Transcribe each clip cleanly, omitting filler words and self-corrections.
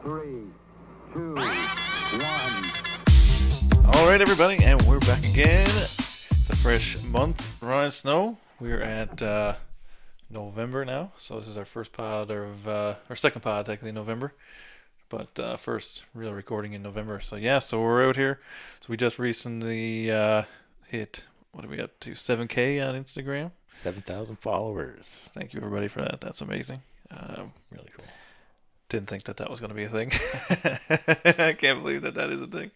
3, 2, 1. All right, everybody, and we're back again. It's a fresh month, Ryan Snow. We're at November now, so this is our first pod of our second pod, technically in November, but first real recording in November. So yeah, so we're out here. So we just recently hit, what are we up to, 7K on Instagram. 7,000 followers. Thank you, everybody, for that. That's amazing. Really cool. Didn't think that was going to be a thing. I can't believe that is a thing,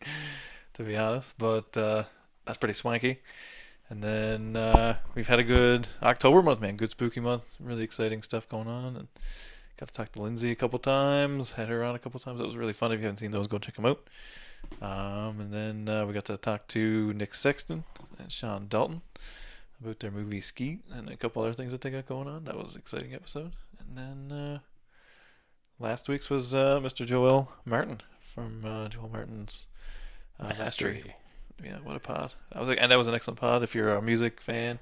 to be honest. But that's pretty swanky. And then we've had a good October month, man. Good spooky month. Really exciting stuff going on. And got to talk to Lindsay a couple times. Had her on a couple times. That was really fun. If you haven't seen those, go check them out. And then we got to talk to Nick Sexton and Sean Dalton about their movie Skeet and a couple other things that they got going on. That was an exciting episode. And then last week's was Mr. Joel Martin from Joel Martin's Mastery. Yeah, what a pod. That was an excellent pod. If you're a music fan,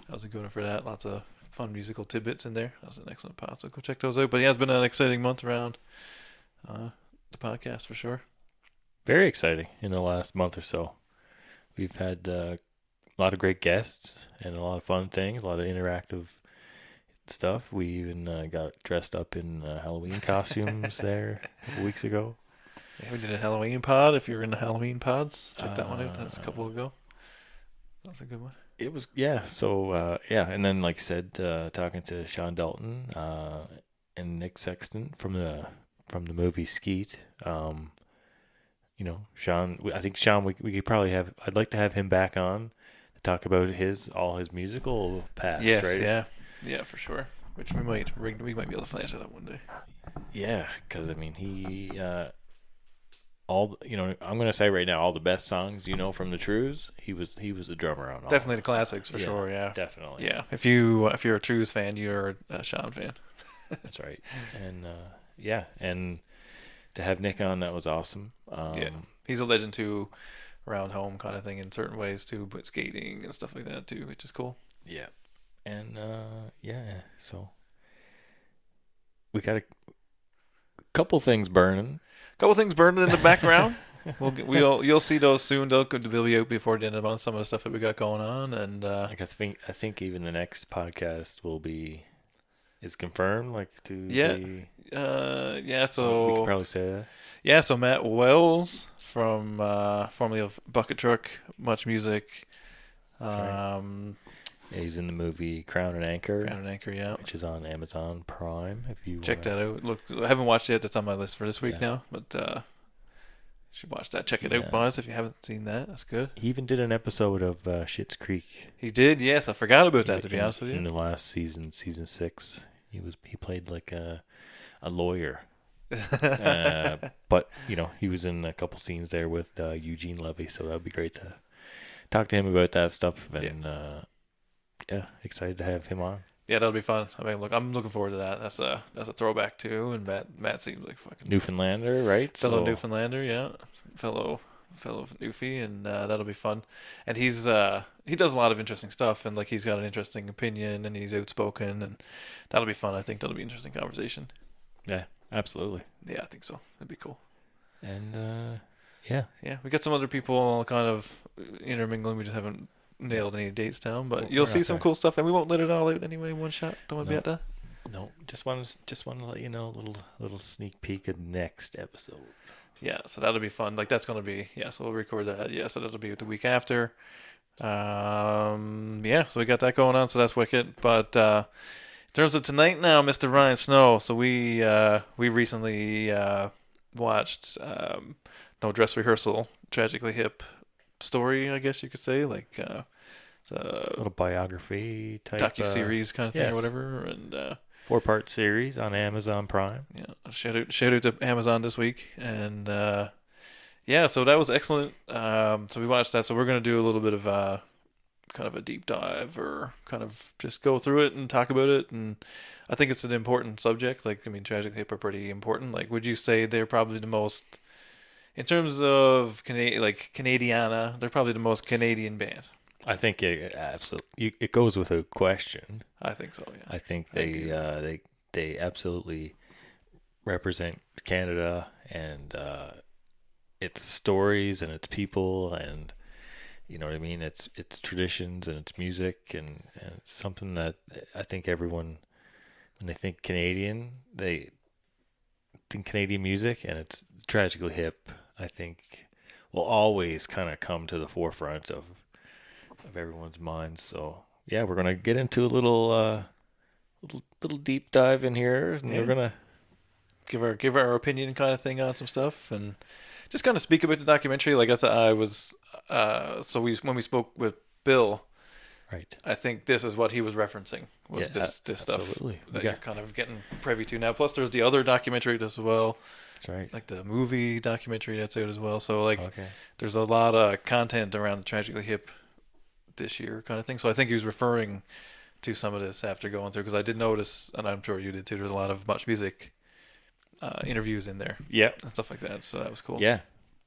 I was a good one for that. Lots of fun musical tidbits in there. That was an excellent pod, so go check those out. But yeah, it's been an exciting month around the podcast for sure. Very exciting in the last month or so. We've had a lot of great guests and a lot of fun things, a lot of interactive stuff. We even got dressed up in Halloween costumes there a couple weeks ago. Yeah, we did a Halloween pod. If you're into Halloween pods, check that one out. That's a couple ago. That was a good one. It was, yeah. So, and then, like I said, talking to Sean Dalton and Nick Sexton from the movie Skeet. Sean, I think Sean, we could probably have, I'd like to have him back on to talk about all his musical past, yes, right? Yeah, for sure. Which we might be able to flash that up one day. Yeah, because, I mean, he, I'm going to say right now, all the best songs, from the Trues, he was a drummer on all. Definitely the classics, for sure, yeah. Definitely. Yeah, if you're a Trues fan, you're a Sean fan. That's right. And, and to have Nick on, that was awesome. Yeah, he's a legend too, around home kind of thing in certain ways too, but skating and stuff like that too, which is cool. Yeah, and so we got a couple things burning. In the background. You'll see those soon. They'll be out before the end of the month. Some of the stuff that we got going on, and I think even the next podcast is confirmed. So we could probably say that. Yeah, so Matt Wells from formerly of Bucket Truck, Much Music. Yeah, he's in the movie Crown and Anchor. Yeah, which is on Amazon Prime. If you check that out. Look, I haven't watched it yet. That's on my list for this week now. But you should watch that. Check it out, boys. If you haven't seen that, that's good. He even did an episode of Schitt's Creek. He did. Yes, I forgot about that. To be honest with you, in the last season 6, he played like a lawyer. But he was in a couple scenes there with Eugene Levy, so that'd be great to talk to him about that stuff. And excited to have him on. Yeah, that'll be fun. I mean, look, I'm looking forward to that. That's a throwback too. And Matt seems like fucking Newfoundlander, right? Fellow Newfoundlander, yeah, fellow Newfie, and that'll be fun. And he does a lot of interesting stuff, and like he's got an interesting opinion, and he's outspoken, and that'll be fun. I think that'll be an interesting conversation. Yeah, absolutely. Yeah, I think so. It'd be cool. And we got some other people kind of intermingling. We just haven't nailed any dates down, but you'll see some cool stuff, and we won't let it all out anyway in one shot. Don't want to be at that. No, just want to let you know a little sneak peek of next episode. Yeah, so that'll be fun. Like that's gonna be so we'll record that. Yeah, so that'll be the week after. So we got that going on. So that's wicked. But in terms of tonight now, Mr. Ryan Snow. So we recently watched No Dress Rehearsal, Tragically Hip story, I guess you could say, like a little biography type docu-series kind of thing, or whatever, and 4-part series on Amazon Prime. Yeah, shout out to Amazon this week, and so that was excellent. So we watched that. So we're gonna do a little bit of kind of a deep dive, or kind of just go through it and talk about it. And I think it's an important subject. Like, I mean, Tragically Hip are pretty important. Like, would you say they're probably the most, in terms of Canadiana, they're probably the most Canadian band? I think it goes with a question. I think so. Yeah. I think they absolutely represent Canada and its stories and its people, and you know what I mean. It's traditions and it's music, and it's something that I think everyone, when they think Canadian, they think Canadian music, and it's Tragically Hip. I think will always kind of come to the forefront of everyone's minds. So yeah, we're gonna get into a little deep dive in here, and we're gonna give our opinion kind of thing on some stuff, and just kind of speak about the documentary. Like I thought I was, so when we spoke with Bill, right. I think this is what he was referencing was Yeah, this stuff absolutely. that you're kind of getting privy to now. Plus, there's the other documentary as well, That's right. like the movie documentary that's out as well. So like, Okay. there's a lot of content around Tragically Hip this year, kind of thing. So I think he was referring to some of this after going through, because I did notice, and I'm sure you did too. There's a lot of Much Music interviews in there Yeah. and stuff like that. So that was cool. Yeah.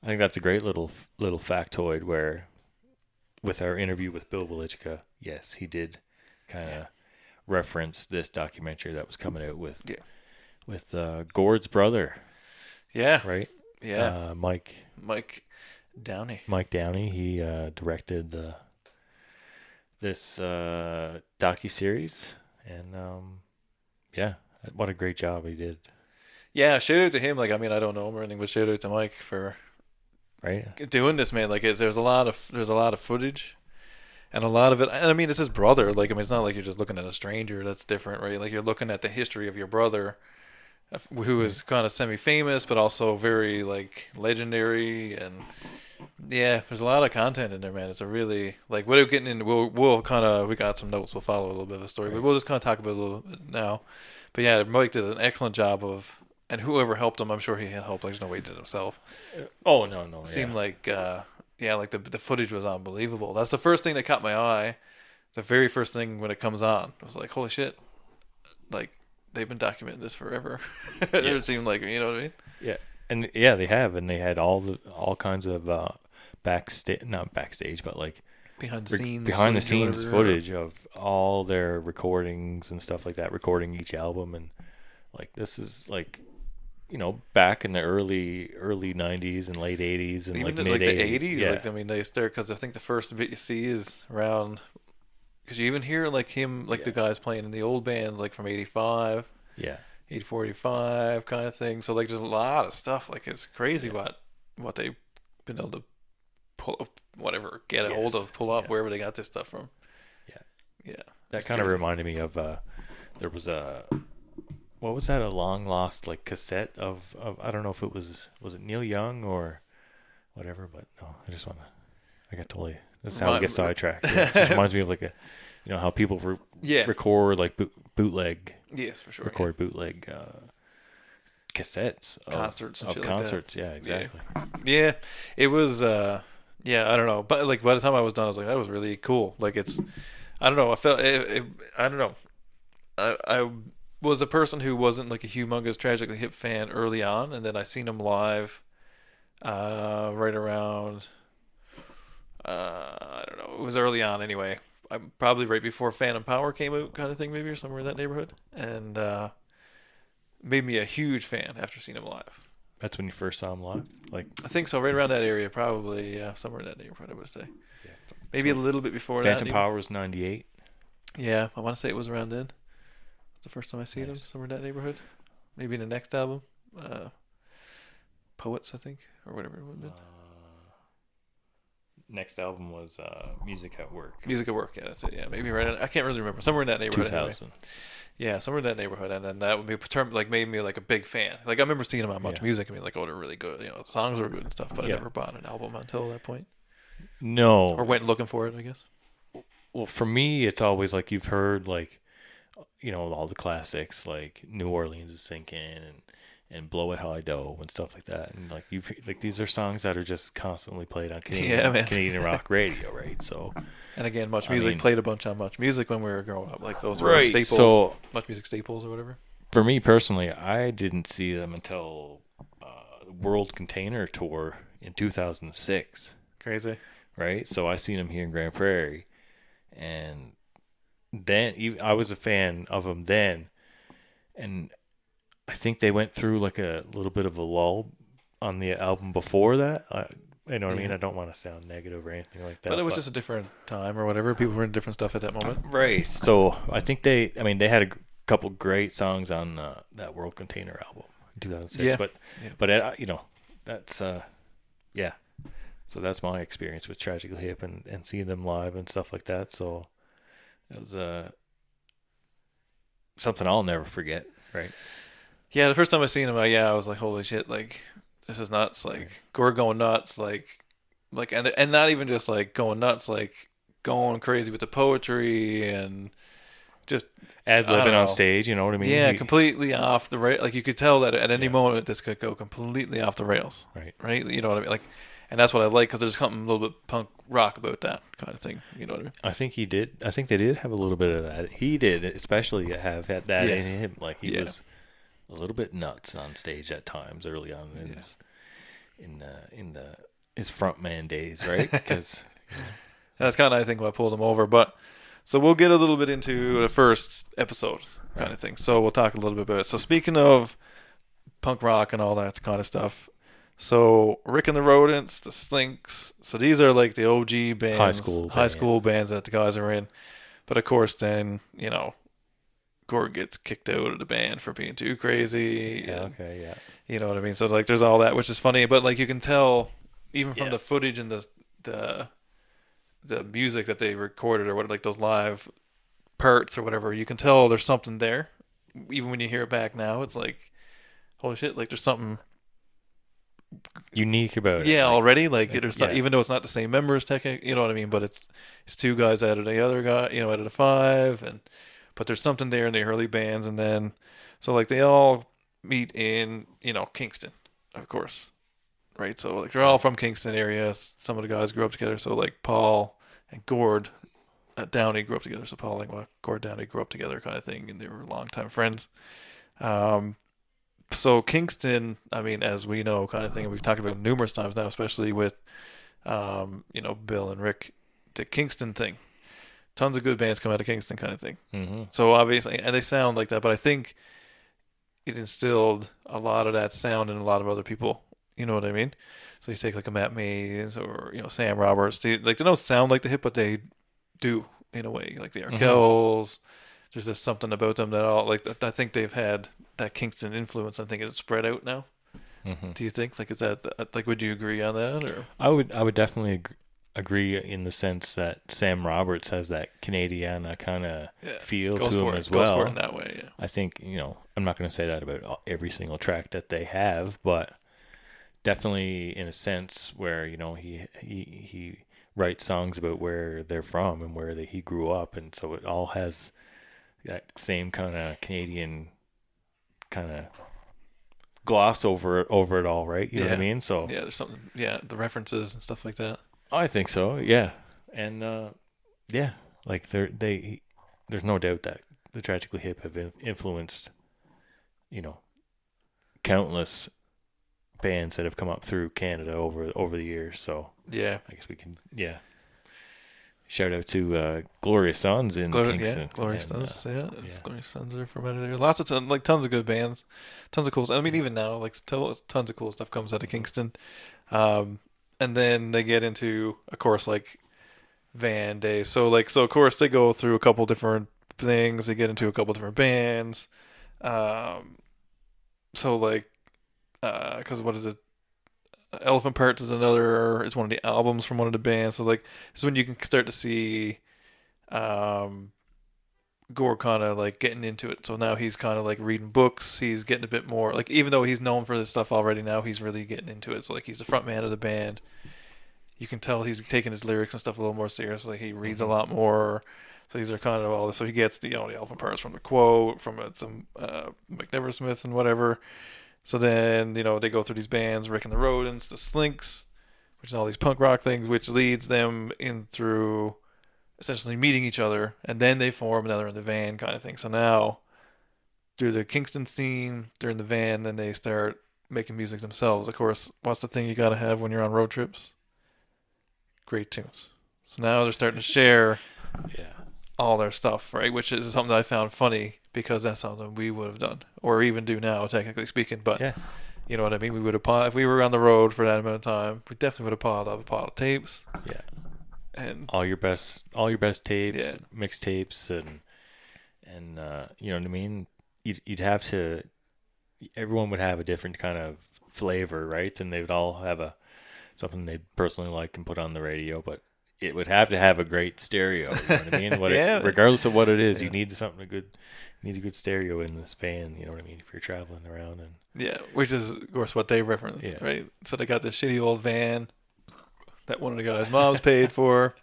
I think that's a great little factoid where, with our interview with Bill Welichka, yes, he did kind of reference this documentary that was coming out with Gord's brother, Yeah. right? Yeah. Mike Downey. Mike Downey. He directed this docu-series, and yeah, what a great job he did. Yeah, shout out to him. Like, I mean, I don't know him or anything, but shout out to Mike for doing this, man. Like, there's a lot of footage, and a lot of it. And I mean, it's his brother. Like, I mean, it's not like you're just looking at a stranger. That's different, right? Like, you're looking at the history of your brother, who is kind of semi-famous, but also very like legendary. And yeah, there's a lot of content in there, man. It's a really like without getting into. We'll kind of we got some notes. We'll follow a little bit of a story, but we'll just kind of talk about it a little bit now. But yeah, Mike did an excellent job of. And whoever helped him, I'm sure he had help. Like, there's no way he did it himself. Oh no! Seemed like, like the footage was unbelievable. That's the first thing that caught my eye. The very first thing when it comes on, I was like, holy shit! Like they've been documenting this forever. It seemed like, you know what I mean? Yeah, and yeah, they have, and they had all kinds of not backstage, but like behind the scenes footage of all their recordings and stuff like that, recording each album, and like this is like. You know, back in the early 90s and late 80s and even like mid 80s. The 80s, yeah. like, I mean, they start, because I think the first bit you see is around, because you even hear like him, like the guys playing in the old bands, like from 85, 84, 85 kind of thing. So like there's a lot of stuff. Like it's crazy what they've been able to pull up, whatever, get a hold of, pull up wherever they got this stuff from. Yeah. That kind of reminded me of there was a. What was that? A long lost like cassette of I don't know if it was it Neil Young or whatever, but no, I got totally. That's how we get sidetracked. Yeah, it just reminds me of like how people record like bootleg. Yes, for sure. Record bootleg cassettes concerts and of shit concerts. Like that. Yeah, exactly. Yeah, it was. I don't know, but like by the time I was done, I was like, that was really cool. Like it's, I don't know. I felt I don't know. I was a person who wasn't like a humongous Tragically Hip fan early on, and then I seen him live right around I don't know, it was early on anyway. I'm probably right before Phantom Power came out, kind of thing, maybe, or somewhere in that neighborhood, and made me a huge fan after seeing him live. That's when you first saw him live? Like I think so, right around that area, probably, somewhere in that neighborhood, I would say. Yeah. Maybe a little bit before that. Phantom Power was 98. Yeah, I want to say it was around then. The first time I seen him, somewhere in that neighborhood. Maybe in the next album, Poets, I think, or whatever it would have been. Next album was Music at Work. Music at Work, yeah, that's it. Yeah, maybe right. I can't really remember. Somewhere in that neighborhood. 2000. Anyway. Yeah, somewhere in that neighborhood, and then that would be made me like a big fan. Like I remember seeing him on Much Music. I mean, like, they're really good. You know, the songs were good and stuff, but I never bought an album until that point. No. Or went looking for it, I guess. Well, for me, it's always like you've heard like. All the classics like New Orleans is Sinking and Blow It How I Do and stuff like that, and like these are songs that are just constantly played on Canadian rock radio, right? So, and again, Much Music played a bunch on Much Music when we were growing up, like those were staples, so, Much Music staples or whatever. For me personally, I didn't see them until World Container Tour in 2006. Crazy, right? So I seen them here in Grand Prairie, and then I was a fan of them then, and I think they went through like a little bit of a lull on the album before that. You know what I mean? Yeah. I don't want to sound negative or anything like that. But it was just a different time or whatever. People were in different stuff at that moment. right. So I think they had a couple great songs on that World Container album in 2006. Yeah. But Yeah. but you know, that's yeah. So that's my experience with Tragically Hip and seeing them live and stuff like that. So it was something I'll never forget. Right. Yeah, the first time I seen him, I was like, holy shit, like this is nuts. Like Gore going nuts, like and not even just like going nuts, like going crazy with the poetry and just Ad I don't libbing on know. stage, you know what I mean? Yeah, completely off the rail. Like you could tell that at any Yeah. moment this could go completely off the rails. Right. Right. You know what I mean? Like, and that's what I like because there's something a little bit punk rock about that kind of thing. You know what I mean? I think he did. I think they did have a little bit of that. He did, especially have had that Yes. in him. Like he Yeah. was a little bit nuts on stage at times early on in his frontman days, right? Because And that's kind of I think what pulled him over. But so we'll get a little bit into the first episode kind of thing. So we'll talk a little bit about it. So speaking of punk rock and all that kind of stuff. So Rick and the Rodents, the Slinks. So these are like the OG bands, high school bands that the guys are in. But of course, then Gord gets kicked out of the band for being too crazy. yeah, and, okay, yeah, You know what I mean? So like, there's all that, which is funny. But like, you can tell even from Yeah. the footage and the music that they recorded or what, like those live parts or whatever, you can tell there's something there. Even when you hear it back now, it's like, holy shit! Like there's something. unique about it. Yeah, like, already like like, there's yeah. even though it's not the same members, technically, you know what I mean. But it's two guys out of the other guy, out of the five, and but there's something there in the early bands, and then so like they all meet in Kingston, of course, right? So like they're all from Kingston area. Some of the guys grew up together. So like Paul and Gord Downey grew up together. So Paul and Gord Downey grew up together, kind of thing, and they were longtime friends. So Kingston, I mean, as we know, kind of thing, and we've talked about it numerous times now, especially with, Bill and Rick, the Kingston thing. Tons of good bands come out of Kingston, kind of thing. Mm-hmm. So obviously, and they sound like that, but I think it instilled a lot of that sound in a lot of other people. You know what I mean? So you take like a Matt Mays or Sam Roberts. They don't sound like the Hip, but they do in a way. Like the Arkells. There's just something about them that all like. I think they've had that Kingston influence. I think it's spread out now. Mm-hmm. Do you think? Like, is that like? Would you agree on that? Or I would definitely agree in the sense that Sam Roberts has that Canadiana kind of feel goes to for him it. as Goes well. for it in that way. Yeah. I think I'm not going to say that about every single track that they have, but definitely in a sense where he writes songs about where they're from and where he grew up, and so it all has that same kind of Canadian kind of gloss over it all, right? You know what I mean? So yeah, there's something. Yeah, the references and stuff like that. I think so. Yeah, and yeah, like there's no doubt that the Tragically Hip have influenced, countless bands that have come up through Canada over the years. So Yeah. I guess we can shout out to Glorious Sons in Kingston. Yeah, Glorious and, Sons. Yeah, yeah. Glorious Sons are from out of there. Lots of tons of good bands, tons of cool. I mean, even now, like tons of cool stuff comes out of Kingston. And then they get into, of course, like Van Day. So of course they go through a couple different things. They get into a couple different bands. So like, because what is it? Elephant Parts is one of the albums from one of the bands. So like, this is when you can start to see, Gore kind of like getting into it. So now he's kind of like reading books. He's getting a bit more like, even though he's known for this stuff already, now he's really getting into it. So like, he's the front man of the band. You can tell he's taking his lyrics and stuff a little more seriously. He reads a lot more. So these are kind of all this. So he gets the Elephant Parts from the quote from some McNeversmith and whatever. So then they go through these bands, Rick and the Rodents, the Slinks, which is all these punk rock things, which leads them in through essentially meeting each other, and then they form another in the van kind of thing. So now through the Kingston scene, they're in the van, and they start making music themselves. Of course, what's the thing you got to have when you're on road trips? Great tunes. So now they're starting to share Yeah. all their stuff, right? Which is something that I found funny because that's something we would have done, or even do now, technically speaking. But Yeah. you know what I mean? We would have if we were on the road for that amount of time, we definitely would have piled up a pile of tapes. Yeah. And All your best tapes, Yeah. mixtapes, and you know what I mean. You'd have to. Everyone would have a different kind of flavor, right? And they would all have something they personally like and put on the radio, but it would have to have a great stereo. You know what I mean? Yeah. Regardless of what it is, you Yeah. need something good. You need a good stereo in the span. You know what I mean? If you're traveling around and yeah, which is of course what they reference, Yeah. right? So they got this shitty old van that one of the guys' moms paid for.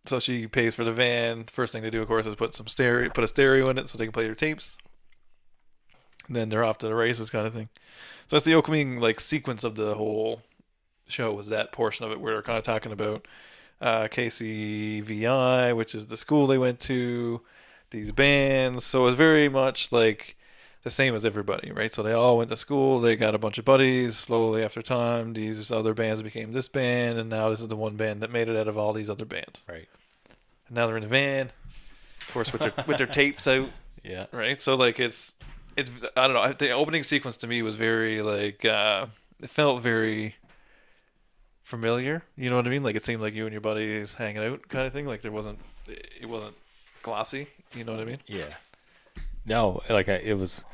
So she pays for the van. First thing they do, of course, is put a stereo in it so they can play their tapes. And then they're off to the races, kind of thing. So that's the opening like sequence of the whole show. Was that portion of it where they're kind of talking about KCVI, which is the school they went to, these bands. So it's very much like the same as everybody, right? So they all went to school. They got a bunch of buddies. Slowly after time, these other bands became this band, and now this is the one band that made it out of all these other bands. right. And now they're in the van, of course, with their tapes out, Yeah. right? So like it's I don't know. The opening sequence to me was very like it felt very familiar. You know what I mean? Like it seemed like you and your buddies hanging out, kind of thing. Like it wasn't glossy. You know what I mean? Yeah. No, like it was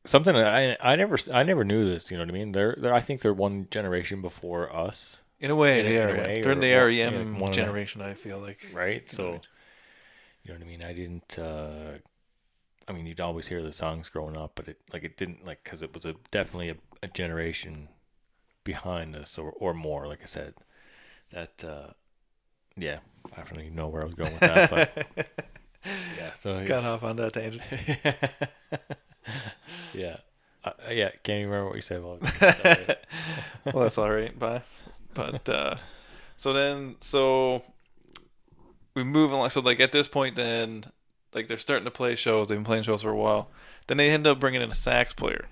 something that I never knew this. You know what I mean? They're I think they're one generation before us, In a way, In a they are. way, Yeah. They're in the or REM one of generation. I feel like. right? You know what I So mean? you know what I mean? I didn't. I mean, you'd always hear the songs growing up, but it didn't like because it was definitely a generation behind us or more. Like I said, that yeah, I don't even know where I was going with that, but yeah. So Got off on that tangent. yeah. Yeah, can't even remember what you said. Well, Well, that's all right. Bye. But so we move along. So like at this point, then like they're starting to play shows. They've been playing shows for a while. Then they end up bringing in a sax player.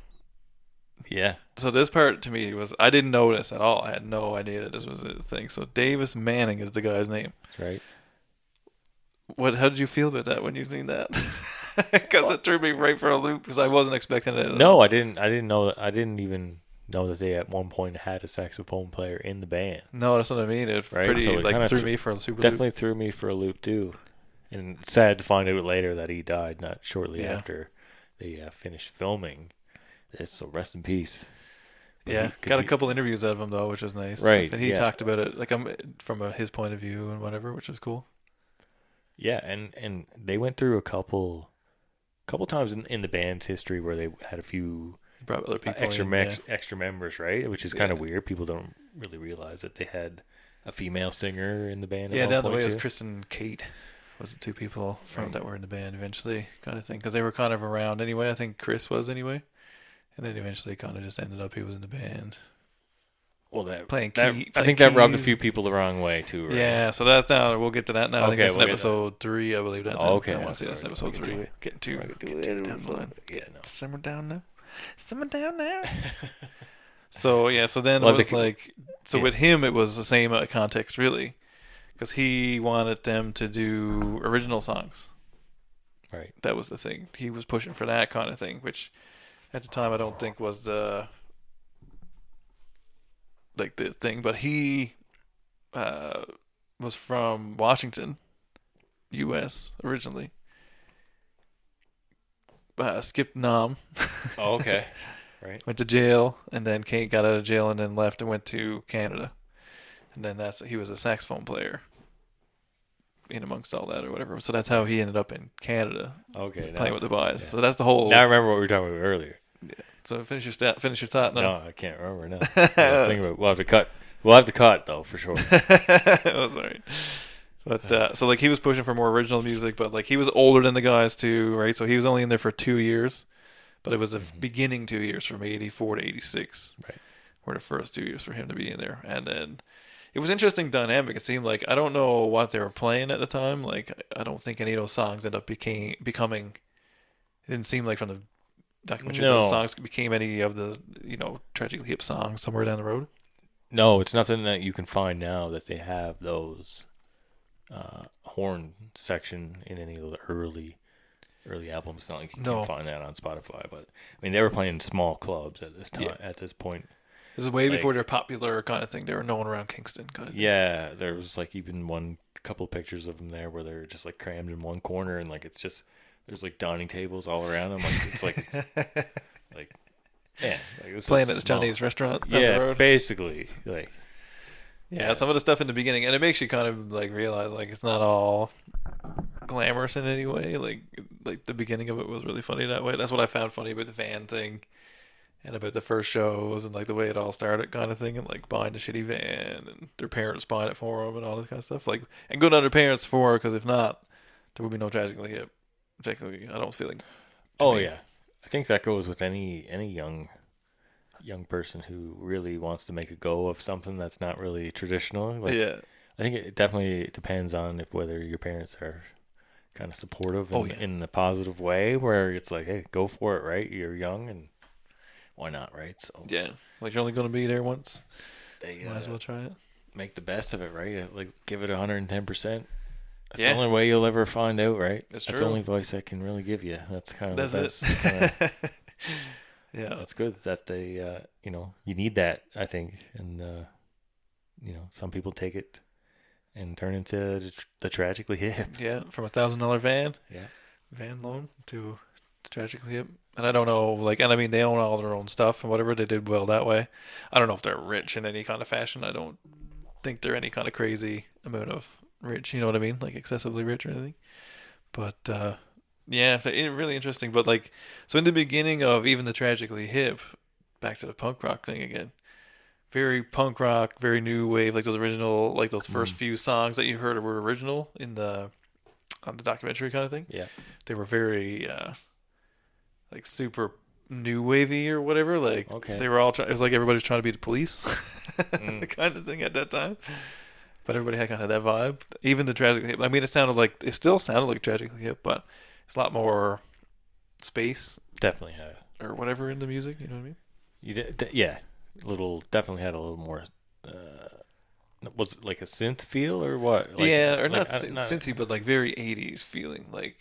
yeah. So this part to me was I didn't notice at all. I had no idea that this was a thing. So Davis Manning is the guy's name. That's right. How did you feel about that when you seen that? Because it threw me right for a loop because I wasn't expecting it. No, I didn't know that. I didn't even know that they at one point had a saxophone player in the band. No, that's what I mean. It Right, pretty so it like kinda threw me for a super Definitely loop. threw me for a loop too. And sad to find out later that he died not shortly Yeah. after they finished filming this. So rest in peace. Yeah, 'Cause got a he- couple interviews out of him though, which was nice. Right, And he yeah. talked about it like from his point of view and whatever, which was cool. Yeah, and they went through a couple times in the band's history where they had a few Brought other people extra members, right? Which is kind of weird. People don't really realize that they had a female singer in the band. Yeah, at down one the way point it was too. Chris and Kate was the two people from Right. that were in the band eventually, kind of thing, because they were kind of around anyway. I think Chris was anyway, and then eventually kind of just ended up he was in the band. Well, that Playing that, key- I think playing that rubbed a keys. few people the wrong way too. Right? Yeah, so that's down. We'll get to that now. I think Okay, that's in we'll get episode 3, I believe. That's Oh, in. okay, I want to say that's sorry. episode We'll get 3. to it. Getting too We'll getting get too to down the line. Yeah, no. Simmer down now. Simmer down now. So yeah, so then Well, it was the- like, so yeah. with him it was the same context really, because he wanted them to do original songs. Right. That was the thing. He was pushing for that kind of thing, which at the time I don't think was the thing. But he was from Washington, U.S. originally. Skipped Nam. Oh, okay. Right. Went to jail, and then Kate got out of jail, and then left and went to Canada, and then he was a saxophone player. In amongst all that or whatever, so that's how he ended up in Canada Okay. playing with the boys. yeah. So that's the whole. Now I remember what we were talking about earlier. So finish your thought. No, No. I can't remember now. I was thinking about we'll have to cut. We'll have to cut though for sure. Oh, sorry. But so like he was pushing for more original music, but like he was older than the guys too, right? So he was only in there for 2 years, but it was the beginning 2 years from 84 to 86. Right. Were the first 2 years for him to be in there, and then it was interesting dynamic. It seemed like I don't know what they were playing at the time. Like I don't think any of those songs ended up becoming. It didn't seem like from the documentary No. those songs became any of the Tragically Hip songs somewhere down the road. No, it's nothing that you can find now that they have those horn section in any of the early albums. It's not like you can No. find that on Spotify, but I mean they were playing small clubs at this time. Yeah. At this point, This is way Like- before they're popular kind of thing. They were known around Kingston kind of thing. yeah, there was like even one couple pictures of them there where they're just like crammed in one corner and like it's just there's like dining tables all around them. Like it's like like yeah, like this Playing is at the small. Chinese restaurant down the Yeah, road. basically like Yeah, some of the stuff in the beginning, and it makes you kind of like realize like it's not all glamorous in any way. Like the beginning of it was really funny that way. That's what I found funny about the van thing, and about the first shows, and like the way it all started, kind of thing, and like buying the shitty van, and their parents buying it for them, and all this kind of stuff. Like, and good on their parents for, because if not, there would be no Tragically Hip. Particularly, I don't feel like. oh me. yeah, I think that goes with any young person who really wants to make a go of something that's not really traditional. Like, Yeah. I think it definitely depends on if whether your parents are kind of supportive Oh, yeah. in the positive way, where it's like, hey, go for it, right? You're young, and why not, right? So Yeah. Like you're only going to be there once. they Might as well try it. make the best of it, right? Like give it 110%. That's Yeah. the only way you'll ever find out, right? That's the true. only advice I can really give you. That's kind of That's the best. Kinda- it. Yeah. That's good that they, you need that, I think. And, some people take it and turn into the Tragically Hip. Yeah. From $1,000 van. Yeah. Van loan to Tragically Hip. And I don't know, like, and I mean, they own all their own stuff and whatever. They did well that way. I don't know if they're rich in any kind of fashion. I don't think they're any kind of crazy amount of rich, you know what I mean? Like excessively rich or anything. But, yeah, really interesting. But, like, so in the beginning of even the Tragically Hip, back to the punk rock thing again, very punk rock, very new wave, like those original, like those first few songs that you heard were original on the documentary kind of thing. Yeah. They were very like super new wavy or whatever. Like Okay. they were all it was like everybody's trying to be the Police kind of thing at that time. But everybody had kind of that vibe. Even the Tragically Hip. I mean, it still sounded like Tragically Hip, but it's a lot more space Definitely had. or whatever in the music. You know what I mean? You did, yeah. Definitely had a little more. Was it like a synth feel or what? Like, yeah, or like, not synthy, but like very 80s feeling, like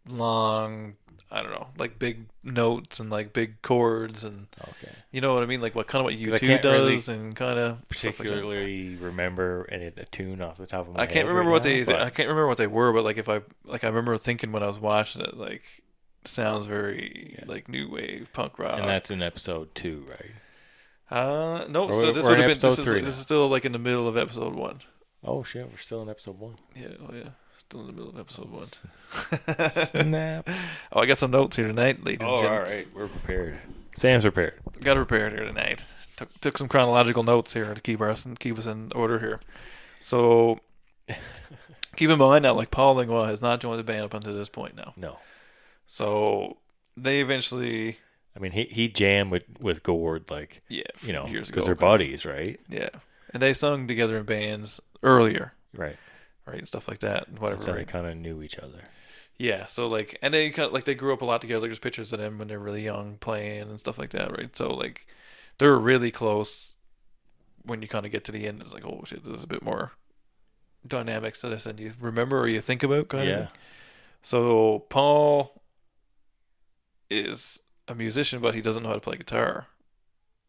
long. I don't know, like big notes and like big chords and Okay. you know what I mean, like what I U2 can't does and kind of Particularly remember a tune off the top of my I can't head remember right what now, they but I can't remember what they were, but like if I remember thinking when I was watching it, like sounds very like new wave punk rock. And that's in episode 2, right? No, Or so this we're would in have been episode 3 now. this is still like in the middle of episode 1. Oh shit, we're still in episode 1. Yeah, oh yeah, still in the middle of episode 1. Snap. Oh, I got some notes here tonight, ladies Oh, and all gents. right, we're prepared. Sam's prepared. Got to prepare it here tonight. Took some chronological notes here to keep us in order here. So keep in mind now, like Paul Langlois has not joined the band up until this point now. No, So they eventually, I mean he jammed with Gord like years ago, because they're buddies, right? Yeah, and they sung together in bands earlier, Right. right, and stuff like that, and whatever. So they Right? kind of knew each other. Yeah, so like, and they kind of like they grew up a lot together. Like there's pictures of them when they're really young playing and stuff like that, right? So like, they're really close. When you kind of get to the end, it's like, oh shit, there's a bit more dynamics to this, and you remember or you think about kind of. Yeah. Thing. So Paul is a musician, but he doesn't know how to play guitar.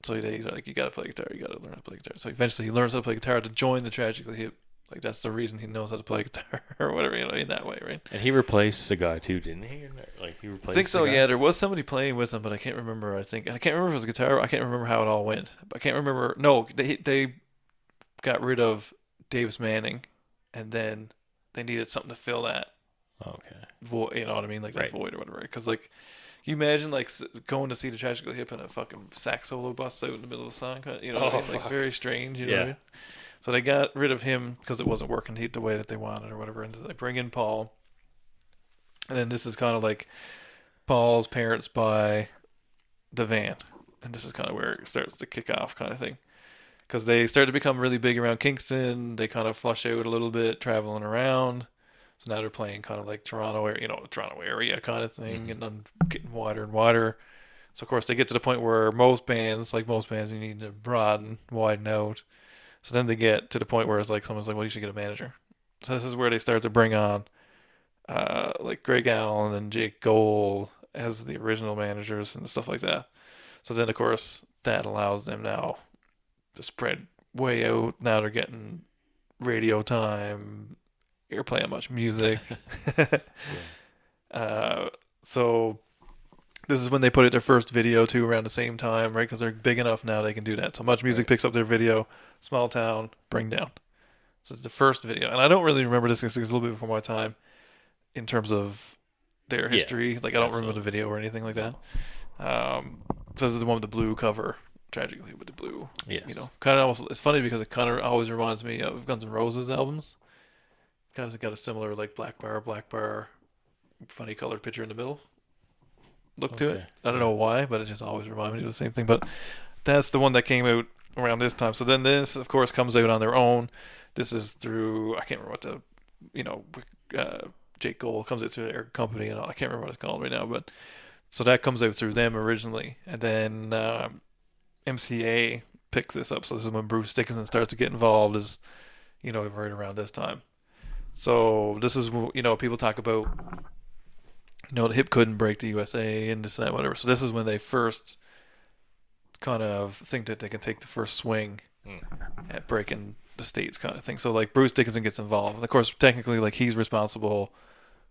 So he's like, you got to play guitar. You got to learn how to play guitar. So eventually, he learns how to play guitar to join the Tragically Hip. Like that's the reason he knows how to play guitar or whatever, you know, in that way, right? And he replaced the guy too, didn't he? Like he replaced. I think so. the guy? Yeah, there was somebody playing with him, but I can't remember. I can't remember if it was a guitar. I can't remember how it all went. I can't remember. No, they got rid of Davis Manning, and then they needed something to fill that Okay. void. You know what I mean? Like that Right. void or whatever. Because like, you imagine like going to see the Tragically Hip and a fucking sax solo busts out in the middle of a song. You know, what I Oh, mean? Like fuck. very strange. You know what I Yeah. mean? So they got rid of him because it wasn't working the way that they wanted or whatever, and they bring in Paul. And then this is kind of like Paul's parents buy the van, and this is kind of where it starts to kick off, kind of thing, because they start to become really big around Kingston. They kind of flush out a little bit, traveling around. So now they're playing kind of like Toronto area kind of thing, and then getting wider and wider. So of course they get to the point where most bands, you need to widen out. So then they get to the point where it's like someone's like, well, you should get a manager. So this is where they start to bring on like Greg Allen and Jake Gold as the original managers and stuff like that. So then of course that allows them now to spread way out. Now they're getting radio time, airplay on much music. So this is when they put out their first video too, around the same time, right? Because they're big enough now they can do that. So Much Music picks up their video, Small Town, Bring Down. So it's the first video, and I don't really remember this because it's a little bit before my time in terms of their history. Like I don't remember the video or anything like that. So this is the one with the blue cover, Tragically with the blue. Yes. You know, kind of also. It's funny because it kind of always reminds me of Guns N' Roses albums. It's kind of got a similar like black bar, funny colored picture in the middle look to it. I don't know why, but it just always reminds me of the same thing. But that's the one that came out around this time. So then this, of course, comes out on their own. This is through, I can't remember what Jake Gold comes out through their company, and I can't remember what it's called right now. But so that comes out through them originally, and then MCA picks this up. So this is when Bruce Dickinson starts to get involved, is right around this time. So this is people talk about. The hip couldn't break the USA and this and that, whatever. So this is when they first kind of think that they can take the first swing at breaking the States kind of thing. So like Bruce Dickinson gets involved. And of course, technically, like he's responsible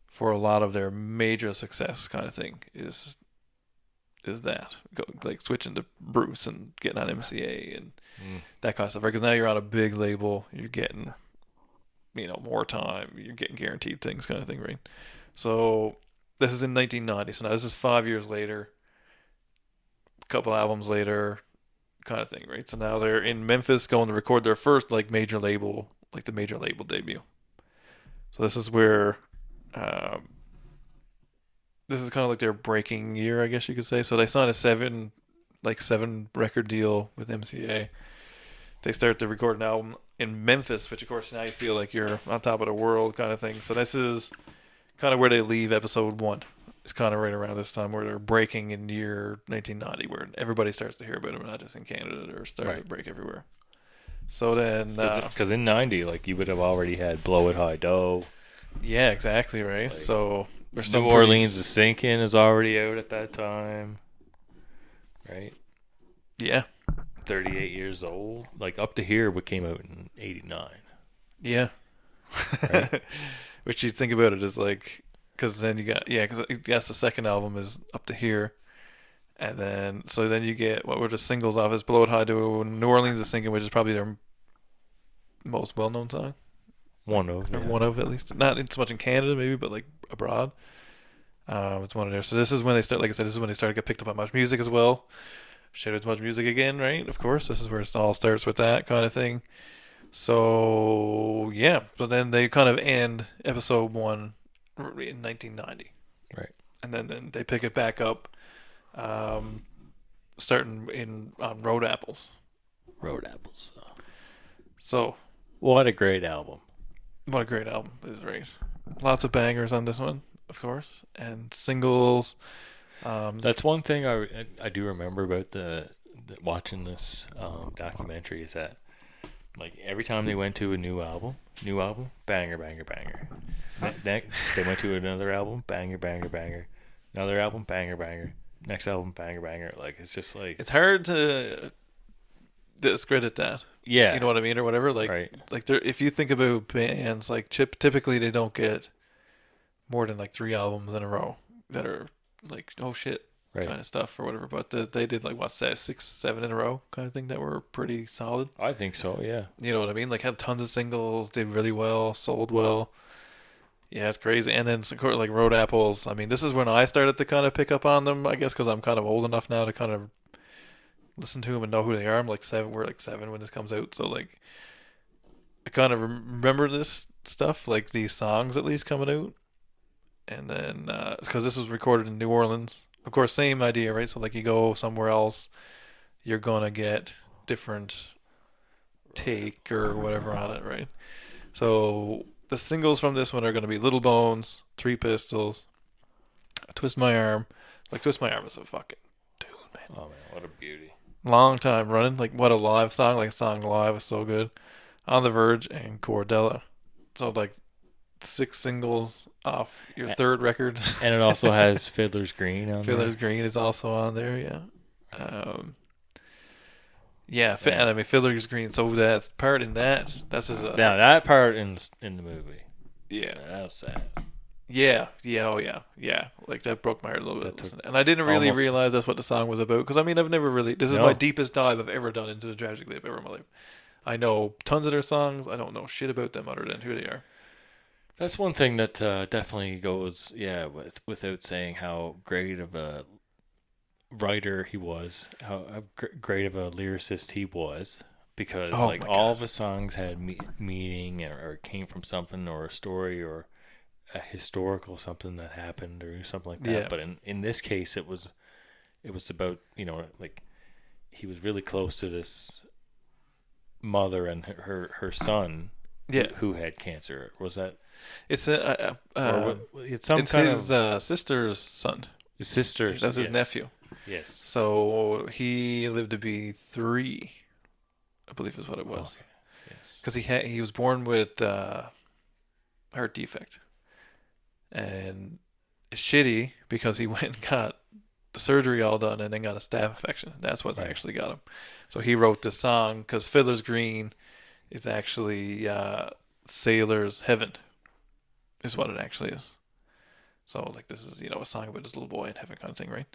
for a lot of their major success kind of thing is that. Like switching to Bruce and getting on MCA and that kind of stuff. Right? Because now you're on a big label. You're getting, more time. You're getting guaranteed things kind of thing, right? So this is in 1990, so now this is 5 years later, a couple albums later, kind of thing, right? So now they're in Memphis going to record their first like major label debut. So this is where, this is kind of like their breaking year, I guess you could say. So they signed a seven record deal with MCA. They start to record an album in Memphis, which of course now you feel like you're on top of the world kind of thing. So this is kind of where they leave episode 1. It's kind of right around this time where they're breaking in year 1990, where everybody starts to hear about them, not just in Canada, they're starting to break everywhere. So then, because in '90, like you would have already had "Blow It High Dough." Yeah, exactly right. Like, so there's New Orleans is Sinking is already out at that time, right? Yeah, 38 years old. Like Up to Here, what came out in '89. Yeah. Right? Which you think about it is like, because then you got, because yes, the second album is Up to Here, and then you get what were the singles off is Blow It High to New Orleans is Sinking, which is probably their most well-known song. One of at least, not so much in Canada maybe, but like abroad. It's one of theirs. So this is when they start, like I said, this is when they start to get picked up by Much Music as well. Shout out to Much Music again, right? Of course, this is where it all starts with that kind of thing. So so then they kind of end episode 1 in 1990, right? And then they pick it back up, starting on Road Apples. So what a great album! What a great album is, right? Lots of bangers on this one, of course, and singles. That's one thing I do remember about the watching this documentary is that. Like every time they went to a new album, banger, banger, banger. Next, they went to another album, banger, banger, banger. Another album, banger, banger. Next album, banger, banger. Like it's just like it's hard to discredit that. Yeah, you know what I mean, or whatever. Like, right. Like if you think about bands like Chip, typically they don't get more than like 3 albums in a row that are like oh shit. Right. Kind of stuff or whatever, but they did like 6, 7 in a row kind of thing that were pretty solid. I think so, yeah. You know what I mean? Like had tons of singles, did really well, sold well. Yeah, it's crazy. And then like Road Apples. I mean, this is when I started to kind of pick up on them, I guess, because I'm kind of old enough now to kind of listen to them and know who they are. I'm like 7. We're like 7 when this comes out, so like I kind of remember this stuff, like these songs at least coming out. And then because this was recorded in New Orleans. Of course, same idea, right? So like you go somewhere else, you're gonna get different take or whatever on it, right? So the singles from this one are gonna be Little Bones, 3 Pistols, Twist My Arm. Like Twist My Arm is a fucking tune, man. Oh man, what a beauty. Long time running. Like, what a live song. Like, song live was so good. On the Verge and Cordella. So, like, 6 singles off your third record. And it also has Fiddler's Green on Fiddler's there. Green is also on there, yeah. Yeah, Yeah. and I mean, Fiddler's Green. So that part in that's his. Now that part in the movie, Yeah. that was sad. Yeah, oh yeah. Like that broke my heart a little bit. That took And I didn't really almost- realize that's what the song was about. Because I mean, I've never really. This is No. my deepest dive I've ever done into the Tragically Hip ever in my life. I know tons of their songs. I don't know shit about them other than who they are. That's one thing that definitely goes, without saying how great of a writer he was, how great of a lyricist he was, because Oh like my all God. of his songs had meaning or came from something or a story or a historical something that happened or something like that. Yeah. But in this case, it was about, like he was really close to this mother and her son Yeah, who had cancer. Was that it's it's some it's kind his sister's son. his sister's? That was his yes. nephew. Yes. So he lived to be 3, I believe is what it was. Okay. Yes. Because he was born with heart defect, and it's shitty because he went and got the surgery all done and then got a staph infection. That's what's Right. actually got him. So he wrote this song because Fiddler's Green is actually Sailor's Heaven, is what it actually is. So like this is a song about this little boy in heaven kind of thing, right?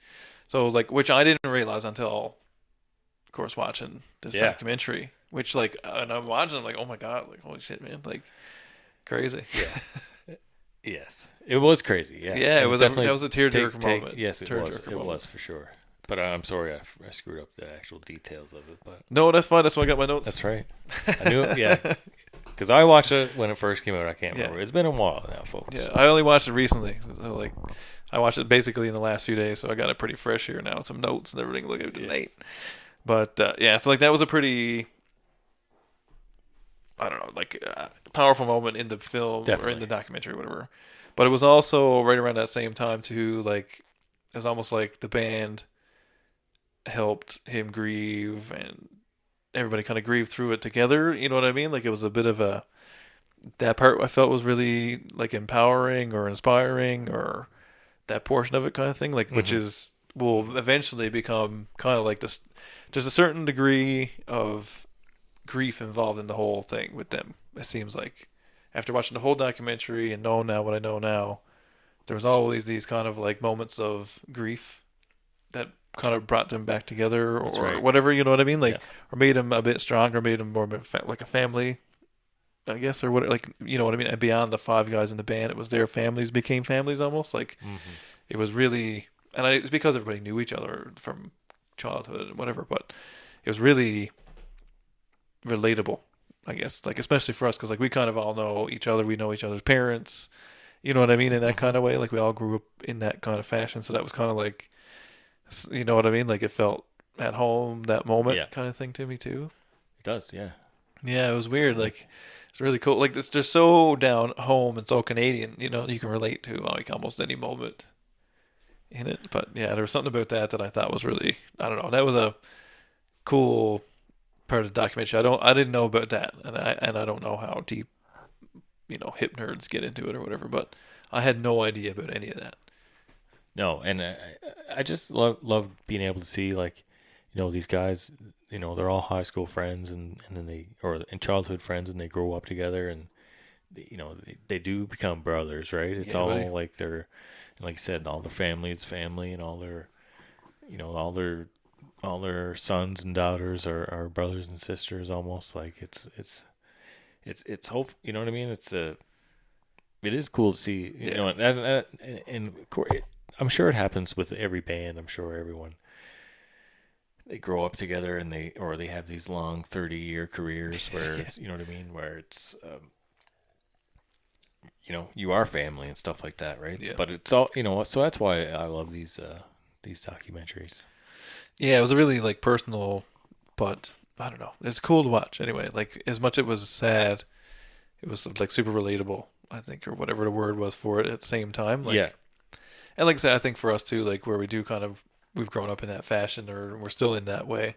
So like which I didn't realize until, of course, watching this Yeah. documentary. Which like and I'm watching, I'm like, oh my God, like holy shit, man, like crazy. Yeah. Yes. It was crazy. Yeah. Yeah, it And was definitely that was a tearjerker moment. Yes, it was. Tearjerker It moment. was for sure. But I'm sorry I screwed up the actual details of it. But No, that's fine. That's why I got my notes. that's right. I knew it. Yeah. Because I watched it when it first came out. I can't Yeah. remember. It's been a while now, folks. Yeah, I only watched it recently. So like, I watched it basically in the last few days, so I got it pretty fresh here now. Some notes and everything. Look at tonight. But yeah, so like that was a pretty, I don't know, like powerful moment in the film or in Definitely. the documentary, or whatever. But it was also right around that same time too. Like it was almost like the band helped him grieve, and everybody kind of grieved through it together. You know what I mean? Like it was a bit of a that part I felt was really like empowering or inspiring, or that portion of it kind of thing. Like which is will eventually become kind of like this. There's a certain degree of grief involved in the whole thing with them. It seems like after watching the whole documentary and knowing now what I know now, there was always these kind of like moments of grief that kind of brought them back together or right. whatever, you know what I mean? Like, Yeah. or made them a bit stronger, made them more like a family, I guess, or what, like, you know what I mean? And beyond the 5 guys in the band, it was their families became families almost. Like, it was really, and it's because everybody knew each other from childhood and whatever, but it was really relatable, I guess, like especially for us, because like we kind of all know each other, we know each other's parents, you know what I mean, in that kind of way. Like we all grew up in that kind of fashion, so that was kind of like, you know what I mean, like it felt at home, that moment Yeah. kind of thing to me too. It does. Yeah. Yeah, it was weird. Like it's really cool. Like it's just so down home and so Canadian, you know, you can relate to like almost any moment in it. But yeah, there was something about that I thought was really, I don't know, that was a cool part of the documentary. I didn't know about that, and I don't know how deep, you know, hip nerds get into it or whatever, but I had no idea about any of that. No, and I just love being able to see, like, these guys, they're all high school friends and then and childhood friends, and they grow up together, and they do become brothers, right? It's Yeah, all buddy. like like you said, all their family is family, and all their all their sons and daughters are brothers and sisters almost. Like it's hope, you know what I mean? It is cool to see, and of course, I'm sure it happens with every band. I'm sure everyone, they grow up together and they have these long 30-year careers where you know what I mean, where it's you are family and stuff like that, right? Yeah. But it's all, so that's why I love these documentaries. Yeah, it was a really like personal, but I don't know. It's cool to watch anyway. Like as much it was sad, it was like super relatable, I think, or whatever the word was for it at the same time. Like, Yeah. and like I said, I think for us too, like where we do kind of we've grown up in that fashion, or we're still in that way.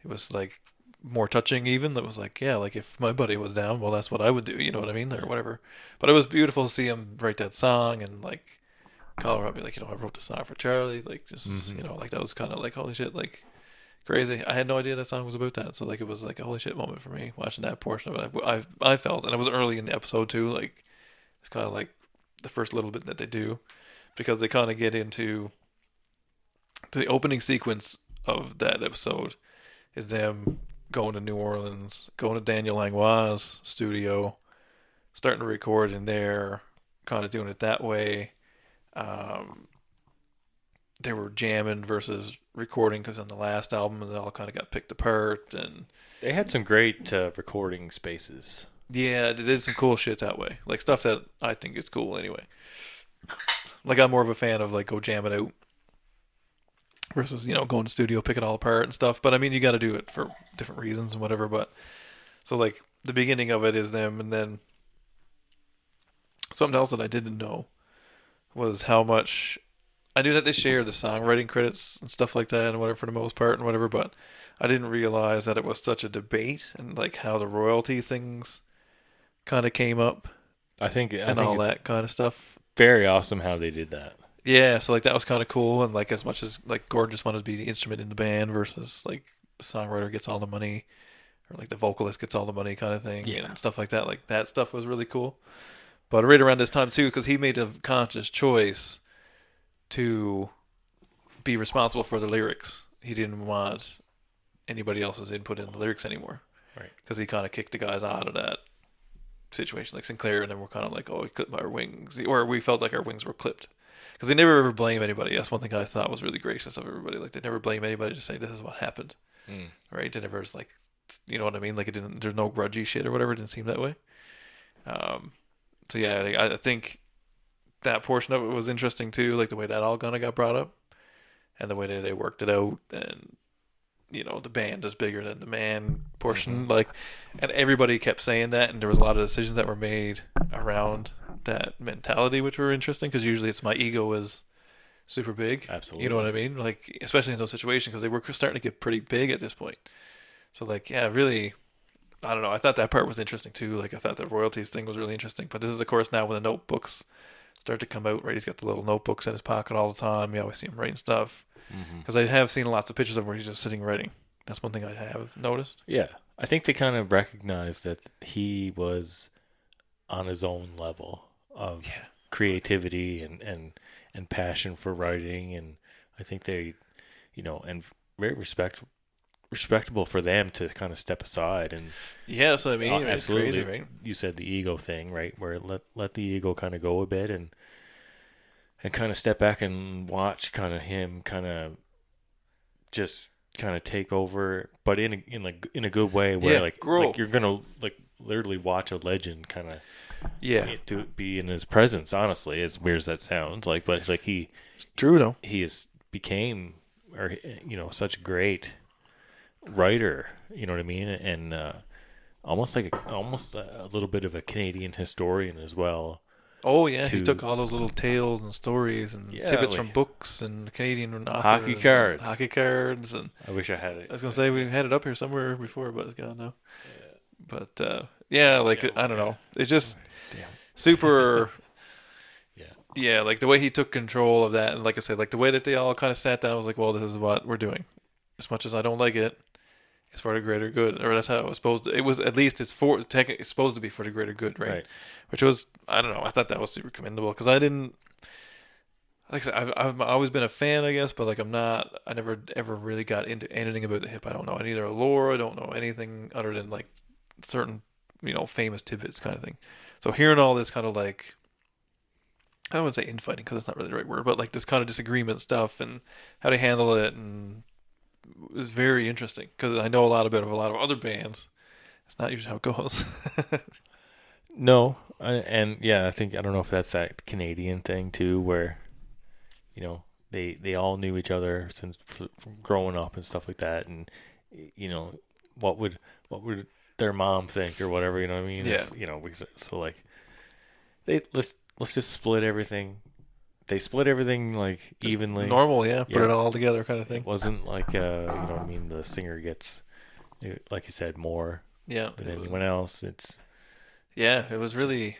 It was like more touching even. That was like, yeah, like if my buddy was down, well, that's what I would do. You know what I mean, or whatever. But it was beautiful to see him write that song and like call her up, be like, I wrote the song for Charlie. Like just like that was kind of like holy shit, like crazy. I had no idea that song was about that. So like it was like a holy shit moment for me watching that portion of it. I felt, and it was early in the episode too. Like it's kind of like the first little bit that they do, because they kind of get into the opening sequence of that episode is them going to New Orleans, going to Daniel Langlois' studio, starting to record in there, kind of doing it that way. They were jamming versus recording because on the last album it all kind of got picked apart, and They had some great recording spaces. yeah, they did some cool shit that way, like stuff that I think is cool anyway. Like I'm more of a fan of like go jam it out versus going to studio, pick it all apart and stuff. But I mean, you got to do it for different reasons and whatever. But so like the beginning of it is them, and then something else that I didn't know was how much I knew that they share the songwriting credits and stuff like that and whatever for the most part and whatever. But I didn't realize that it was such a debate and like how the royalty things kind of came up I think all it's that kind of stuff. very awesome how they did that. Yeah, so like that was kind of cool, and like as much as like Gordon just wanted to be the instrument in the band versus like the songwriter gets all the money, or like the vocalist gets all the money kind of thing, Yeah. and stuff like that. Like that stuff was really cool. But right around this time too, because he made a conscious choice to be responsible for the lyrics. He didn't want anybody else's input in the lyrics anymore, Right. because he kind of kicked the guys out of that situation, like Sinclair, and then we're kind of like, oh, we clipped our wings, or we felt like our wings were clipped. Because they never ever blame anybody. That's one thing I thought was really gracious of everybody. Like they never blame anybody to say this is what happened, right? They never was like, you know what I mean? Like it didn't. There's no grudgy shit or whatever. It didn't seem that way. So yeah, I think that portion of it was interesting too. Like the way that all kind of got brought up, and the way that they worked it out, and the band is bigger than the man portion. Like, and everybody kept saying that, and there was a lot of decisions that were made around that mentality, which were interesting, because usually it's my ego is super big. Absolutely. You know what I mean? Like, especially in those situations, because they were starting to get pretty big at this point. So, like, yeah, really, I don't know. I thought that part was interesting too. Like, I thought the royalties thing was really interesting. But this is, of course, now when the notebooks start to come out, right? He's got the little notebooks in his pocket all the time. You always see him writing stuff. Because I have seen lots of pictures of where he's just sitting writing. That's one thing I have noticed. Yeah. I think they kind of recognized that he was on his own level of creativity and passion for writing, and I think they, and very respectable for them to kind of step aside and yeah, so I mean, it's absolutely crazy, right? You said the ego thing, right? Where let the ego kind of go a bit and kind of step back and watch kind of him kind of just kind of take over, but in a good way where grow. like you're gonna like literally watch a legend kind of to be in his presence. Honestly, as weird as that sounds, but like It's true though. he became or such a great writer. You know what I mean? And almost a little bit of a Canadian historian as well. Oh yeah, he took all those little tales and stories and tidbits from books and Canadian authors, hockey cards, and I wish I had it. I was gonna say we had it up here somewhere before, but it's gone now. But I don't know, it's just super. Like the way he took control of that, and like I said, like the way that they all kind of sat down, was like, well, this is what we're doing. As much as I don't like it, it's for the greater good, or that's how it was supposed to. It was at least it's supposed to be for the greater good, right? Which was, I don't know. I thought that was super commendable, because I didn't. Like I said, I've always been a fan, I guess, but like I'm not. I never ever really got into anything about the hip. I don't know any other lore. I don't know anything other than like certain famous tidbits kind of thing. So hearing all this kind of like, I don't want to say infighting because that's not really the right word, but like this kind of disagreement stuff and how they handle it, and it was very interesting, because I know a lot about a lot of other bands. It's not usually how it goes. No, I think I don't know if that's that Canadian thing too, where they all knew each other since from growing up and stuff like that, and what would their mom think or whatever, you know what I mean? Yeah. So like let's just split everything they split everything like Just evenly. normal, yeah. Put Yeah. it all together kind of thing. It wasn't like you know what I mean. The singer gets, like you said, more Yeah. than anyone else. Yeah, it was really.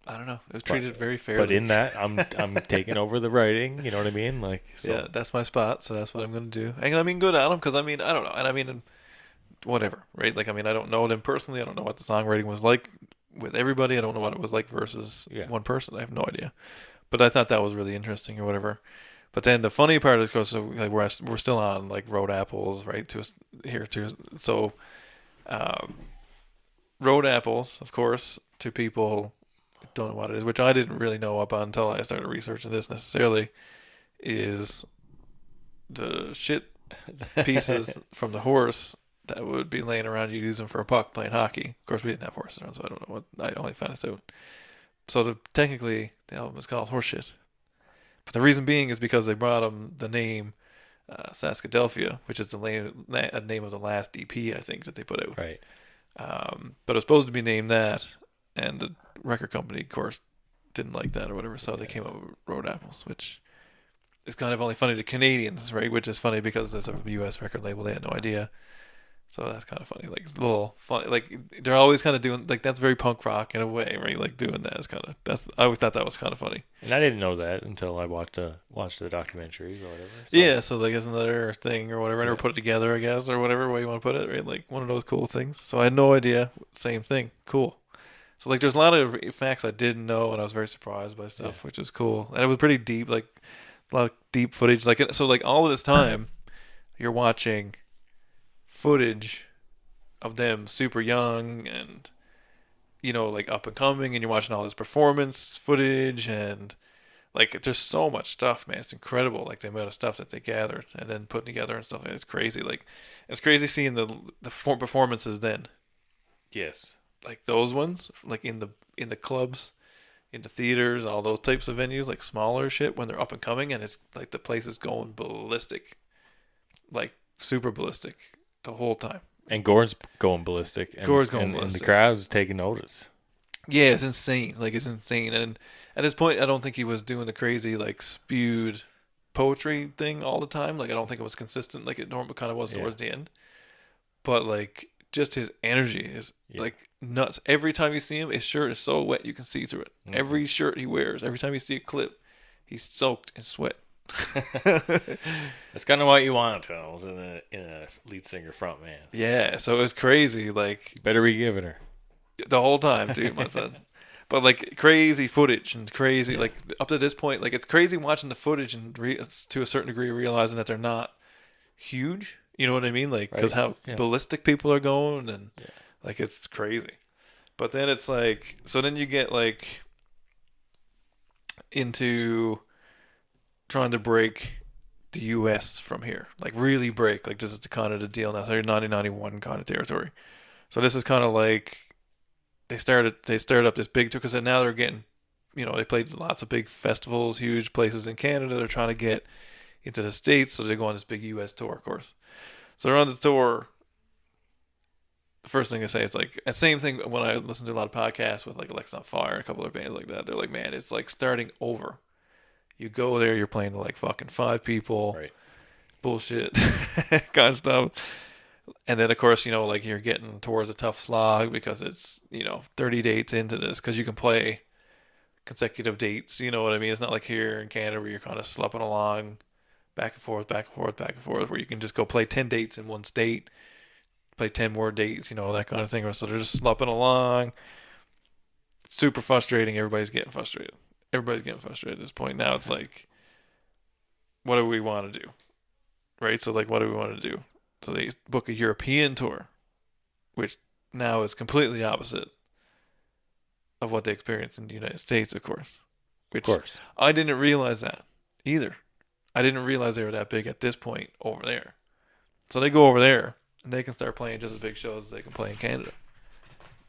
I don't know. It was treated very fairly. But in that, I'm taking over the writing. You know what I mean? Like, so. Yeah, that's my spot, so that's what I'm going to do. And I mean, good on them, because I mean, I don't know. And I mean, whatever, right? Like, I mean, I don't know them personally. I don't know what the songwriting was like with everybody. I don't know what it was like versus one person. I have no idea. But I thought that was really interesting or whatever. But then the funny part is, so like we're still on like Road Apples, right? So Road Apples, of course, to people who don't know what it is, which I didn't really know up until I started researching this necessarily, is the shit pieces from the horse that would be laying around you use them for a puck playing hockey. Of course, we didn't have horses around, so I don't know what. I only found this out. So technically, the album is called Horse Shit. But the reason being is because they brought him the name Saskadelphia, which is the name of the last EP, I think, that they put out. Right. But it was supposed to be named that, and the record company, of course, didn't like that or whatever, so they came up with Road Apples, which is kind of only funny to Canadians, right? Which is funny because there's a U.S. record label, they had no idea. So that's kind of funny, like a little funny. Like they're always kind of doing like that's very punk rock in a way, right? Like doing that is kind of I always thought that was kind of funny. And I didn't know that until I watched the documentaries or whatever. So. Yeah, so like it's another thing or whatever. I never put it together, I guess, or whatever way you want to put it, right? Like one of those cool things. So I had no idea. Same thing, cool. So like there's a lot of facts I didn't know, and I was very surprised by stuff, which was cool. And it was pretty deep, like a lot of deep footage. Like so, like all of this time, you're watching footage of them super young and like up and coming, and you're watching all this performance footage, and like there's so much stuff, man. It's incredible, like the amount of stuff that they gathered and then put together and stuff. It's crazy. Like it's crazy seeing the performances then. Yes. Like those ones, like in the clubs, in the theaters, all those types of venues, like smaller shit when they're up and coming, and it's like the place is going ballistic, like super ballistic the whole time. And Gord's going ballistic. And the crowd's taking notice. Yeah, it's insane. Like it's insane. And at this point, I don't think he was doing the crazy like spewed poetry thing all the time. Like I don't think it was consistent like it normally kind of was towards the end. But like just his energy is like nuts. Every time you see him, his shirt is so wet you can see through it. Mm-hmm. Every shirt he wears, every time you see a clip, he's soaked in sweat. That's kind of what you want in a lead singer front man. Yeah, so it was crazy. Like you better be giving her the whole time, dude, my son. But like crazy footage and crazy like up to this point, like it's crazy watching the footage and to a certain degree realizing that they're not huge. You know what I mean? Like because how ballistic people are going and like it's crazy. But then it's like so then you get like into trying to break the U.S. from here, like really break. Like this is the kind of the deal now. So you're 1991 kind of territory. So this is kind of like they started up this big tour because now they're getting, they played lots of big festivals, huge places in Canada. They're trying to get into the States, so they go on this big U.S. tour, of course. So they're on the tour. The first thing I say is like, the same thing when I listen to a lot of podcasts with like Alexis on Fire and a couple of bands like that. They're like, man, it's like starting over. You go there, you're playing to like fucking 5 people. Right. Bullshit kind of stuff. And then, of course, like you're getting towards a tough slog because it's, 30 dates into this because you can play consecutive dates. You know what I mean? It's not like here in Canada where you're kind of slupping along back and forth, where you can just go play 10 dates in one state, play 10 more dates, that kind of thing. So they're just slupping along. Super frustrating. Everybody's getting frustrated at this point. Now it's like, what do we want to do? Right? So like, what do we want to do? So they book a European tour, which now is completely opposite of what they experienced in the United States, of course. Of course. I didn't realize that either. I didn't realize they were that big at this point over there. So they go over there, and they can start playing just as big shows as they can play in Canada.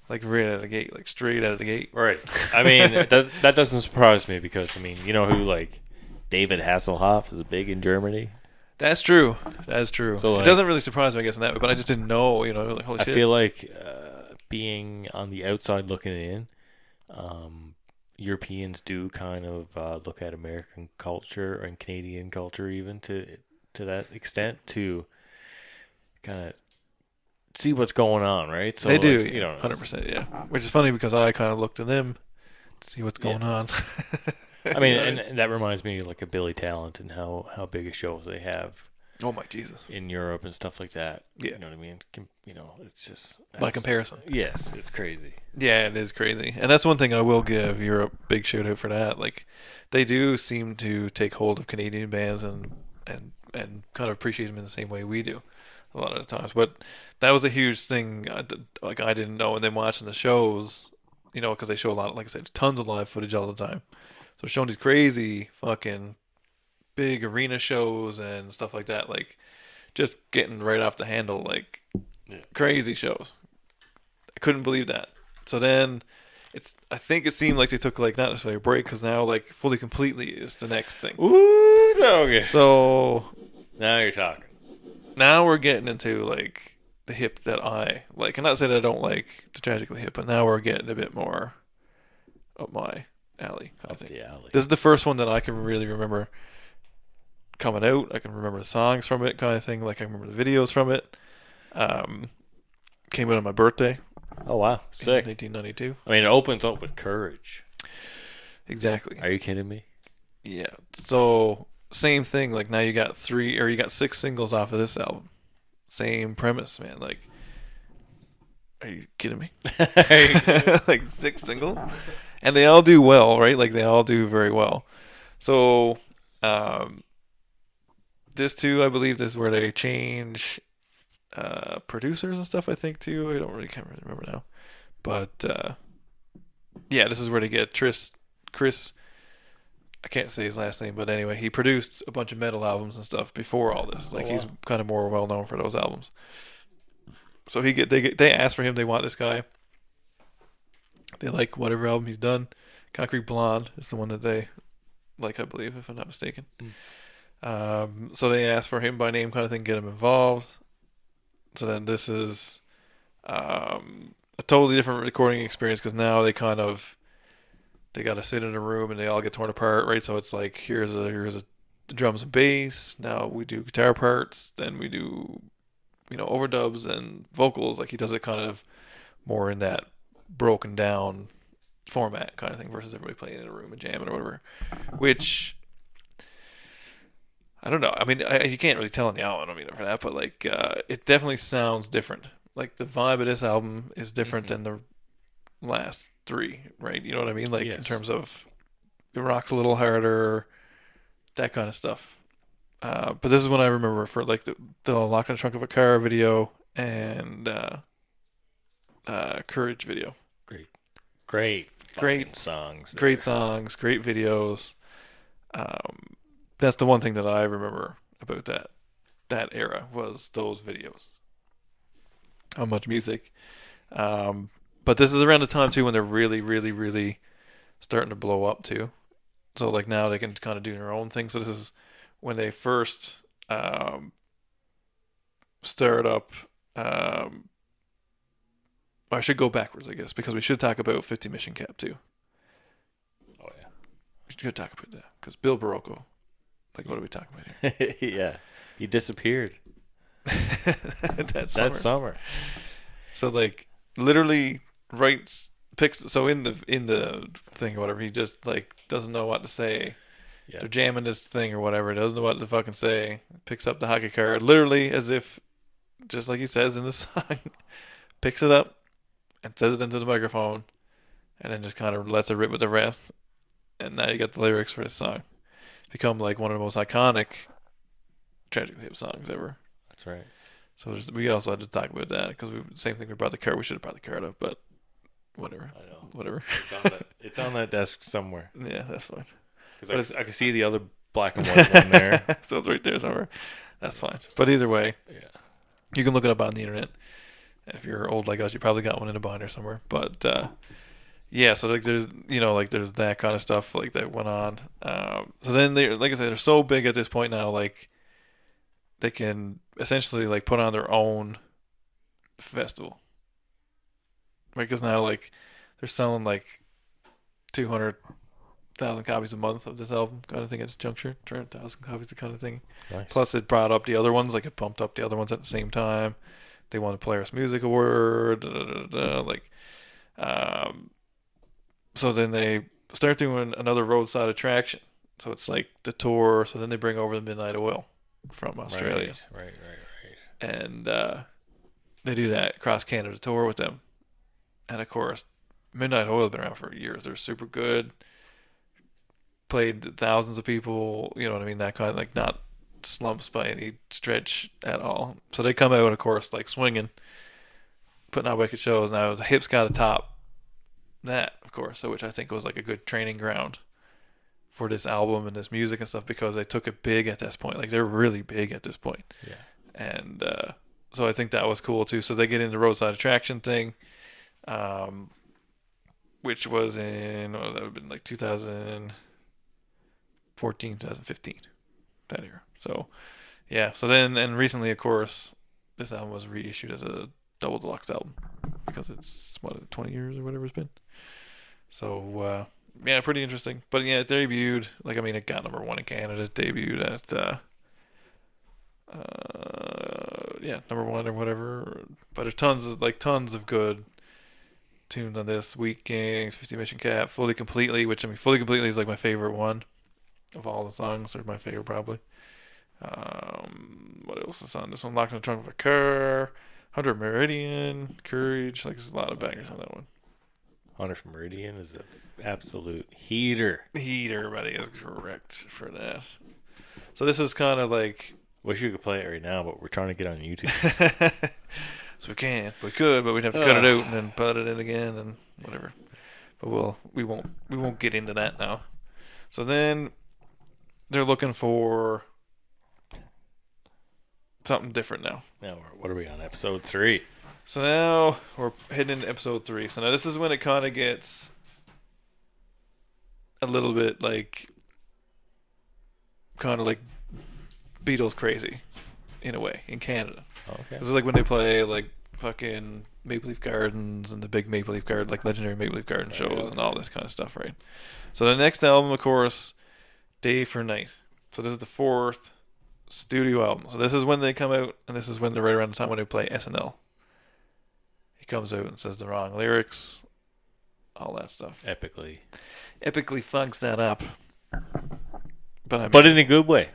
Like right out of the gate, like straight out of the gate. Right. I mean, that doesn't surprise me because, I mean, you know who, like, David Hasselhoff is big in Germany? That's true. That's true. So, like, it doesn't really surprise me, I guess, in that way, but I just didn't know, it was like, holy shit. I feel like being on the outside looking in, Europeans do kind of look at American culture and Canadian culture even to that extent to kind of see what's going on, right? So They do, like, you yeah, know, 100%, yeah. Which is funny because I kind of looked to them to see what's going on. I mean, You know? and that reminds me like of Billy Talent and how big a show they have Oh my Jesus! in Europe and stuff like that. Yeah. You know what I mean? You know, it's just By comparison, yes, it's crazy. yeah, it is crazy, and that's one thing I will give Europe big shout out for that. Like, they do seem to take hold of Canadian bands and kind of appreciate them in the same way we do a lot of the times. But that was a huge thing. I didn't know, and then watching the shows, you know, because they show a lot, like I said, tons of live footage all the time. So showing these crazy fucking big arena shows and stuff like that, like just getting right off the handle, like crazy shows. I couldn't believe that. So then I think it seemed like they took like not necessarily a break because now like fully completely is the next thing. Ooh, okay. So Now you're talking. now we're getting into like the hip that I like. And not saying I don't like the Tragically Hip, but now we're getting a bit more up my alley kind of thing. The alley. This is the first one that I can really remember coming out. I can remember the songs from it, kind of thing. Like I remember the videos from it. Came out on my birthday Oh wow, sick. in 1992. I mean, it opens up with Courage. Exactly. Are you kidding me? Yeah. So same thing. Like now you got 6 singles off of this album. Same premise, man. Like, are you kidding me? Like 6 singles, and they all do well, right? Like they all do very well. So, this too, I believe, this is where they change producers and stuff. I think too. Can't really remember now, but yeah, this is where they get Chris. I can't say his last name, but anyway, he produced a bunch of metal albums and stuff before all this. Like he's kind of more well known for those albums. So they asked for him. They want this guy. They like whatever album he's done. Concrete Blonde is the one that they like, I believe, if I'm not mistaken. So they asked for him by name, kind of thing, get him involved. So then this is a totally different recording experience because now they got to sit in a room and they all get torn apart, right? So it's like here's a drums and bass. Now we do guitar parts. Then we do overdubs and vocals. Like he does it kind of more in that broken down format kind of thing versus everybody playing in a room and jamming or whatever. Which I don't know. I mean, you can't really tell on the album. I mean for that, but like it definitely sounds different. Like the vibe of this album is different than the last 3, right? You know what I mean? Like in terms of it rocks a little harder, that kind of stuff. But this is when I remember for like the Lock in the Trunk of a Car video and Courage video. Great songs. Great songs, great videos. That's the one thing that I remember about that era was those videos. How much music. But this is around the time too when they're really, really, really starting to blow up too. So like now they can kind of do their own thing. So this is when they first start up. I should go backwards, I guess, because we should talk about 50 Mission Cap too. Oh yeah, we should talk about that because Bill Barocco. Like, what are we talking about here? Yeah, he disappeared that summer. So like literally picks. So in the thing or whatever, he just like doesn't know what to say. Yeah. They're jamming this thing or whatever. Doesn't know what to fucking say. Picks up the hockey card, literally as if, just like he says in the song, picks it up and says it into the microphone, and then just kind of lets it rip with the rest. And now you got the lyrics for this song. Become like one of the most iconic Tragically Hip songs ever. That's right. So we also had to talk about that because same thing. We brought the card. We should have brought the card up, but whatever. I know. Whatever. It's on that desk somewhere. Yeah, that's fine. Because I can see the other black and white one there. So it's right there somewhere. That's fine. But either way, yeah, you can look it up on the internet. If you're old like us, you probably got one in a binder somewhere. But yeah, so like there's there's that kind of stuff like that went on. So then they, like I said, they're so big at this point now, like they can essentially like put on their own festival. Right? Because now like they're selling like 200,000 copies a month of this album kind of thing at this juncture. 200,000 copies, the kind of thing. Nice. Plus, it brought up the other ones, like it bumped up the other ones at the same time. They won the Players Music Award. So then they start doing another roadside attraction. So it's like the tour. So then they bring over the Midnight Oil from Australia. Right. And they do that cross Canada tour with them. And of course, Midnight Oil has been around for years. They're super good. Played to thousands of people. You know what I mean? That kind of like not slumps by any stretch at all. So they come out, of course, like swinging, putting out wicked shows. Now Hip's got to top that, of course. So which I think was like a good training ground for this album and this music and stuff, because they took it big at this point. Like they're really big at this point. Yeah. And so I think that was cool too. So they get into roadside attraction thing, which was in, that would have been like 2014, 2015, that year. So yeah. So then, and recently, of course, this album was reissued as a double deluxe album because it's 20 years or whatever it's been. So yeah, pretty interesting. But yeah, it debuted, like, I mean, it got number 1 in Canada. It debuted at number 1 or whatever. But there's tons of good tunes on this. Weak Kings, 50 Mission Cap, Fully Completely, which, I mean, Fully Completely is like my favorite one of all the songs. They're my favorite probably. What else is on this one? Locked in the Trunk of a Car, 100 Meridian, Courage. Like, there's a lot of bangers on that one. 100 Meridian is an absolute heater. Buddy, is correct for that. So this is kind of like... Wish you could play it right now, but we're trying to get on YouTube. So we could, but we'd have to cut it out and then put it in again and whatever. But we won't get into that now. So then they're looking for something different now. Now, what are we on? Episode 3. So now we're heading into episode 3. So now this is when it kind of gets a little bit like, kind of like Beatles crazy in a way in Canada. Okay. This is like when they play like fucking Maple Leaf Gardens and the big Maple Leaf Garden, like legendary Maple Leaf Garden shows and all this kind of stuff, right? So the next album, of course, Day for Night. So this is the 4th studio album. So this is when they come out, and this is when they're right around the time when they play SNL. He comes out and says the wrong lyrics, all that stuff. Epically fucks that up. But I mean, but in a good way.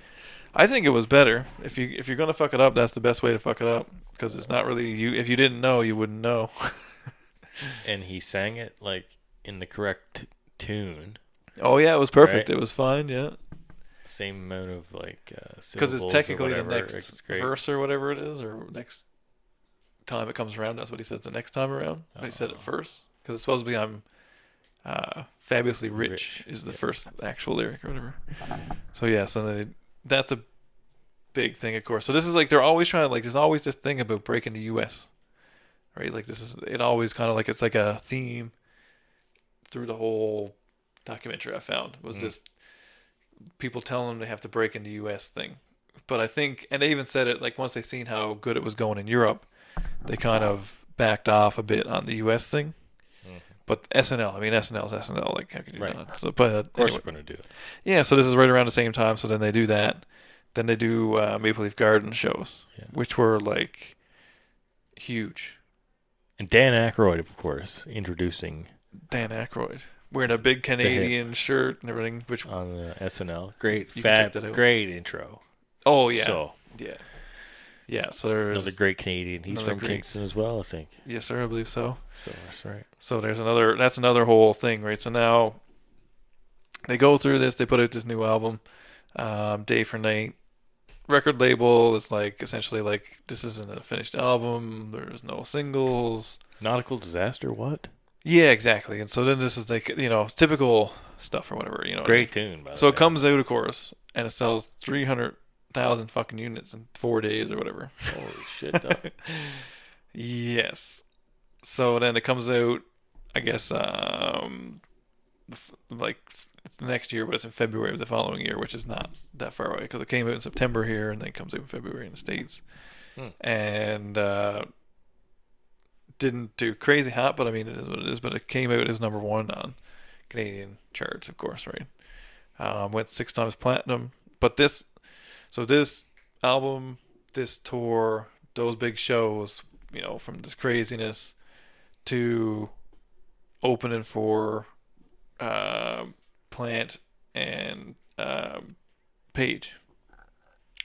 I think it was better. If you're gonna fuck it up, that's the best way to fuck it up, because it's not really you. If you didn't know, you wouldn't know. And he sang it like in the correct tune. Oh yeah, it was perfect. Right? It was fine. Yeah. Same amount of like because it's technically the next great. verse or whatever it is, or next time it comes around. That's what he says the next time around. He said it first, because it's supposed to be "I'm fabulously rich" is the first actual lyric or whatever. So yeah, so that's a big thing, of course. So this is like, they're always trying to, like, there's always this thing about breaking the U.S., right? Like, this is, it always kind of like, it's like a theme through the whole documentary I found, was this people telling them they have to break into U.S. thing. But I think, and they even said it, like, once they seen how good it was going in Europe, they kind of backed off a bit on the U.S. thing. But SNL, I mean, SNL's SNL, like, how could you not? So, but of course anyway. we're going to do it. Yeah, so this is right around the same time, so then they do that. Then they do Maple Leaf Garden shows, which were, like, huge. And Dan Aykroyd, of course, introducing... Dan Aykroyd. Wearing a big Canadian shirt and everything. Which on the SNL. Great, great intro. Oh, yeah. So, yeah, so there's... Another great Canadian. He's from Kingston as well, I think. Yes, sir, I believe so. So that's right. So that's another whole thing, right? So now they go through this, they put out this new album, Day for Night. Record label is like, essentially like, this isn't a finished album, there's no singles. Nautical Disaster, what? Yeah, exactly. And so then this is like, you know, typical stuff or whatever, you know. Great tune, by the way. So it comes out, of course, and it sells 300,000 fucking units in 4 days or whatever. Holy shit, dog. Yes. So then it comes out, I guess, like the next year, but it's in February of the following year, which is not that far away, because it came out in September here and then comes out in February in the States. And didn't do crazy hot, but I mean, it is what it is. But it came out as number 1 on Canadian charts, of course, right? Went 6 times platinum. But this album, this tour, those big shows, from this craziness to opening for Plant and Page.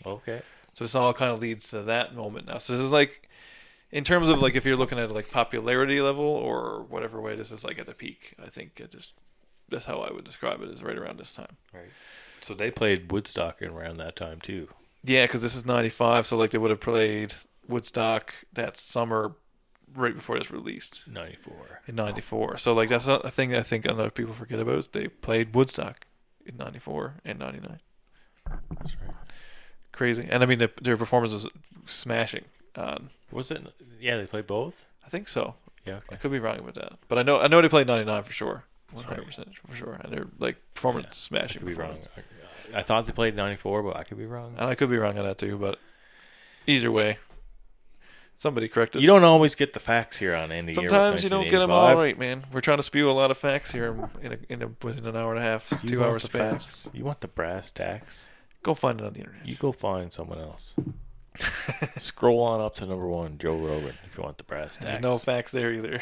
Okay. So this all kind of leads to that moment now. So this is like, in terms of like if you're looking at like popularity level or whatever way, this is like at the peak. I think that's how I would describe it, is right around this time. Right. So they played Woodstock around that time too. Yeah, because this is 95, so like they would have played Woodstock that summer right before this released. 94. In 94. So like that's not a thing I think other people forget about, is they played Woodstock in 94 and 99. That's right. Crazy. And I mean their performance was smashing. Was it? Yeah, they played both? I think so. Yeah, I okay. could be wrong with that. But I know they played 99 for sure. 100% right. for sure. And they're like performance I smashing. could be wrong. performance. I thought they played 94, but I could be wrong. And I could be wrong on that too, but either way, somebody correct us. You don't always get the facts here on Andy. Sometimes you don't get them all right, man. We're trying to spew a lot of facts here within an hour and a half, 2 hour span. You want the brass tacks? Go find it on the internet. You go find someone else. Scroll on up to number 1, Joe Rogan, if you want the brass tacks. There's no facts there either.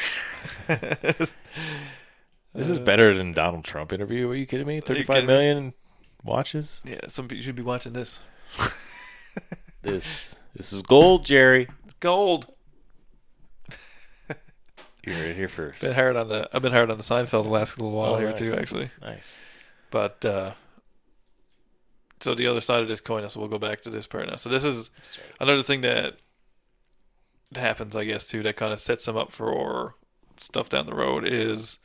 This is better than Donald Trump interview. Are you kidding me? 35 million watches? Yeah, some people should be watching this. This is gold, Jerry. Gold. You heard it here first. I've been hard on the Seinfeld the last little while here nice. too, actually. Nice. But so the other side of this coin, so we'll go back to this part now. So this is another thing that happens, I guess, too, that kind of sets them up for stuff down the road is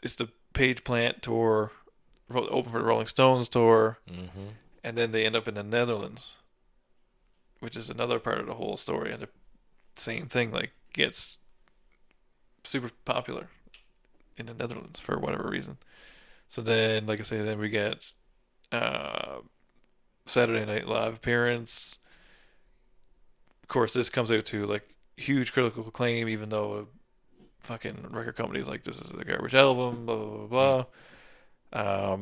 the Page Plant tour, open for the Rolling Stones tour, and then they end up in the Netherlands, which is another part of the whole story, and the same thing, like, gets super popular in the Netherlands for whatever reason. So then, like I say, then we get Saturday Night Live appearance. Of course, this comes out to like huge critical acclaim, even though fucking record companies like, this is a garbage album, blah blah blah.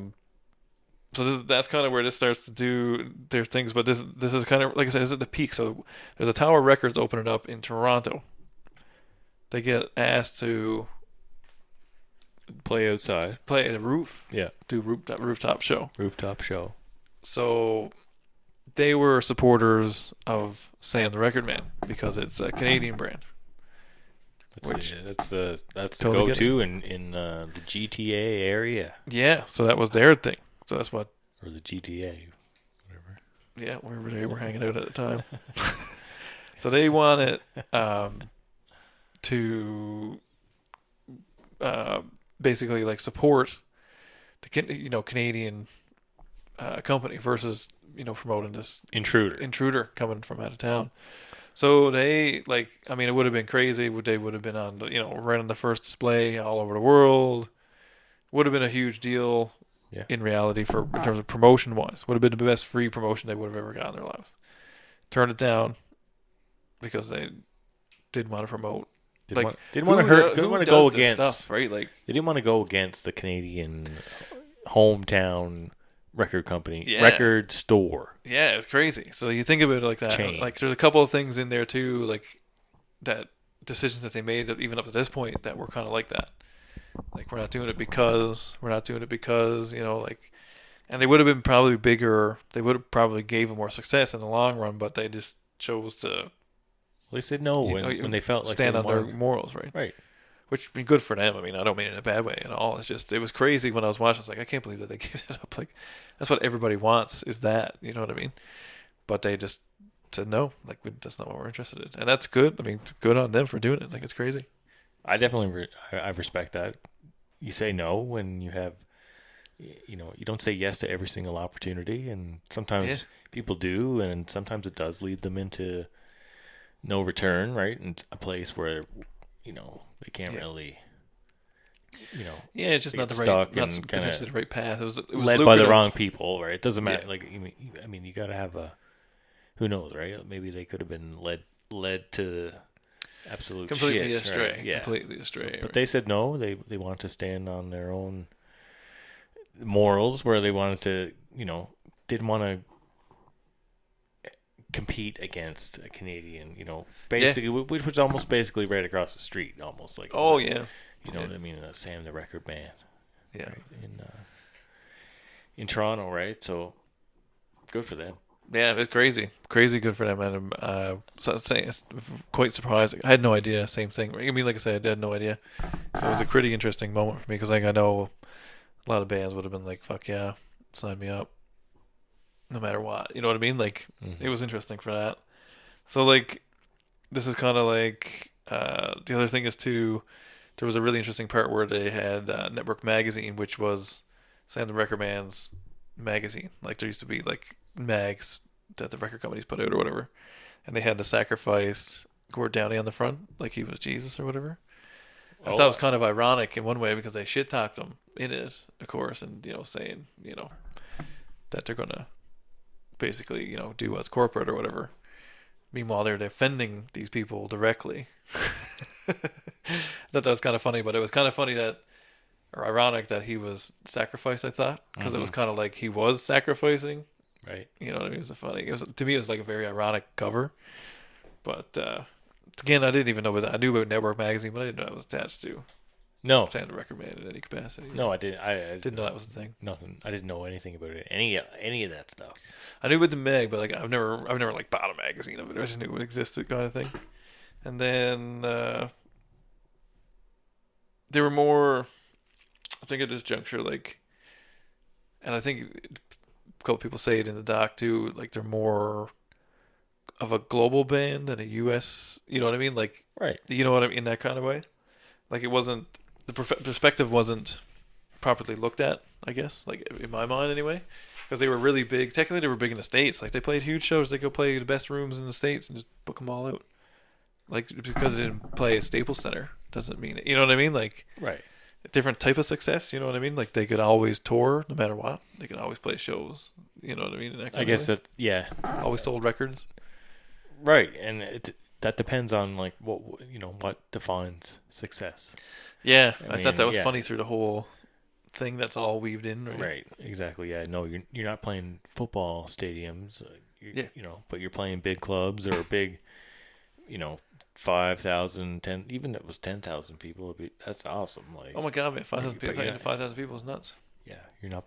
So that's kind of where this starts to do their things. But this is kind of, like I said, this is at the peak. So there's a Tower Records opening up in Toronto. They get asked to play outside, play at a roof. Yeah, do rooftop show. Rooftop show. So they were supporters of Sam the Record Man because it's a Canadian brand. That's the totally go-to in the GTA area. Yeah, so that was their thing. So that's what. Or the GTA, whatever. Yeah, wherever they were hanging out at the time. So they wanted to basically like support the Canadian company versus promoting this intruder coming from out of town. So they it would have been crazy. They would have been on right on the first display all over the world. Would have been a huge deal. Yeah. In reality, in terms of promotion wise, would have been the best free promotion they would have ever got in their lives. Turned it down because they didn't want to promote. Didn't want to go against stuff, right? Like, they didn't want to go against the Canadian hometown record company, yeah. record store. Yeah, it's crazy. So you think of it like that. Chain. Like, there's a couple of things in there too, like that decisions that they made even up to this point that were kind of like that. Like, we're not doing it because, and they would have been probably bigger. They would have probably gave them more success in the long run, but they just chose to. Well, they said no when they felt like stand they on their morals, right? Right. Which would be good for them. I mean, I don't mean it in a bad way at all. It's just, it was crazy when I was watching. I was like, I can't believe that they gave that up. Like, that's what everybody wants, is that, you know what I mean? But they just said no. Like, that's not what we're interested in, and that's good. I mean, good on them for doing it. Like, it's crazy. I definitely I respect that. You say no when you have, you don't say yes to every single opportunity, and sometimes people do, and sometimes it does lead them into no return, right? And a place where, they can't really, Yeah, it's just not the right, not potentially the right path. It was led lucrative. by the wrong people, right? It doesn't matter. Yeah. Like, I mean, you got to have who knows, right? Maybe they could have been led to absolute completely shit, astray. right? Yeah. Completely astray. But they said no. They wanted to stand on their own morals, where they wanted to, didn't want to compete against a Canadian, basically, which was almost basically right across the street, almost like. Oh yeah. You know what I mean? Sam the Record Man. Yeah. Right? In Toronto, right? So good for them. Yeah, it's crazy good for them. And so it's quite surprising. I had no idea. Same thing. I mean, like I said, I had no idea. So it was a pretty interesting moment for me because, like, I know a lot of bands would have been like, "Fuck yeah, sign me up," no matter what. You know what I mean? Like, it was interesting for that. So, like, this is kind of like the other thing is too. There was a really interesting part where they had Network Magazine, which was Sam the Record Man's magazine. Like, there used to be like mags that the record companies put out or whatever, and they had to sacrifice Gord Downie on the front like he was Jesus or whatever. I thought it was kind of ironic in one way because they shit talked him in it, of course, and saying that they're gonna basically do what's corporate or whatever. Meanwhile, they're defending these people directly. That was kind of funny, but it was kind of funny or ironic that he was sacrificed. I thought because it was kind of like he was sacrificing. Right. You know what I mean? To me, it was like a very ironic cover. But again, I didn't even know I knew about Network Magazine, but I didn't know it was attached to Sam the Record Man in any capacity. No, I didn't. I didn't know that was the thing. Nothing. I didn't know anything about it. Any of that stuff. I knew about the Meg, but like I've never like bought a magazine of it. I just knew it existed, kind of thing. And then there were more. I think at this juncture, like, and I think a couple people say it in the doc too. Like they're more of a global band than a U.S. You know what I mean? Like, right. You know what I mean? In that kind of way. Like it wasn't the perspective wasn't properly looked at. I guess, like in my mind anyway, because they were really big. Technically, they were big in the States. Like they played huge shows. They go play the best rooms in the States and just book them all out. Like because they didn't play at Staples Center doesn't mean it. You know what I mean? Like right. A different type of success. You know what I mean? Like they could always tour no matter what. They could always play shows. You know what I mean? I guess that always sold records. Right, and that depends on like what defines success. Yeah, I thought that was funny through the whole thing. That's all weaved in. Right. Exactly. Yeah. No, you're not playing football stadiums. But you're playing big clubs or big, 5,000, 10, even if it was 10,000 people, that's awesome. Like, oh my God, man, 5,000 people is nuts. Yeah, you're not,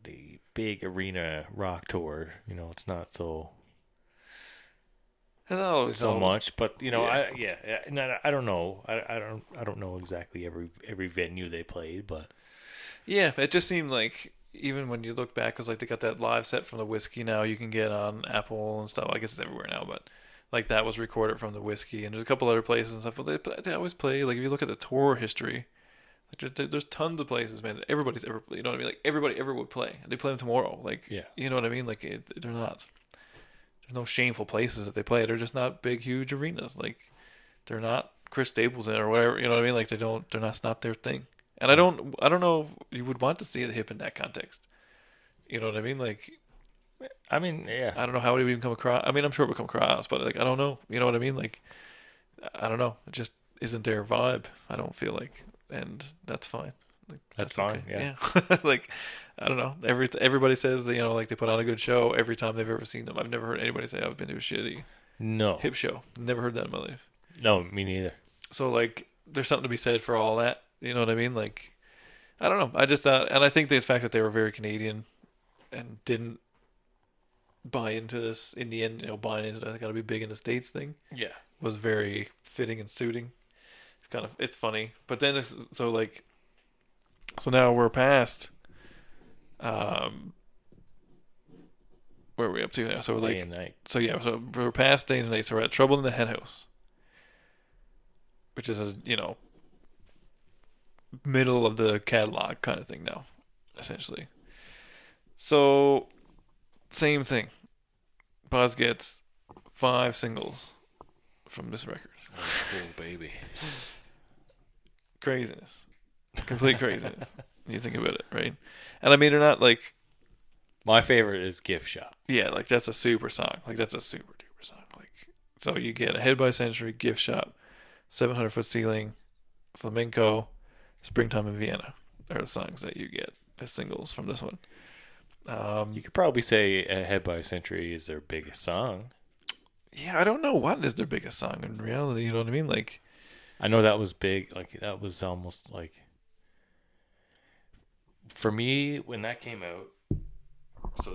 the big arena rock tour. It's not so. It's not always so much, but I don't know. I don't know exactly every venue they played, but yeah, it just seemed like even when you look back, because like they got that live set from the Whiskey now you can get on Apple and stuff. I guess it's everywhere now, but like that was recorded from the Whiskey, and there's a couple other places and stuff. But they always play. Like if you look at the tour history, like there's tons of places, man. That everybody's ever, you know what I mean? Like everybody ever would play, and they play them tomorrow. Like you know what I mean? Like they're not. There's no shameful places that they play. They're just not big, huge arenas. Like they're not Chris Staples in or whatever. You know what I mean? Like they're not their thing. And I don't know if you would want to see the Hip in that context. You know what I mean? Like, I mean, yeah. I don't know how it would even come across. I mean, I'm sure it would come across, but like, I don't know. You know what I mean? Like, I don't know. It just isn't their vibe. I don't feel like, and that's fine. Like, that's fine. Okay. Yeah. Like, I don't know. Everybody says that, like they put on a good show every time they've ever seen them. I've never heard anybody say I've been to a shitty Hip show. Never heard that in my life. No, me neither. So like, there's something to be said for all that. You know what I mean? Like, I don't know. I just thought, and I think the fact that they were very Canadian and didn't buy into this in the end, buying into that got to be big in the States thing. Yeah, was very fitting and suiting. It's funny, but then so now we're past. Where are we up to now? So we're Day and Night. So we're past Day and Night. So we're at Trouble in the Hen House, which is a middle of the catalog kind of thing now, essentially. So, same thing. Boz gets 5 singles from this record. Oh, baby. Craziness. Complete craziness. You think about it, right? And I mean, they're not like... My favorite is Gift Shop. Yeah, like that's a super song. Like that's a super duper song. Like So you get Ahead by a Century, Gift Shop, 700 Foot Ceiling, Flamenco, Springtime in Vienna are the songs that you get as singles from this one. You could probably say Ahead by a Century is their biggest song. Yeah, I don't know what is their biggest song in reality. You know what I mean? Like, I know that was big. Like, that was almost like, for me, when that came out, so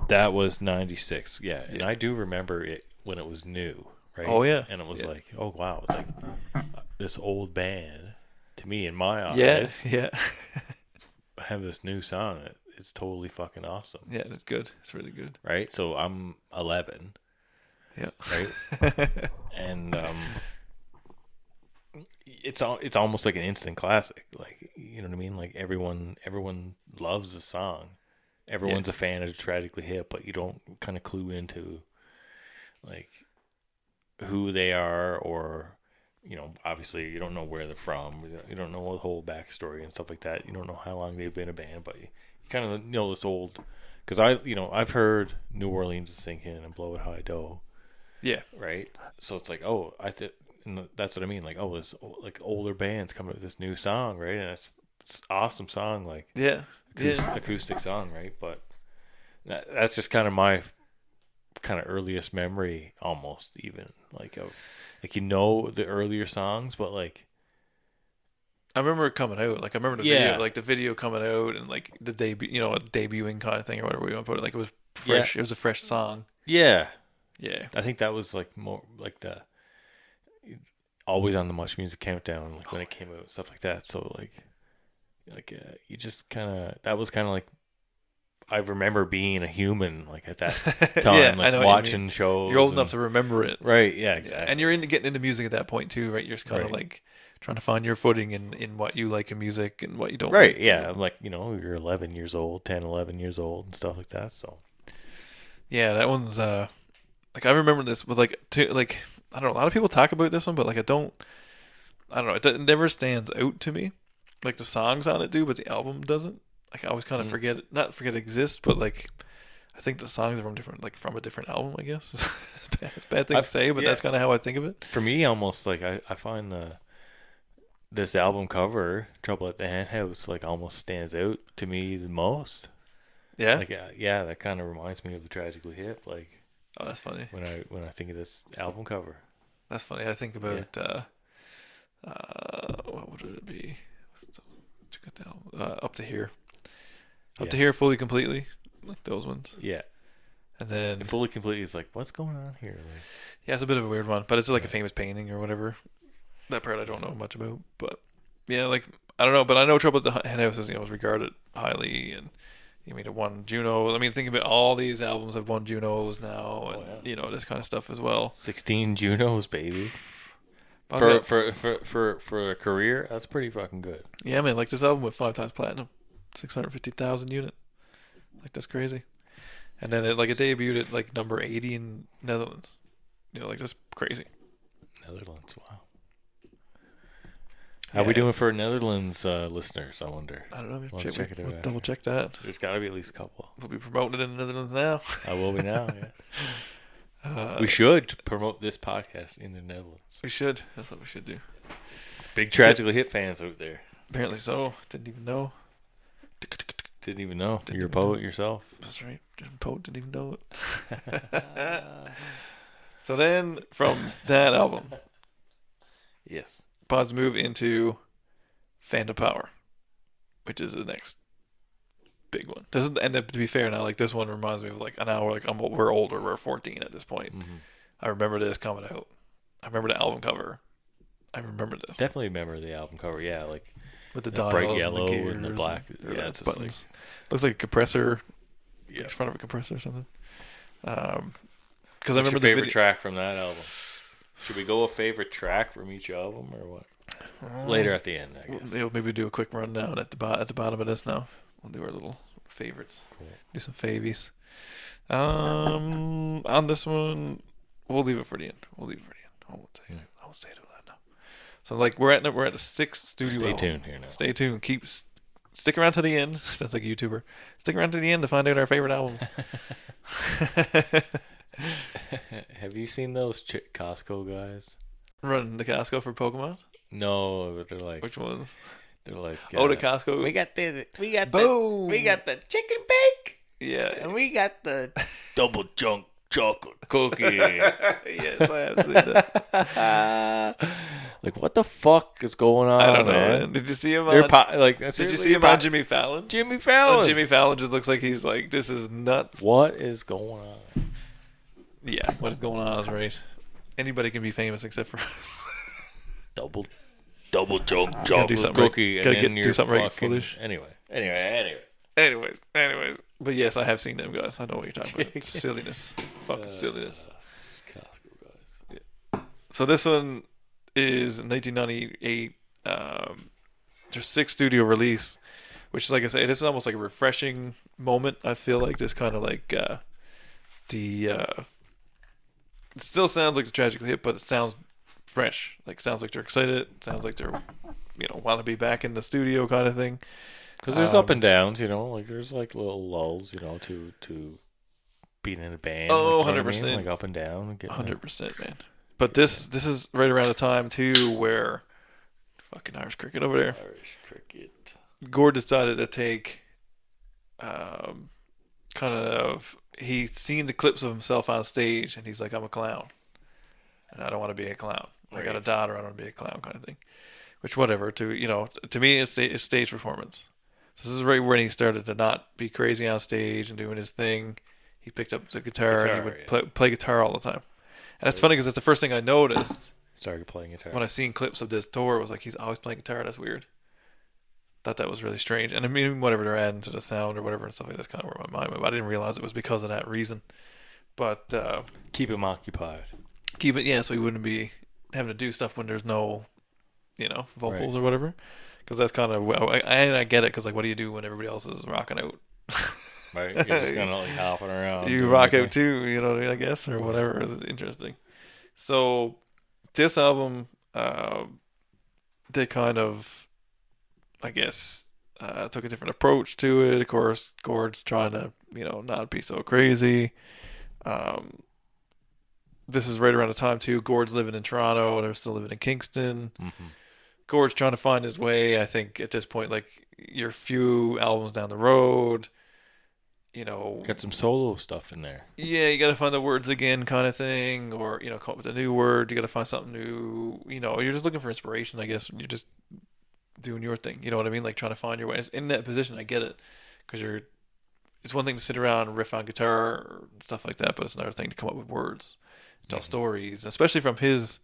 that was 96. Yeah. And I do remember it when it was new, right? Oh, yeah. And it was like, oh, wow. Like, this old band, to me, in my eyes, yeah. have this new song that is totally fucking awesome. Yeah, it's good. It's really good. Right? So I'm 11. Yeah. Right? And it's almost like an instant classic. Like, you know what I mean? Like, everyone loves the song. Everyone's a fan of Tragically Hip, but you don't kind of clue into, like, who they are, or, you know, obviously you don't know where they're from. You don't know the whole backstory and stuff like that. You don't know how long they've been a band, but you kind of know this old, because I've heard New Orleans is Sinking and Blow It High Do. Yeah. Right. So it's like, oh, that's what I mean. Like, oh, this like older bands coming with this new song, right? And it's an awesome song, like acoustic song, right? But that's just kind of my kind of earliest memory, almost, even like of, like, you know, the earlier songs, but like, I remember it coming out. Like, I remember the video coming out, and like the debut, you know, a debuting kind of thing or whatever we want to put it. Like, it was fresh. It was a fresh song. Yeah. Yeah. I think that was like more like the always on the Much Music Countdown, like when it came out and stuff like that. So like you just kind of, that was kind of like, I remember being a human, like, at that time, like watching shows. You're old enough to remember it, right? Yeah, exactly. And you're getting into music at that point too, right? You're just kind of like trying to find your footing in what you like in music and what you don't. Right? Like. Yeah, like, you know, you're 11 years old, 10, 11 years old, and stuff like that. So yeah, that one's like, I remember this with like I don't know, a lot of people talk about this one, but like I don't know, it never stands out to me. Like, the songs on it do, but the album doesn't. Like, I always kind of forget it exists, but like, I think the songs are from a different album, I guess. It's a bad thing to say, but that's kind of how I think of it. For me, almost like I find this album cover, Trouble at the Hen House, like, almost stands out to me the most. Yeah. Like, yeah, that kind of reminds me of the Tragically Hip. Like, oh, that's funny. When I think of this album cover. That's funny. I think about what would it be? Up to Here. Up to Here, Fully Completely, like those ones. Yeah. And then Fully Completely is like, what's going on here? Like, yeah, it's a bit of a weird one, but it's like a famous painting or whatever. That part I don't know much about, but yeah, like, I don't know, but I know Trouble at the Hen House is regarded highly, and you mean it won Juno. I mean, think about all these albums have won Junos now, and this kind of stuff as well. 16 Junos, baby. For a career, that's pretty fucking good. Yeah, man, like, this album with 5 times platinum, 650,000 units. Like, that's crazy. And then it debuted at like number 80 in Netherlands. Like, that's crazy. Netherlands, wow. How we doing for Netherlands listeners, I wonder? I don't know. Check it out. We'll double check that. There's got to be at least a couple. We'll be promoting it in the Netherlands now. I will be now, yes. We should promote this podcast in the Netherlands. We should. That's what we should do. Big Tragically Hip fans out there. Apparently so. Didn't even know. You're a poet yourself. That's right. Poet didn't even know it. So then, from that album, yes, pods move into Phantom Power, which is the next big one. Doesn't end up, to be fair now, like, this one reminds me of like an hour, like, we're older, we're 14 at this point. Mm-hmm. I remember this coming out. I remember the album cover. I remember this. Definitely remember the album cover, yeah, like with the dials bright yellow and the black. Yeah, it's buttons. Looks like a compressor. Yeah, it's front of a compressor or something. Because I remember your favorite track from that album. Should we go a favorite track from each album or what? Later at the end, I guess. We'll maybe do a quick rundown at the bottom of this now. We'll do our little favorites. Cool. Do some favies. On this one, we'll leave it for the end. I won't say it out loud now. So, like, we're at the 6th studio album. Stay tuned here now. Stay tuned. Stick around to the end. Sounds like a YouTuber. Stick around to the end to find out our favorite album. Have you seen those Costco guys? Running the Costco for Pokemon? No, but they're like Which ones? they're like The Costco. we got the Boom! we got the chicken bake Yeah. and we got the double chunk chocolate cookie. Yes, I have seen that. Like what the fuck is going on? I don't know, man? man. Did you see him They're on? like Did you see him on Jimmy Fallon? Jimmy Fallon. Jimmy Fallon just looks like he's like, this is nuts. What is going on? Yeah, what is going on is right. Anybody can be famous except for us. Double chunk do chocolate something right. cookie. Gotta And then do you're something right, fucking- foolish. Anyway. Anyways. But yes, I have seen them, guys. I know what you're talking about. Silliness. Fucking silliness. Costco guys. So this one is 1998. Their sixth studio release, which is, like I say, this is almost like a refreshing moment. I feel like this kind of like it still sounds like the Tragically Hip, but it sounds fresh. Like, sounds like they're excited. It sounds like they're, want to be back in the studio kind of thing. Because there's up and downs, like there's like little lulls, to being in a band. Oh, like, you know what I 100%. mean? Like up and down. 100%, man. But this is right around the time too where fucking Irish cricket over there. Irish cricket. Gord decided to take kind of, he's seen the clips of himself on stage and he's like, I'm a clown and I don't want to be a clown. I got a daughter, I don't want to be a clown kind of thing. Which, whatever, to me it's stage performance. So this is right when he started to not be crazy on stage and doing his thing. He picked up the guitar and he would play guitar all the time. And it's funny because that's the first thing I noticed Started playing guitar. when I seen clips of this tour. It was like, he's always playing guitar. That's weird. Thought that was really strange. And I mean, whatever they're adding to the sound or whatever and stuff like that's kind of where my mind went. But I didn't realize it was because of that reason. But Keep him occupied. keep it, so he wouldn't be having to do stuff when there's no, vocals or whatever. Because that's kind of, I get it. Because like, what do you do when everybody else is rocking out? Right? You're just kind of like hopping around. You doing rock your out thing. too, I guess, or whatever. It's interesting. So this album, they kind of, I guess, took a different approach to it. Of course, Gord's trying to, not be so crazy. This is right around the time too. Gord's living in Toronto. They're still living in Kingston. Mm-hmm. Gord's trying to find his way. I think at this point, like, you're a few albums down the road. Got some solo stuff in there. Yeah, you got to find the words again, kind of thing, or come up with a new word. You got to find something new. You're just looking for inspiration, I guess. You're just doing your thing. You know what I mean? Like trying to find your way. In that position, I get it, because it's one thing to sit around and riff on guitar or stuff like that, but it's another thing to come up with words, tell stories, especially from his,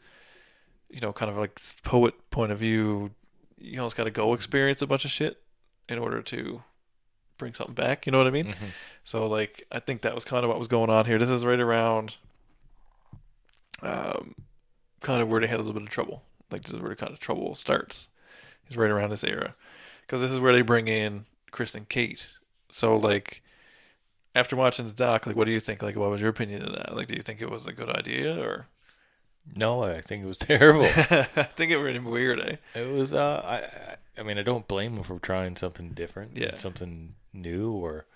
kind of like poet point of view. You almost got to go experience a bunch of shit in order to bring something back, you know what I mean? Mm-hmm. So like, I think that was kind of what was going on here. This is right around kind of where they had a little bit of trouble. Like, this is where the kind of trouble starts. It's right around this era, because this is where they bring in Chris and Kate. So like, after watching the doc, like, what do you think? Like, what was your opinion of that? Like, do you think it was a good idea, or? No, I think it was terrible. I think it was weird, eh? It was. I mean, I don't blame him for trying something different, something new, or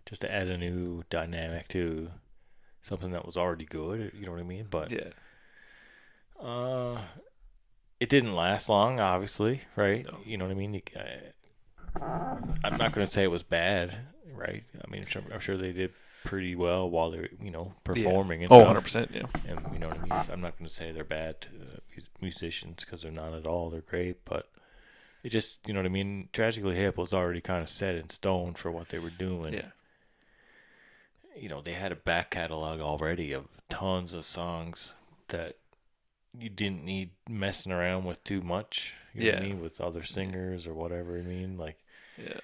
just to add a new dynamic to something that was already good. You know what I mean? But yeah, it didn't last long, obviously, right? No. You know what I mean? I'm not going to say it was bad, right? I mean, I'm sure they did pretty well while they're, performing. Yeah. And Oh, stuff. 100%, yeah. And you know what I mean? I'm not going to say they're bad musicians, because they're not at all. They're great, but it just, you know what I mean? Tragically Hip was already kind of set in stone for what they were doing. Yeah. They had a back catalog already of tons of songs that you didn't need messing around with too much. You know what I mean? With other singers or whatever. I mean, like, yeah.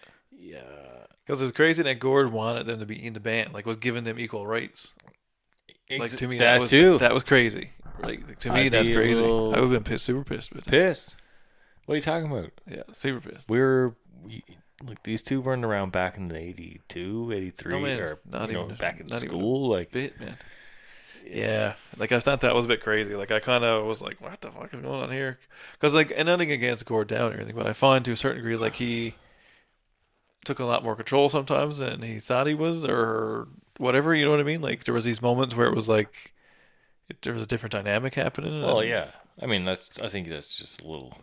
Because it was crazy that Gord wanted them to be in the band, like was giving them equal rights. Like, to me, that was crazy. Like, to me, that's crazy. I would have been super pissed with it. Pissed? What are you talking about? Yeah, super pissed. Like, these two weren't around back in the 82, 83, or not even back in not school. Even a like, bit, man. Yeah, like I thought that was a bit crazy. Like I kind of was like, what the fuck is going on here? Because like, and nothing against Gord down or anything, but I find to a certain degree, like, he took a lot more control sometimes than he thought he was, or whatever. You know what I mean? Like, there was these moments where it was like, there was a different dynamic happening. Well, and- yeah. I mean, I think that's just a little,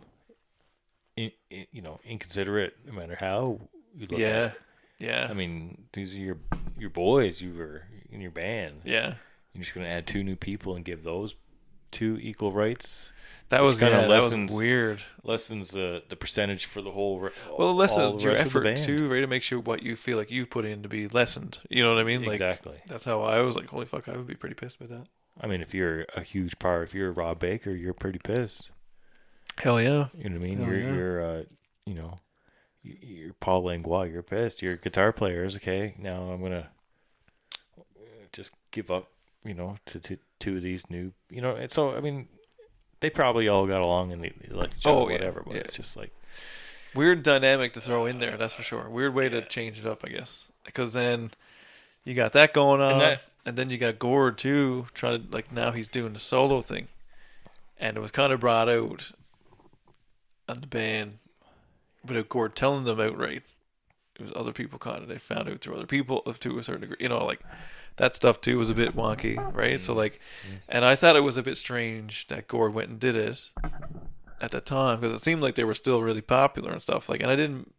inconsiderate. No matter how you look at Yeah. it. Yeah. I mean, these are your boys. You were in your band. Yeah. You're just gonna add 2 new people and give those 2 equal rights. That Which was kinda that was lessens- weird. Lessens the percentage for the whole. Well, it all lessens the your rest of the effort band. too, right? To make sure what you feel like you've put in to be lessened. You know what I mean? Like Exactly. that's how I was like, holy fuck, I would be pretty pissed with that. I mean, if you're a huge part, if you're Rob Baker, you're pretty pissed. Hell yeah. You know what I mean? Hell yeah. You're Paul Langlois. You're pissed. Your guitar players. Okay, now I'm gonna just give up. To 2 of these new. And so I mean, they probably all got along and they liked each other, Oh, yeah, whatever. But yeah. it's just like, Weird dynamic to throw in there, that's for sure. Weird way to change it up, I guess. Because then you got that going on, and then you got Gord too, trying to like now he's doing the solo thing, and it was kind of brought out on the band without Gord telling them outright. It was other people kind of they found out through other people to a certain degree, like that stuff too was a bit wonky, right? So like, and I thought it was a bit strange that Gord went and did it at that time because it seemed like they were still really popular and stuff. Like, and I didn't.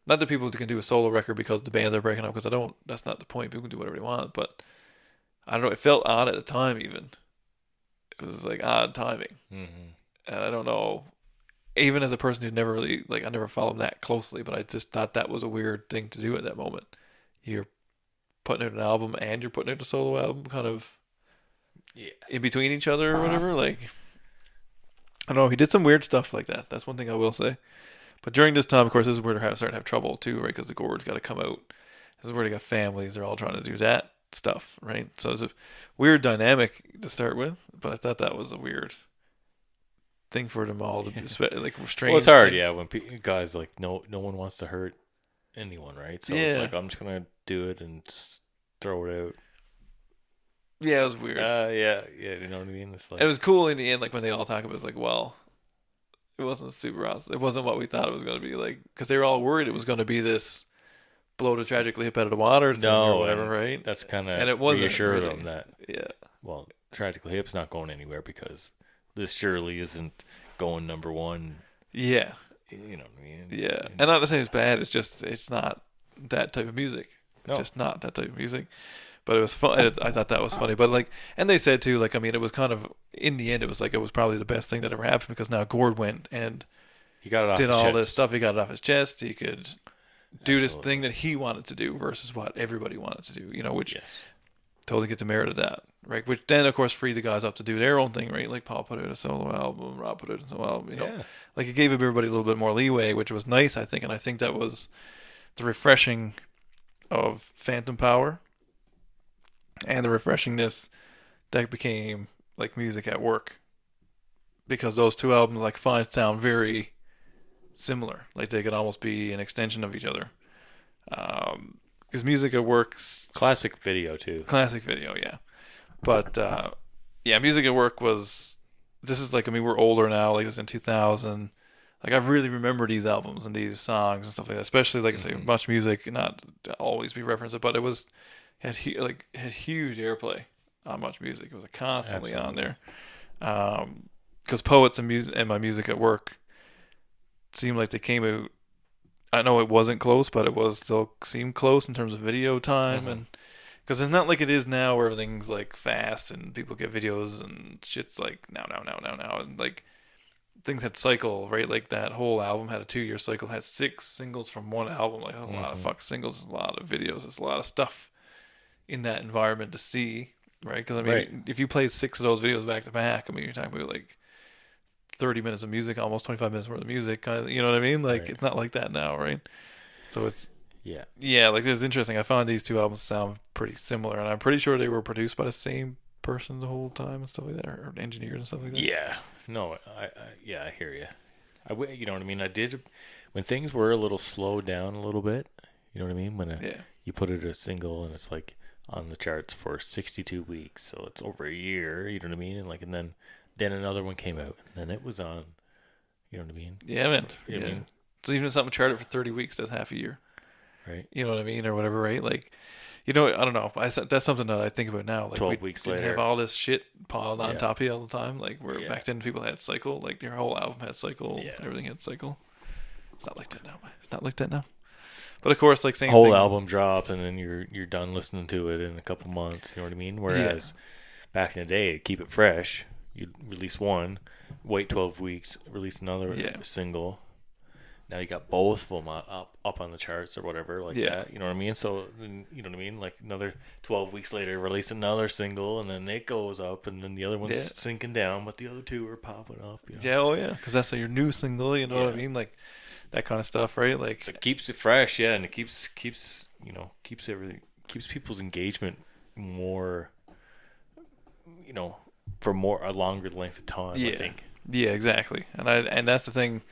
Not that people can do a solo record because the bands are breaking up, because I don't. That's not the point. People can do whatever they want, but I don't know. It felt odd at the time. Even it was like odd timing, and I don't know. Even as a person who never really like, I never followed them that closely, but I just thought that was a weird thing to do at that moment. You're putting out an album and you're putting out a solo album, kind of in between each other or whatever. Like, I don't know. He did some weird stuff like that. That's one thing I will say. But during this time, of course, this is where they're starting to have trouble too, right? Because the Gord's got to come out. This is where they got families. They're all trying to do that stuff, right? So it's a weird dynamic to start with. But I thought that was a weird thing for them all to like strange. well, it's hard, thing. when guys like no one wants to hurt anyone, right? So Yeah. it's like I'm just gonna do it and just throw it out. Yeah, it was weird. Yeah, you know what I mean? It's like It was cool in the end, like when they all talk about it, it's like, well, it wasn't super awesome. It wasn't what we thought it was going to be, like, because they were all worried it was going to be this blow to Tragically Hip out of the water thing or whatever, and right? That's kind And it of wasn't reassure really. them that Yeah. Tragically Hip's not going anywhere because this surely isn't going number 1. Yeah. You know what I mean? Yeah. And not to say it's bad, it's not that type of music. It's No. just not that type of music. But it was fun. I thought that was funny. But like, and they said too, like, I mean, it was kind of, in the end, it was like, it was probably the best thing that ever happened because now Gord went and He got it off did his all chest. this stuff. He got it off his chest. He could do this Absolutely. thing that he wanted to do versus what everybody wanted to do, which Yes. totally get the merit of that, right? Which then, of course, freed the guys up to do their own thing, right? Like Paul put out a solo album, Rob put out a solo album, Yeah. Like it gave everybody a little bit more leeway, which was nice, I think. And I think that was the refreshing of Phantom Power and the refreshingness that became like Music at Work, because those two albums, like, sound very similar. Like they could almost be an extension of each other. Because Music at Work's Classic video too. classic video, yeah. But Music at Work was. This is like, I mean, we're older now. Like, it's in 2000. Like, I really remember these albums and these songs and stuff like that. Especially, like I say, Much Music, not to always be referenced, but it was had huge airplay on Much Music. It was constantly on there. Because Poets and My Music at Work seemed like they came out. I know it wasn't close, but it was still seemed close in terms of video time, and because it's not like it is now where everything's like fast and people get videos and shit's like now, and like things had cycle, right? Like that whole album had a 2-year cycle, had 6 singles from one album, like a lot of fuck singles, a lot of videos, there's a lot of stuff in that environment to see, right? Because I mean, Right. if you play 6 of those videos back to back, I mean, you're talking about like 30 minutes of music, almost 25 minutes worth of music, kind of, you know what I mean? Like, Right. It's not like that now, right? So it's, Yeah. like, it's interesting. I found these two albums sound pretty similar, and I'm pretty sure they were produced by the same person the whole time and stuff like that, or engineers and stuff like that. Yeah. No, I hear you. You know what I mean? I did when things were a little slowed down a little bit. You know what I mean? When Yeah. you put it a single and it's like on the charts for 62 weeks, so it's over a year. You know what I mean? And then another one came out, and then it was on. You know what I mean? Yeah, man. You know what I Yeah. mean? So even if something charted for 30 weeks, that's half a year. Right. You know what I mean, or whatever, right? Like, I don't know. That's something that I think about now. Like, 12 we weeks didn't later. have all this shit piled on Yeah. top of you all the time. Like, where Yeah. back then people had cycle. Like, their whole album had cycle. Yeah. Everything had cycle. It's not like that now. It's not like that now. But of course, like same Whole thing. album drops and then you're done listening to it in a couple months. You know what I mean? Whereas back in the day, to keep it fresh, you'd release one, wait 12 weeks, release another single. Now you got both of them up on the charts or whatever like that. You know what I mean? So you know what I mean? Like another 12 weeks later, release another single, and then it goes up, and then the other one's sinking down, but the other two are popping up. You know? Yeah, oh yeah, because that's your new single. You know what I mean? Like that kind of stuff, right? Like so it keeps it fresh, and it keeps everything, keeps people's engagement more, for a longer length of time. I think. Yeah, exactly. And that's the thing.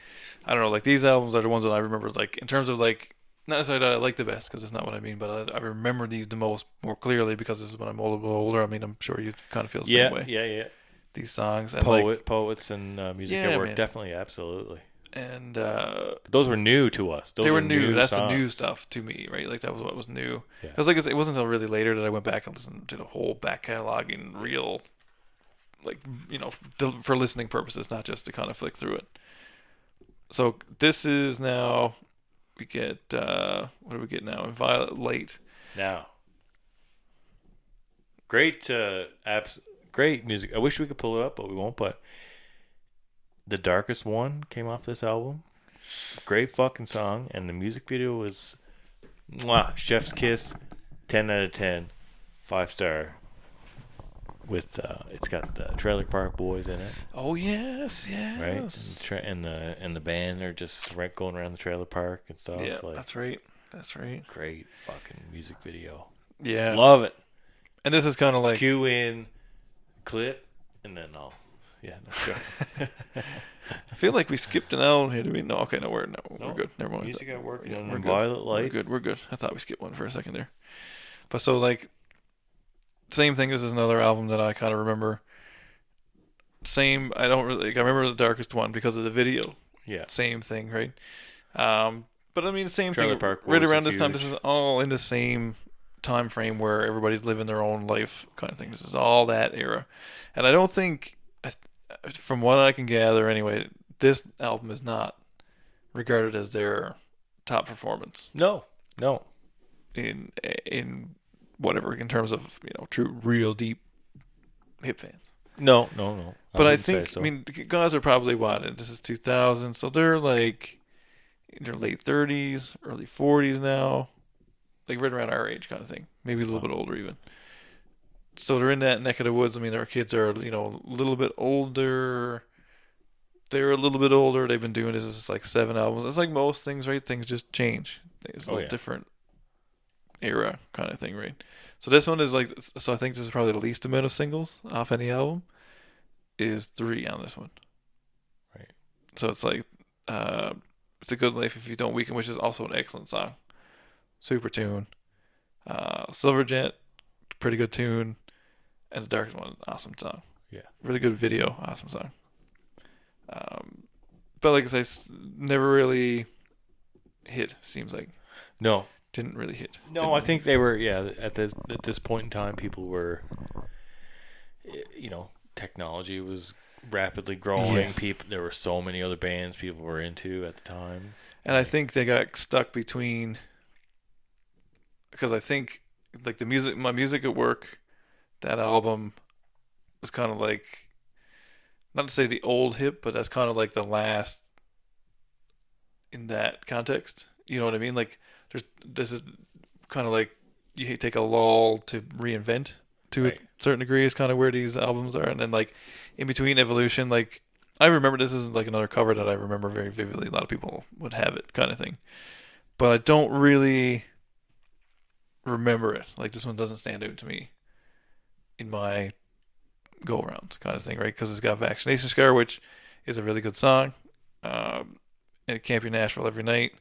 I don't know. Like these albums are the ones that I remember. Like in terms of like not necessarily that I like the best because it's not what I mean, but I remember these the more clearly because this is when I'm a little bit older. I mean, I'm sure you kind of feel the same way. Yeah. These songs and poets and music at work, definitely, absolutely. And those were new to us. They were new. That's songs. the new stuff to me, right? Like that was what was new. Yeah. Because like it wasn't until really later that I went back and listened to the whole back catalog in real, like for listening purposes, not just to kind of flick through it. So this is now we get what do we get now? Violet Light. Now, great great music. I wish we could pull it up, but we won't. But The Darkest One came off this album. Great fucking song, and the music video was chef's kiss, 10 out of 10, 5-star. With it's got the Trailer Park Boys in it. Oh yes. Right, and the band are just going around the trailer park and stuff. Yeah, that's right. Great fucking music video. Yeah, love it. And this is kind of like cue in clip, and then sure. I feel like we skipped an album here. Do we? No, okay, we're good. Never mind. Music at work. We're good. Violet Light. We're good. I thought we skipped one for a second there. But so like. Same thing. This is another album that I kind of remember. I don't really. I remember The Darkest One because of the video. Yeah. Same thing, right? But I mean, the same Trailer thing. Park right Boys around this huge. time, this is all in the same time frame where everybody's living their own life, kind of thing. This is all that era, and I don't think, from what I can gather, anyway, this album is not regarded as their top performance. No. In whatever, in terms of true, real deep hip fans. No. But I think so. I mean, the guys are probably this is 2000, so they're like in their late 30s, early 40s now, like right around our age, kind of thing. Maybe a little bit older even. So they're in that neck of the woods. I mean, our kids are a little bit older. They're a little bit older. They've been doing this. It's like 7 albums. It's like most things, right? Things just change. It's a little different era kind of thing, right? So this one is I think this is probably the least amount of singles off any album. Is 3 on this one. Right. So it's like It's a Good Life If You Don't Weaken, which is also an excellent song. Super tune. Silverjet, pretty good tune. And The Darkest One, awesome song. Yeah. Really good video, awesome song. But like I say, never really hit, seems like. No. Didn't really hit. No, I think they were, at this point in time, people were, technology was rapidly growing. Yes. There were so many other bands people were into at the time. And I think they got stuck between, because I think like my music at work, that album was kind of like, not to say the old hip, but that's kind of like the last in that context. You know what I mean? Like this is kind of like you take a lull to reinvent to a certain degree is kind of where these albums are. And then like in between evolution, like I remember this is like another cover that I remember very vividly. A lot of people would have it kind of thing, but I don't really remember it. Like this one doesn't stand out to me in my go arounds kind of thing, right? Because it's got Vaccination Scar, which is a really good song. And It Can't Be Nashville Every Night.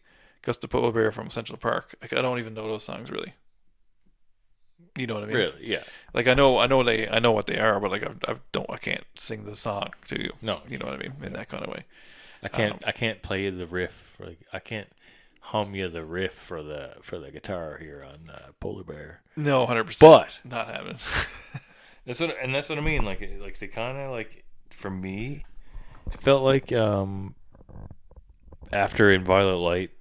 Gus the Polar Bear from Central Park. Like I don't even know those songs really. You know what I mean? Really? Yeah. Like I know what they are, but like I can't sing the song to you. No. You know what I mean? In that kind of way. I can't play the riff. Like I can't hum you the riff for the guitar here on Polar Bear. No, 100%. But not happening. that's what I mean. Like they kind of like, for me, it felt like after In Violet Light,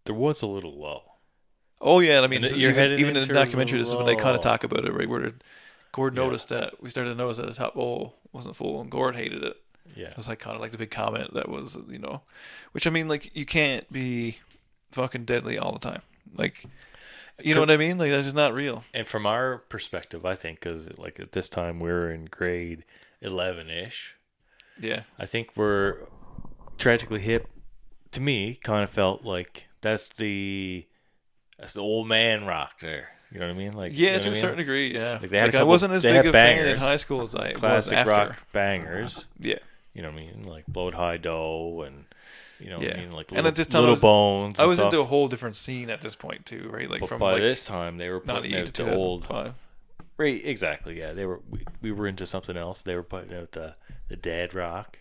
there was a little lull. Oh yeah, and I mean, And you're heading even in the into documentary, this is when they kind of lull. talk about it, right? Where Gord Yeah. noticed that we started to notice that the top bowl wasn't full, and Gord hated it. Yeah. It was like kind of like the big comment that was, which I mean, like you can't be fucking deadly all the time, like, you know what I mean? Like that's just not real. And from our perspective, I think, because like at this time we're in grade 11-ish, Yeah. I think we're Tragically Hip. To me, kind of felt like that's the old man rock there. You know what I mean? Like, Yeah, you know to a what I mean? certain degree, yeah. Like they had a I couple- wasn't as they big had a fan in bangers, high school as I was Classic after. rock bangers. Yeah. You know what I mean? Like Blowed High Dough and what Yeah. I mean? Like And little, at this time, little Bones. I and was stuff. into a whole different scene at this point too, right? Like But from by like this time they were putting 98 out to the old. 2005. Right, exactly. Yeah, they were. We were into something else. They were putting out the dead rock.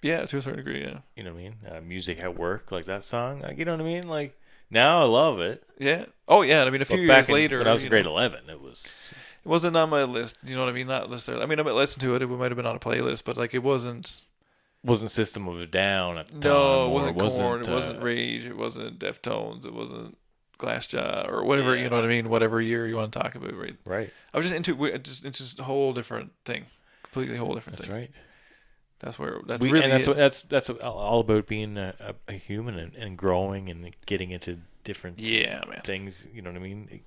Yeah, to a certain degree, yeah. You know what I mean? Music at Work, like that song. Like, you know what I mean? Like now I love it. Yeah. Oh yeah. I mean, a few But years back later, when I was in you grade know, 11, it was. it wasn't on my list. You know what I mean? Not necessarily. I mean, I might listen to it. It might have been on a playlist, but like it wasn't. Wasn't System of a Down at the time. No, it or wasn't Korn. It uh, wasn't Rage. It wasn't Deftones. It wasn't Glassjaw or whatever. Yeah. You know what I mean? Whatever year you want to talk about, right? Right. I was just it's just a whole different thing, completely whole different That's thing. right. That's where that's We, really and that's it. what, that's all about being a human and growing and getting into different Yeah, man. things. You know what I mean?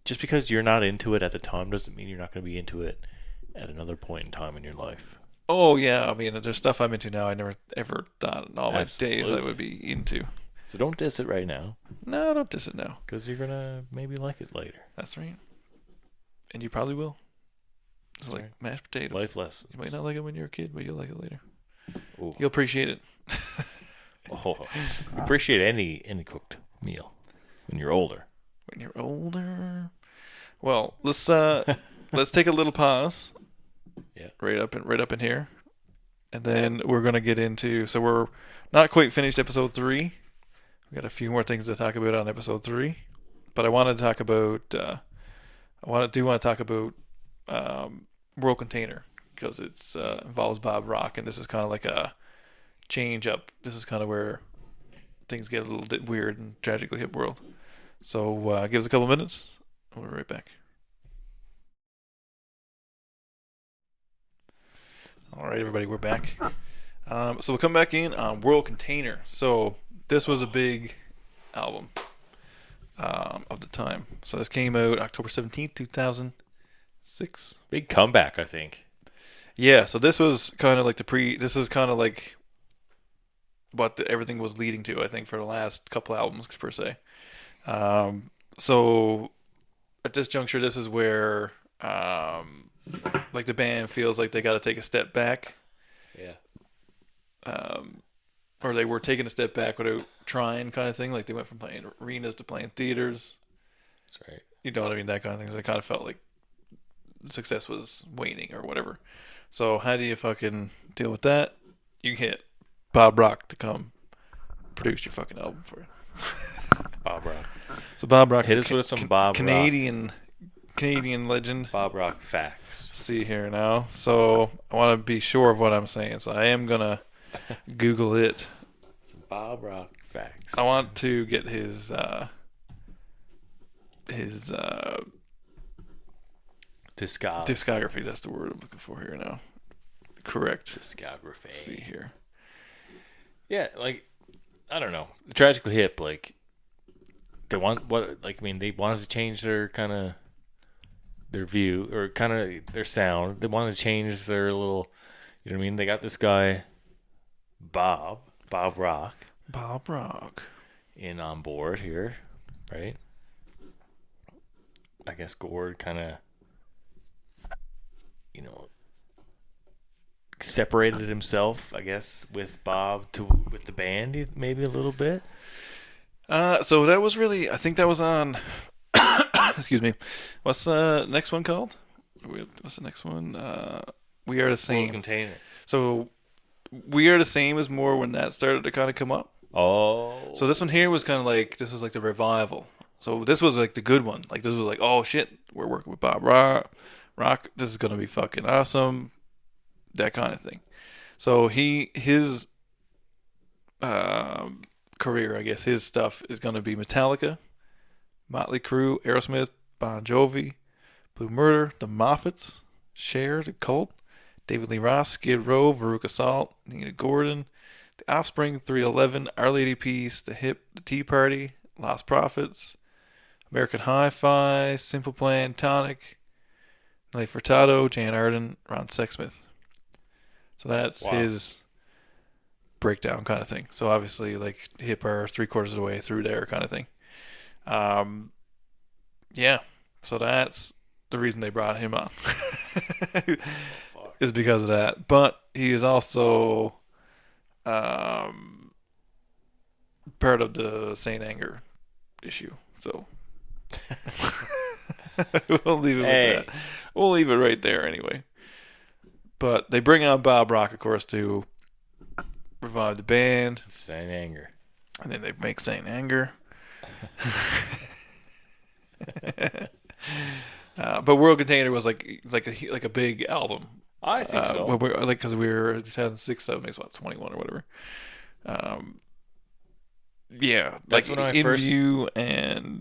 Just because you're not into it at the time doesn't mean you're not going to be into it at another point in time in your life. Oh yeah, I mean, there's stuff I'm into now. I never ever thought in all my days I Absolutely. would be into. So don't diss it right now, No, don't diss it now. because you're gonna maybe like it later. That's right. And you probably will. It's That's like right. mashed potatoes. Life lessons. You might not like it when you're a kid, but you'll like it later. Ooh. You'll appreciate it. Oh, appreciate any cooked meal when you're older. When you're older. Well, let's take a little pause. Yeah. Right up in here, and then we're gonna get into. So we're not quite finished episode 3. We got a few more things to talk about on episode 3, but I wanted to talk about. Want to talk about World Container because it's involves Bob Rock, and this is kind of like a change up. This is kind of where things get a little bit weird in Tragically Hip world. So give us a couple minutes. We'll be right back. All right, everybody, we're back. So we'll come back in on World Container. So this was a big album of the time. So this came out October 17th, 2006. Big comeback, I think. Yeah, so this was kind of like this is kind of like what everything was leading to, I think, for the last couple albums, per se. So at this juncture, this is where like the band feels like they got to take a step back. Yeah. Or they were taking a step back without trying, kind of thing. Like they went from playing arenas to playing theaters. That's right. You know what I mean? That kind of thing. So they kind of felt like success was waning or whatever. So how do you fucking deal with that? You get Bob Rock to come produce your fucking album for you. Bob Rock. So Bob Rock, Hit us with some Bob Canadian legend. Bob Rock facts. See here now. So I want to be sure of what I'm saying. So I am gonna Google it. Some Bob Rock facts. I want to get his discography. That's the word I'm looking for here now. Correct. Discography. Let's see here. Yeah, like I don't know. Tragically Hip, like they wanted to change their kind of their view or kind of their sound. They wanted to change their little, you know what I mean? They got this guy Bob Rock in on board here, right? I guess Gord kind of, separated himself, I guess, with Bob with the band maybe a little bit. So that was really, I think that was on. Excuse me. What's the next one called? What's the next one? We Are the Same. Container. So We Are the Same is more when that started to kind of come up. Oh. So this one here was kind of like, this was like the revival. So this was like the good one. Like this was like, oh shit, we're working with Bob Rock. This is gonna be fucking awesome. That kind of thing. So his career, I guess, his stuff is gonna be Metallica, Motley Crue, Aerosmith, Bon Jovi, Blue Murder, The Moffats, Cher, The Cult, David Lee Roth, Skid Row, Veruca Salt, Nina Gordon, The Offspring, 311, Our Lady Peace, The Hip, The Tea Party, Lost Prophets, American Hi-Fi, Simple Plan, Tonic, Nelly Furtado, Jan Arden, Ron Sexsmith. So that's his breakdown kind of thing. So obviously, like, Hip are 3/4 of the way through there kind of thing. Yeah. So that's the reason they brought him on. Is because of that. But he is also part of the Saint Anger issue. So we'll leave it with that. We'll leave it right there anyway. But they bring on Bob Rock, of course, to revive the band. Saint Anger. And then they make Saint Anger. But World Container was like a big album. I think so. Because we were 2006, so it makes what 21 or whatever. Yeah, That's like when I In first... View and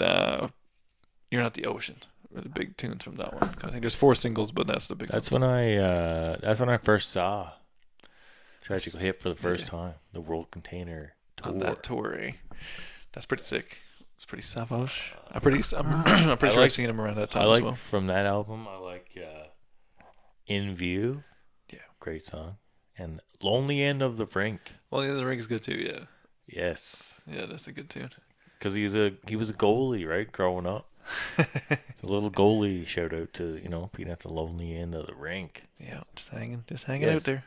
You're Not the Ocean were the big tunes from that one. I think there's 4 singles, but that's the big. That's when I first saw Tragically Hip for the first time. The World Container tour. On that tour, eh? That's pretty sick. It's pretty savage. I'm pretty sure I've seen him around that time as well. From that album, I like In View. Yeah. Great song. And Lonely End of the Rink. Well, the Ring is good too, yeah. Yes. Yeah, that's a good tune. Because he was a goalie, right, growing up. A little goalie shout out to, being at the lonely end of the rink. Yeah, just hanging out there.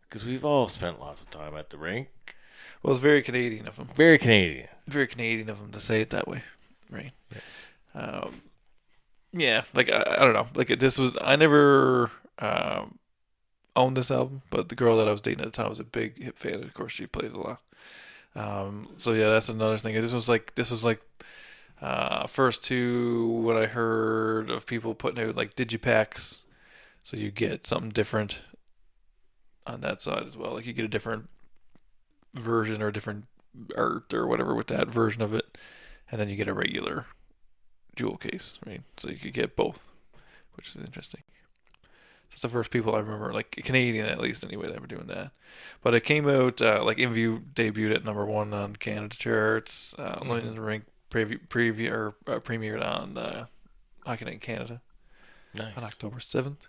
Because we've all spent lots of time at the rink. Well, it's very Canadian of him. Very Canadian. Very Canadian of him to say it that way, right? Yes. Yeah, like I don't know, like this was I never owned this album, but the girl that I was dating at the time was a big Hip fan, and of course she played it a lot. So yeah, that's another thing. This was like first to what I heard of people putting out like digipacks, so you get something different on that side as well. Like you get a different version or different art or whatever with that version of it, and then you get a regular jewel case, right? So you could get both, which is interesting. So it's the first people I remember, like Canadian at least anyway, that were doing that. But it came out like In View debuted at #1 on Canada charts. Lonely in the Rink premiered on Hockey Night in Canada. Nice. On October 7th.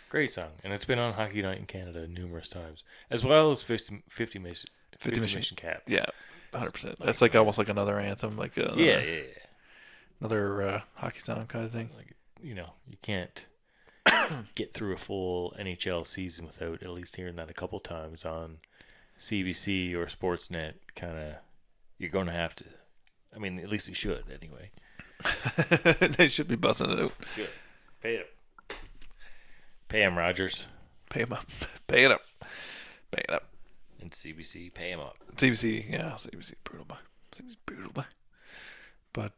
Great song, and it's been on Hockey Night in Canada numerous times, as well as 50 Mission Cap. Yeah, 100%. That's like almost like another anthem, like another hockey song kind of thing. Like you can't get through a full NHL season without at least hearing that a couple times on CBC or Sportsnet. You're going to have to. I mean, at least you should anyway. They should be buzzing it out. Should pay it. Pay him, Rogers. Pay him up. Pay it up. Pay it up. And CBC, pay him up. CBC, yeah, CBC, brutal boy. CBC, brutal boy. But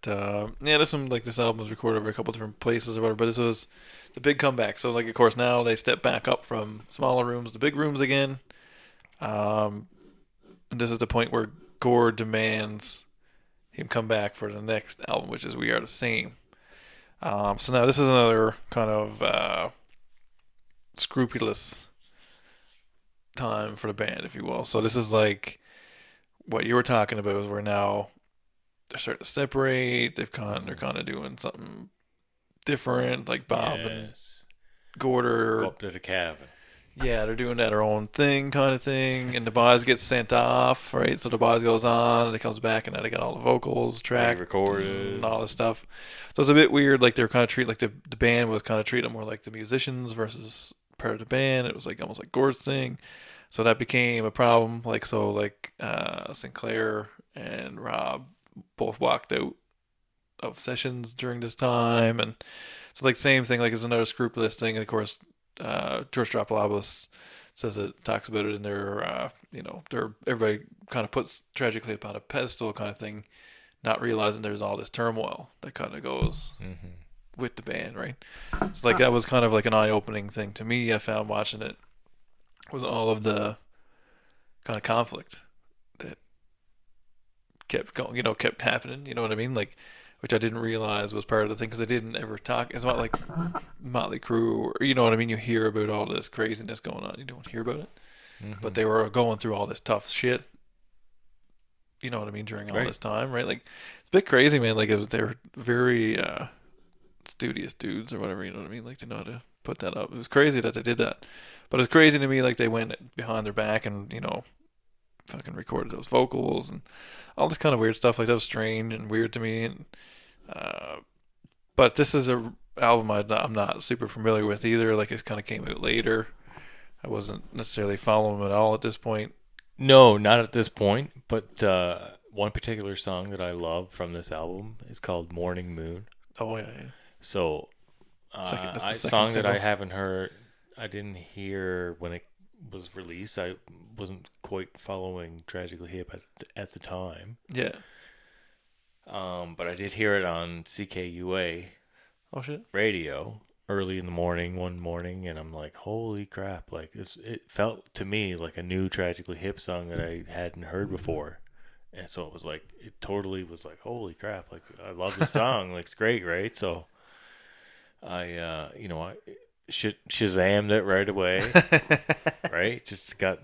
yeah, this album was recorded over a couple different places or whatever. But this was the big comeback. So of course now they step back up from smaller rooms to big rooms again. And this is the point where Gord demands him come back for the next album, which is We Are the Same. So now this is another kind of scrupulous time for the band, if you will. So this is like what you were talking about, is where now they're starting to separate. They're kind of doing something different, like Bob and Gorder. Go up to the cabin. Yeah, they're doing their own thing, kind of thing, and the boys get sent off, right? So the boys goes on, and it comes back, and now they got all the vocals tracked, recorded, and all this stuff. So it's a bit weird. Like they're kind of treat like the band was kind of treating them more like the musicians versus part of the band. It was like almost like Gord's thing. So that became a problem. Sinclair and Rob both walked out of sessions during this time, and so same thing. Like it's another scrupulous thing, and of course. George Stropalopoulos talks about it in their, everybody kind of puts Tragically Hip on a pedestal kind of thing, not realizing there's all this turmoil that kind of goes with the band, right? So like that was kind of like an eye-opening thing to me. I found watching it was all of the kind of conflict that kept going, kept happening. You know what I mean? Like, which I didn't realize was part of the thing because I didn't ever talk. It's not like Motley Crue, or you know what I mean. You hear about all this craziness going on, you don't hear about it, but they were going through all this tough shit. You know what I mean? During all this time, right? Like, it's a bit crazy, man. Like, they're very studious dudes or whatever. You know what I mean? Like, they know how to put that up. It was crazy that they did that, but it's crazy to me. Like, they went behind their back and fucking recorded those vocals and all this kind of weird stuff. Like, that was strange and weird to me. And but this is a album I'm not super familiar with either. Like, it kind of came out later. I wasn't necessarily following them at all at this point. No, not at this point. But one particular song that I love from this album is called "Morning Moon." Oh yeah. So, a song that I haven't heard, I didn't hear when it was released. I wasn't quite following Tragically Hip at the time. Yeah. But I did hear it on CKUA. Oh shit. Radio early in the morning, one morning, and I'm like, holy crap! Like it felt to me like a new Tragically Hip song that I hadn't heard before, and so it totally was like, holy crap! Like, I love this song. Like, it's great, right? So I Shazammed it right away, right? Just got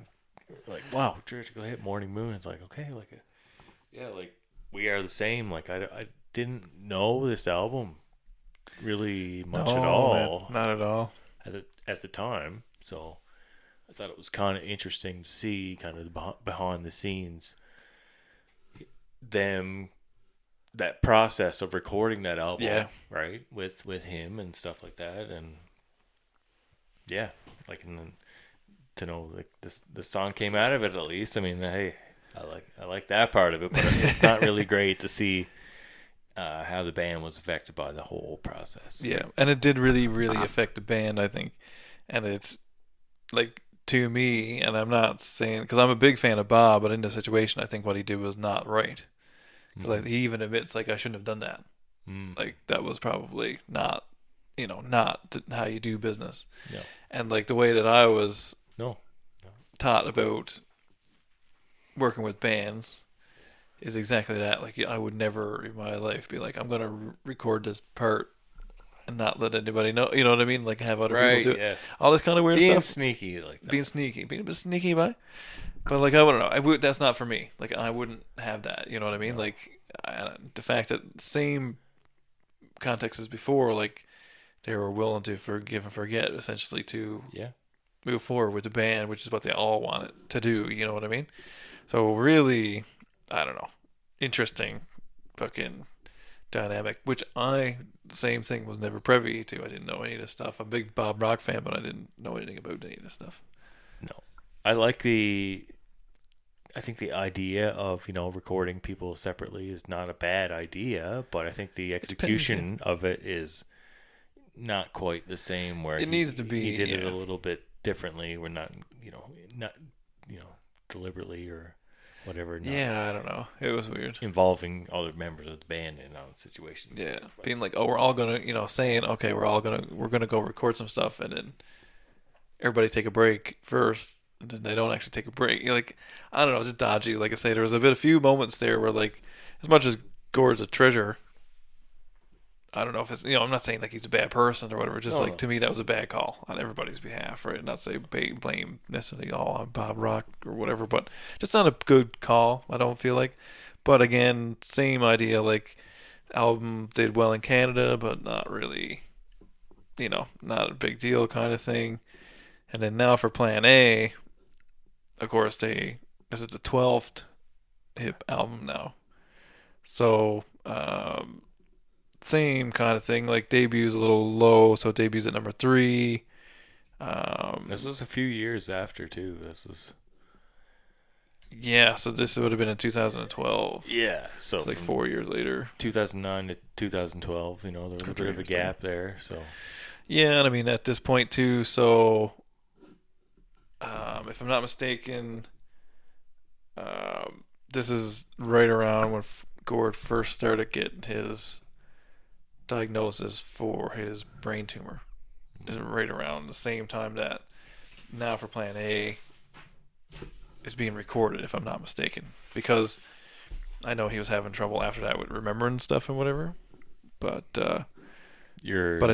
like, wow, Tragically Hip, Morning Moon. It's like, okay, like, like We Are the Same. Like, I didn't know this album really much at all. Not at all. At the time. So I thought it was kind of interesting to see kind of behind the scenes that process of recording that album, right? With him and stuff like that. And and then to know like the song came out of it at least. I mean, hey, I like that part of it, but it's not really great to see how the band was affected by the whole process. Yeah, and it did really, really affect the band, I think. And it's like, to me, and I'm not saying, because I'm a big fan of Bob, but in this situation, I think what he did was not right. Like, he even admits, like, I shouldn't have done that. Like, that was probably not how you do business. No. And like the way that I was taught about working with bands is exactly that. Like, I would never in my life be like, I'm going to record this part and not let anybody know. You know what I mean? Like, have other people do it. All this kind of weird stuff. Sneaky like that. Being a bit sneaky, but like, I wouldn't know. That's not for me. Like, I wouldn't have that. You know what I mean? No. Like, the fact that same context as before, like, they were willing to forgive and forget, essentially, to move forward with the band, which is what they all wanted to do. You know what I mean? So really, I don't know, interesting fucking dynamic, which same thing, was never privy to. I didn't know any of this stuff. I'm a big Bob Rock fan, but I didn't know anything about any of this stuff. No. I think the idea of, recording people separately is not a bad idea, but I think the execution of it is not quite the same, where it needs to be. He did it a little bit differently. We're not deliberately or whatever. I don't know. It was weird. Involving other members of the band in on situations. Yeah, being like, oh, we're all gonna, saying, okay, we're gonna go record some stuff, and then everybody take a break first, and then they don't actually take a break. You're like, I don't know, just dodgy. Like I say, there was a few moments there where, like, as much as Gord's a treasure, I don't know if it's, I'm not saying like he's a bad person or whatever. Just to me, that was a bad call on everybody's behalf, right? Not say blame necessarily all on Bob Rock or whatever, but just not a good call, I don't feel like. But again, same idea, like, album did well in Canada, but not really, not a big deal kind of thing. And then now for Plan A, of course, this is the 12th Hip album now. So, same kind of thing. Like, debut's a little low, so it debuts at number 3. This was a few years after, too. So this would have been in 2012. Yeah, so it's like 4 years later. 2009 to 2012, there was a bit of a gap there, so. Yeah, and I mean, at this point, too, so if I'm not mistaken, this is right around when Gord first started getting his diagnosis for his brain tumor. Is right around the same time that Now for Plan A is being recorded, if I'm not mistaken, because I know he was having trouble after that with remembering stuff and whatever. But I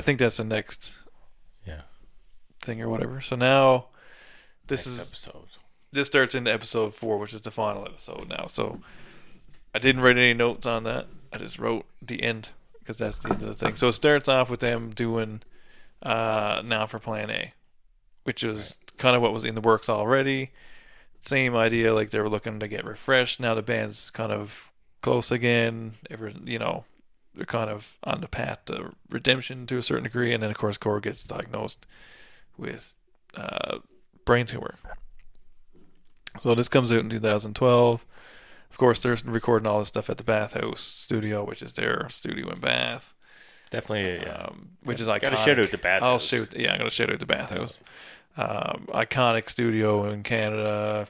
think that's the next thing or whatever. So now this starts into episode 4, which is the final episode now. So I didn't write any notes on that. I just wrote the end because that's the end of the thing. So it starts off with them doing Now for Plan A, which is kind of what was in the works already. Same idea, like they were looking to get refreshed. Now the band's kind of close again. They're kind of on the path to redemption to a certain degree. And then, of course, Gord gets diagnosed with brain tumor. So this comes out in 2012. Of course, they're recording all this stuff at the Bathhouse Studio, which is their studio in Bath. Definitely, which is iconic. Got to shout out the Bathhouse. I'm going to shout out the Bathhouse. Iconic studio in Canada.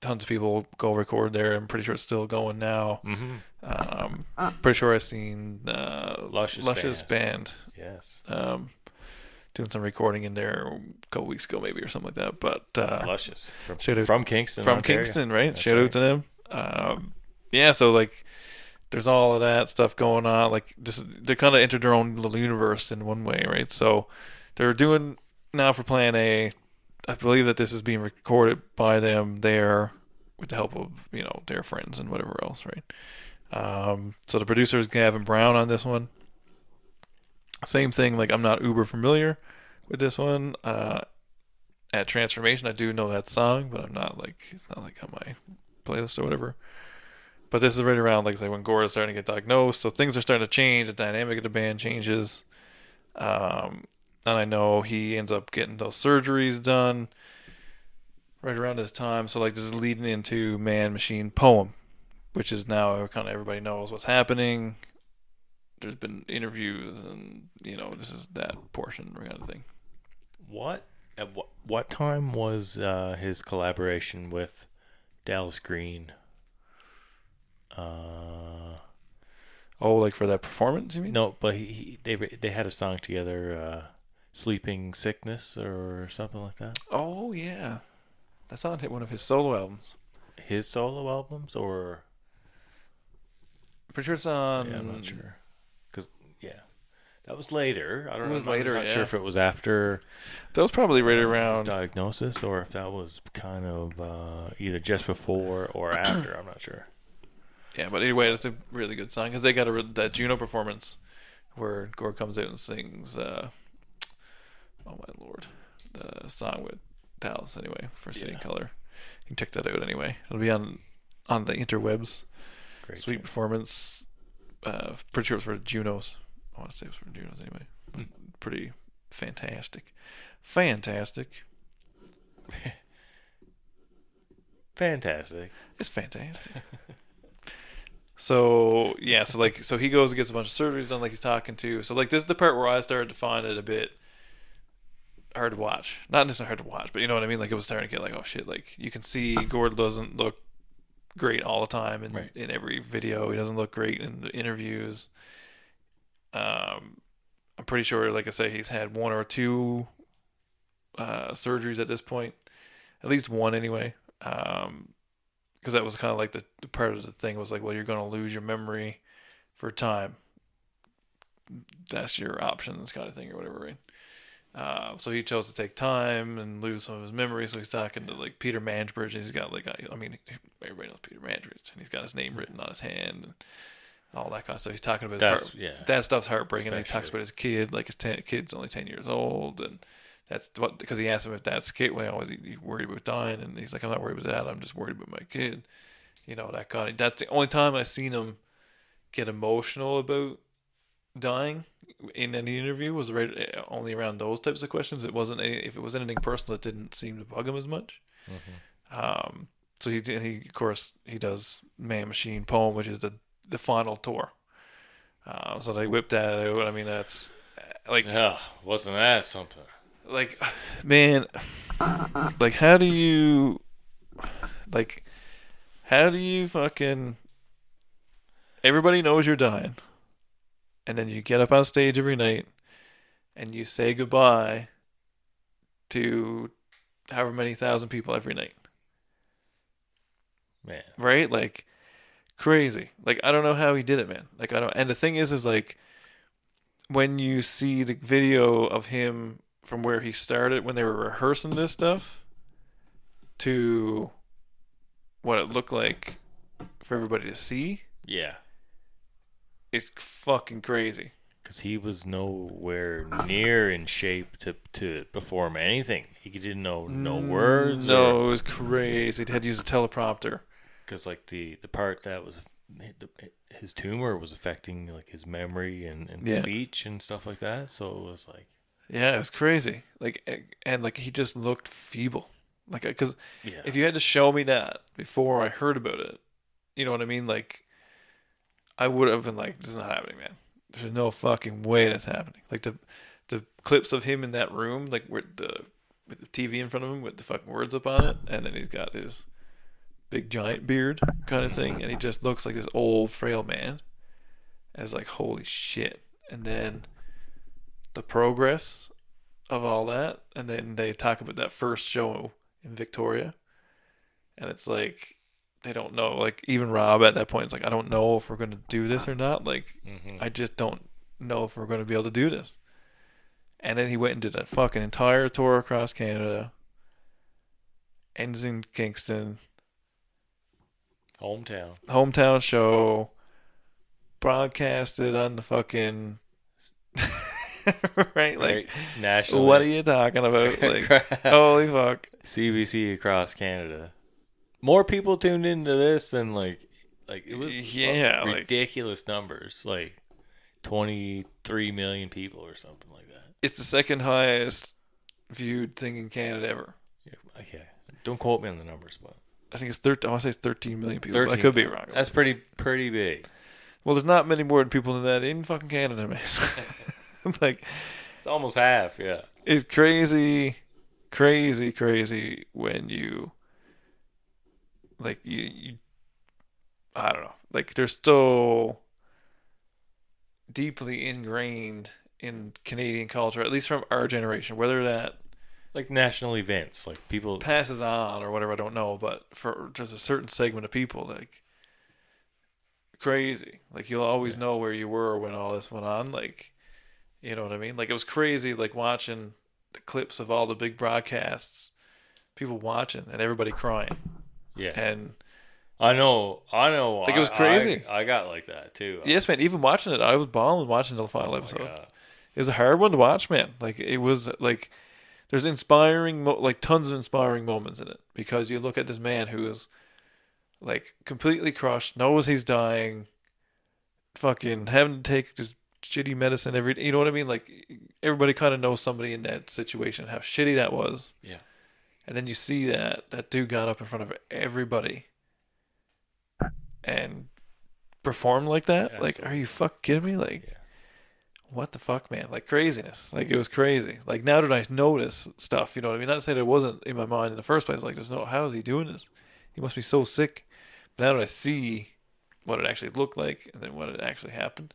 Tons of people go record there. I'm pretty sure it's still going now. Mm-hmm. Pretty sure I've seen Luscious Band. Yes. Doing some recording in there a couple weeks ago, maybe, or something like that. But Luscious from Kingston, from Ontario. Kingston, right? That's Shout out to them. So like, there's all of that stuff going on. Like, they kind of entered their own little universe in one way, right? So they're doing Now for Plan A. I believe that this is being recorded by them there with the help of their friends and whatever else, right? So the producer is Gavin Brown on this one. Same thing. Like, I'm not uber familiar with this one. At Transformation, I do know that song, but I'm not like, it's not like on my playlist or whatever. But this is right around, like I say, when Gord is starting to get diagnosed, so things are starting to change. The dynamic of the band changes. And I know he ends up getting those surgeries done right around this time. So, like, this is leading into Man, Machine, Poem, which is now kind of everybody knows what's happening. There's been interviews, and this is that portion kind of thing. At what time was his collaboration with Dallas Green? Like for that performance, you mean? No, but they had a song together, Sleeping Sickness or something like that. Oh yeah, that's on one of his solo albums. His solo albums, or pretty sure it's on. Yeah, I'm not sure. That was later. I don't know. It was later. I'm not sure if it was after. That was probably right around his diagnosis, or if that was kind of either just before or after. I'm not sure. Yeah, but anyway, it's a really good song because they got that Juno performance where Gord comes out and sings. Oh my lord, the song with Dallas anyway for City Color. You can check that out anyway. It'll be on the interwebs. Great. Sweet performance. Pretty sure it was for Junos. I want to say it was for Junos anyway. But pretty fantastic. Fantastic. It's fantastic. So he goes and gets a bunch of surgeries done, like he's talking to. So like, this is the part where I started to find it a bit hard to watch. Not necessarily hard to watch, but you know what I mean? Like, it was starting to get like, oh shit, like you can see Gord doesn't look great all the time in every video. He doesn't look great in the interviews. I'm pretty sure, like I say, he's had one or two surgeries at this point. At least one anyway. Because that was kind of like the part of the thing was like, well, you're going to lose your memory for time. That's your options kind of thing or whatever, right? So he chose to take time and lose some of his memory. So he's talking to like Peter Mangebridge, and he's got like, everybody knows Peter Mangebridge, and he's got his name written on his hand and all that kind of stuff. He's talking about that stuff's heartbreaking. And he talks about his kid, like his kid's only 10 years old, and that's what, because he asked him if that's kid, well, was he worried about dying, and he's like, I'm not worried about that. I'm just worried about my kid. That kind of. That's the only time I've seen him get emotional about dying in any interview was only around those types of questions. It wasn't if it was anything personal, it didn't seem to bug him as much. Mm-hmm. So he of course he does Man, Machine, Poem, which is the final tour. So they whipped that out. I mean, that's like, wasn't that something? Like, man, Like, how do you, fucking, everybody knows you're dying, and then you get up on stage every night, and you say goodbye to however many thousand people every night, Man. right? Like, crazy. Like, I don't know how he did it, man. Like, I don't, and the thing is like, when you see the video of him from where he started when they were rehearsing this stuff to what it looked like for everybody to see, Yeah. it's fucking crazy. Because he was nowhere near in shape to perform anything. He didn't know no words. No, it was crazy. He had to use a teleprompter. Because like the part that was his tumor was affecting like his memory and speech and stuff like that. So it was like, yeah, it was crazy. Like, and like he just looked feeble. Like, because yeah, if you had to show me that before I heard about it, you know what I mean? Like, I would have been like, this is not happening, man. There's no fucking way that's happening. Like the clips of him in that room, like with the TV in front of him with the fucking words up on it, and then he's got his big giant beard kind of thing, and he just looks like this old frail man. And it's like, holy shit. And then the progress of all that, and then they talk about that first show in Victoria, and it's like they don't know. Like, even Rob at that point is like, I don't know if we're going to do this or not. Like, I just don't know if we're going to be able to do this. And then he went and did a fucking entire tour across Canada. Ends in Kingston. Hometown show. Broadcasted on the fucking... right? Like, nationally. What are you talking about? Like, holy fuck. CBC across Canada. More people tuned into this than like it was ridiculous numbers, like 23 million people or something like that. It's the second highest viewed thing in Canada ever. Yeah. Don't quote me on the numbers, but I think it's 13. I want to say 13 million people. 13. I could be wrong. That's pretty big. Well, there's not many more people than that in fucking Canada, man. Like, it's almost half. Yeah. It's crazy when you. Like, you I don't know. Like, they're so deeply ingrained in Canadian culture, at least from our generation, whether that like national events, like people passes on or whatever, I don't know, but for just a certain segment of people, like, crazy. Like, you'll always know where you were when all this went on. Like, you know what I mean? Like, it was crazy, like, watching the clips of all the big broadcasts, people watching and everybody crying. Yeah. And I know. Like, it was crazy. I got like that too. Yes, man. Even watching it, I was bawling watching the final episode. It was a hard one to watch, man. Like, it was like, there's like tons of inspiring moments in it, because you look at this man who is like completely crushed, knows he's dying, fucking having to take just shitty medicine you know what I mean? Like, everybody kind of knows somebody in that situation, how shitty that was. Yeah. And then you see that dude got up in front of everybody and performed like that. Yeah, like, are you fucking kidding me? Like, what the fuck, man? Like, craziness. Like, it was crazy. Like, now that I notice stuff, you know what I mean? Not to say that it wasn't in my mind in the first place. Like, how is he doing this? He must be so sick. But now that I see what it actually looked like and then what it actually happened,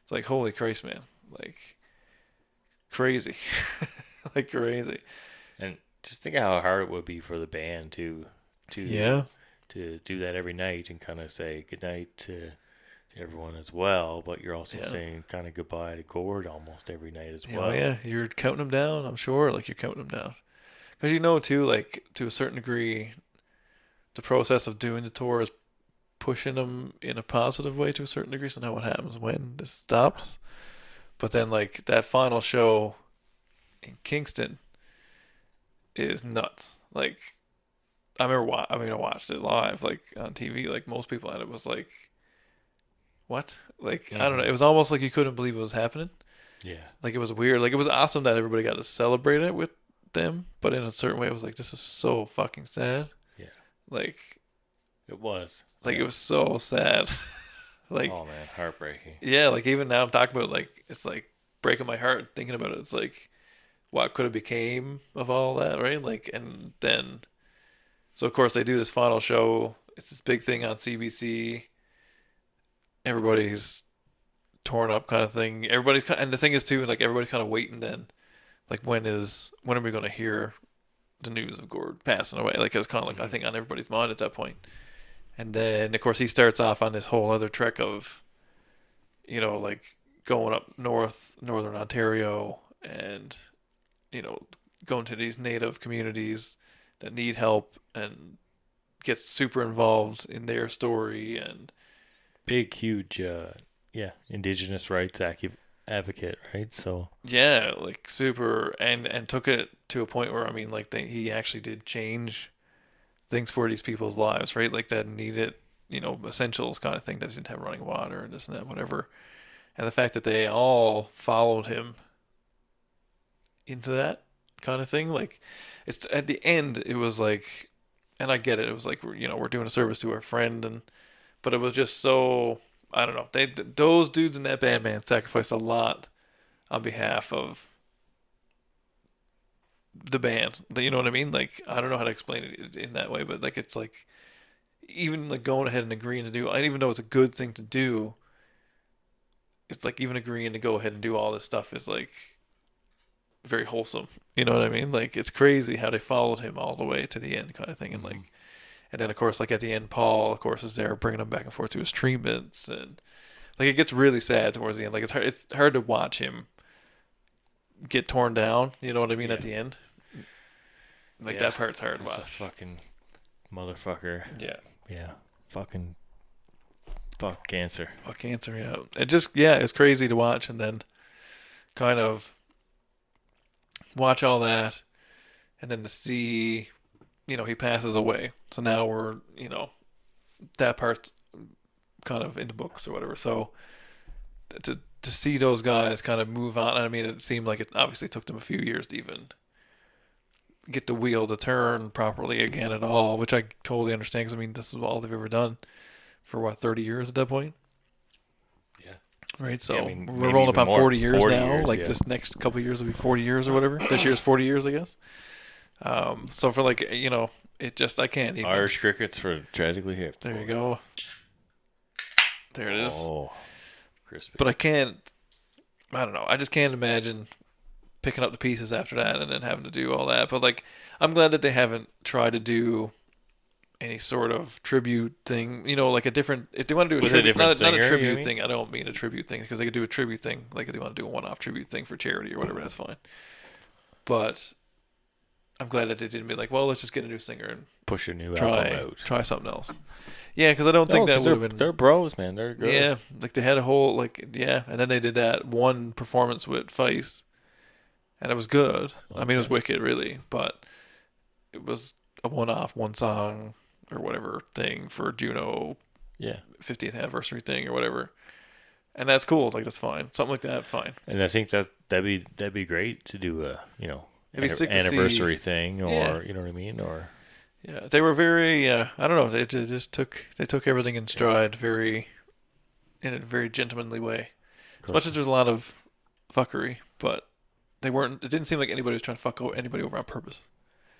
it's like, holy Christ, man. Like, crazy. Like, crazy. And just think how hard it would be for the band to do that every night and kind of say goodnight to everyone as well, but you're also saying kind of goodbye to Gord almost every night as well. Oh yeah, you're counting them down. I'm sure, like, you're counting them down, because you know too, like, to a certain degree, the process of doing the tour is pushing them in a positive way to a certain degree. So now what happens when this stops? But then, like, that final show in Kingston is nuts. Like, I watched it live, like, on TV, like most people, and it was like, what? Like, I don't know. It was almost like you couldn't believe it was happening. Yeah. Like, it was weird. Like, it was awesome that everybody got to celebrate it with them, but in a certain way, it was like, this is so fucking sad. Yeah. Like, it was. Like, it was so sad. Like, oh man, heartbreaking. Yeah, like, even now I'm talking about, like, it's like breaking my heart thinking about it. It's like, what could have became of all that, right? Like, and then, so of course they do this final show. It's this big thing on CBC. Everybody's torn up, kind of thing. And the thing is too, like everybody's kind of waiting then, like when are we going to hear the news of Gord passing away? Like it was kind of like I think on everybody's mind at that point. And then of course he starts off on this whole other trek of, like going up northern Ontario and, going to these native communities that need help and gets super involved in their story and Big, huge, Indigenous rights advocate, right? So yeah, like super and took it to a point where I mean, like he actually did change things for these people's lives, right? Like that needed, essentials kind of thing that didn't have running water and this and that, whatever. And the fact that they all followed him into that kind of thing, like it's at the end, it was like, and I get it. It was like we're doing a service to our friend, but it was just so I don't know. Those dudes in that band, man, sacrificed a lot on behalf of the band. You know what I mean? Like I don't know how to explain it in that way, but like it's like even like going ahead and agreeing to do, I even though it's a good thing to do, it's like even agreeing to go ahead and do all this stuff is like very wholesome. You know what I mean? Like it's crazy how they followed him all the way to the end, kind of thing, and like, and then of course like at the end, Paul of course is there bringing him back and forth to his treatments, and like it gets really sad towards the end. Like it's hard to watch him get torn down. You know what I mean? Yeah. At the end, like that part's hard to That's watch. a fucking motherfucker. Yeah. Yeah. Fucking fuck cancer. Fuck cancer. Yeah. It just it's crazy to watch, and then kind of watch all that, and then to see, he passes away. So now we're, that part's kind of in the books or whatever. So to see those guys kind of move on, I mean, it seemed like it obviously took them a few years to even get the wheel to turn properly again at all, which I totally understand because, I mean, this is all they've ever done for 30 years at that point? Yeah. Right, so Yeah, I mean, we're maybe rolling up even on more. 40 years 40 now. years, Like yeah. this next couple of years will be 40 years or whatever. This year's 40 years, I guess. So for like, it just, I can't even. Irish crickets for Tragically Hip. There you go. There it is. Oh, crispy. But I don't know. I just can't imagine picking up the pieces after that and then having to do all that. But like, I'm glad that they haven't tried to do any sort of tribute thing. Like a different, if they want to do a With a tribute, different not a singer, you tribute mean? thing. I don't mean a tribute thing because they could do a tribute thing. Like if they want to do a one-off tribute thing for charity or whatever, that's fine. But I'm glad that they didn't be like, well, let's just get a new singer and Push a new album out. try something else. Yeah, because I don't think that would have been. They're bros, man. They're good. Yeah, like they had a whole and then they did that one performance with Feist, and it was good. I mean, it was wicked, really, but it was a one-off, one song or whatever thing for Juno Yeah. 50th anniversary thing or whatever, and that's cool. Like that's fine. Something like that, fine. And I think that'd be great to do a It'd be sick to anniversary see. thing, or Yeah. you know what I mean, or Yeah, they were very. I don't know. They just took everything in stride, in a very gentlemanly way. As much as there's a lot of fuckery, but they weren't. It didn't seem like anybody was trying to fuck anybody over on purpose.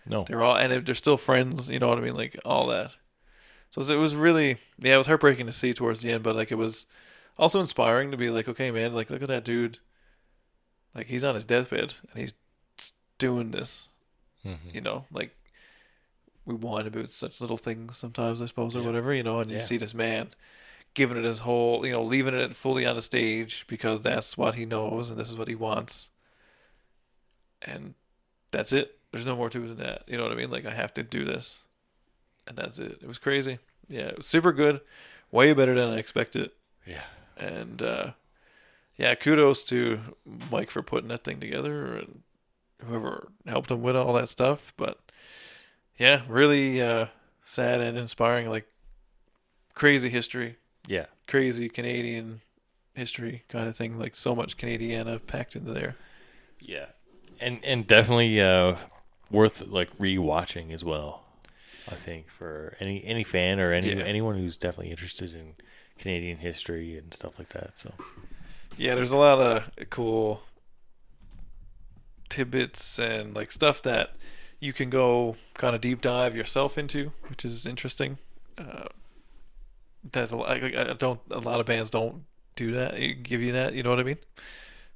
no. They're all, and they're still friends. You know what I mean? Like all that. So it was really, it was heartbreaking to see towards the end, but like it was also inspiring to be like, okay, man, like look at that dude. Like he's on his deathbed and he's doing this. Mm-hmm. Like we whine about such little things sometimes, I suppose, or Yeah. whatever. And you see this man giving it his whole, leaving it fully on the stage because that's what he knows and this is what he wants. And that's it. There's no more to it than that. You know what I mean? Like, I have to do this. And that's it. It was crazy. Yeah, it was super good. Way better than I expected. Yeah. And, kudos to Mike for putting that thing together and whoever helped him with all that stuff. But, yeah, really sad and inspiring. Like, crazy history. Yeah. Crazy Canadian history kind of thing. Like, so much Canadiana packed into there. Yeah. And definitely worth like rewatching as well. I think for any fan or anyone who's definitely interested in Canadian history and stuff like that. So yeah, there's a lot of cool tidbits and like stuff that you can go kind of deep dive yourself into, which is interesting. That I don't. A lot of bands don't do that. Give you that. You know what I mean?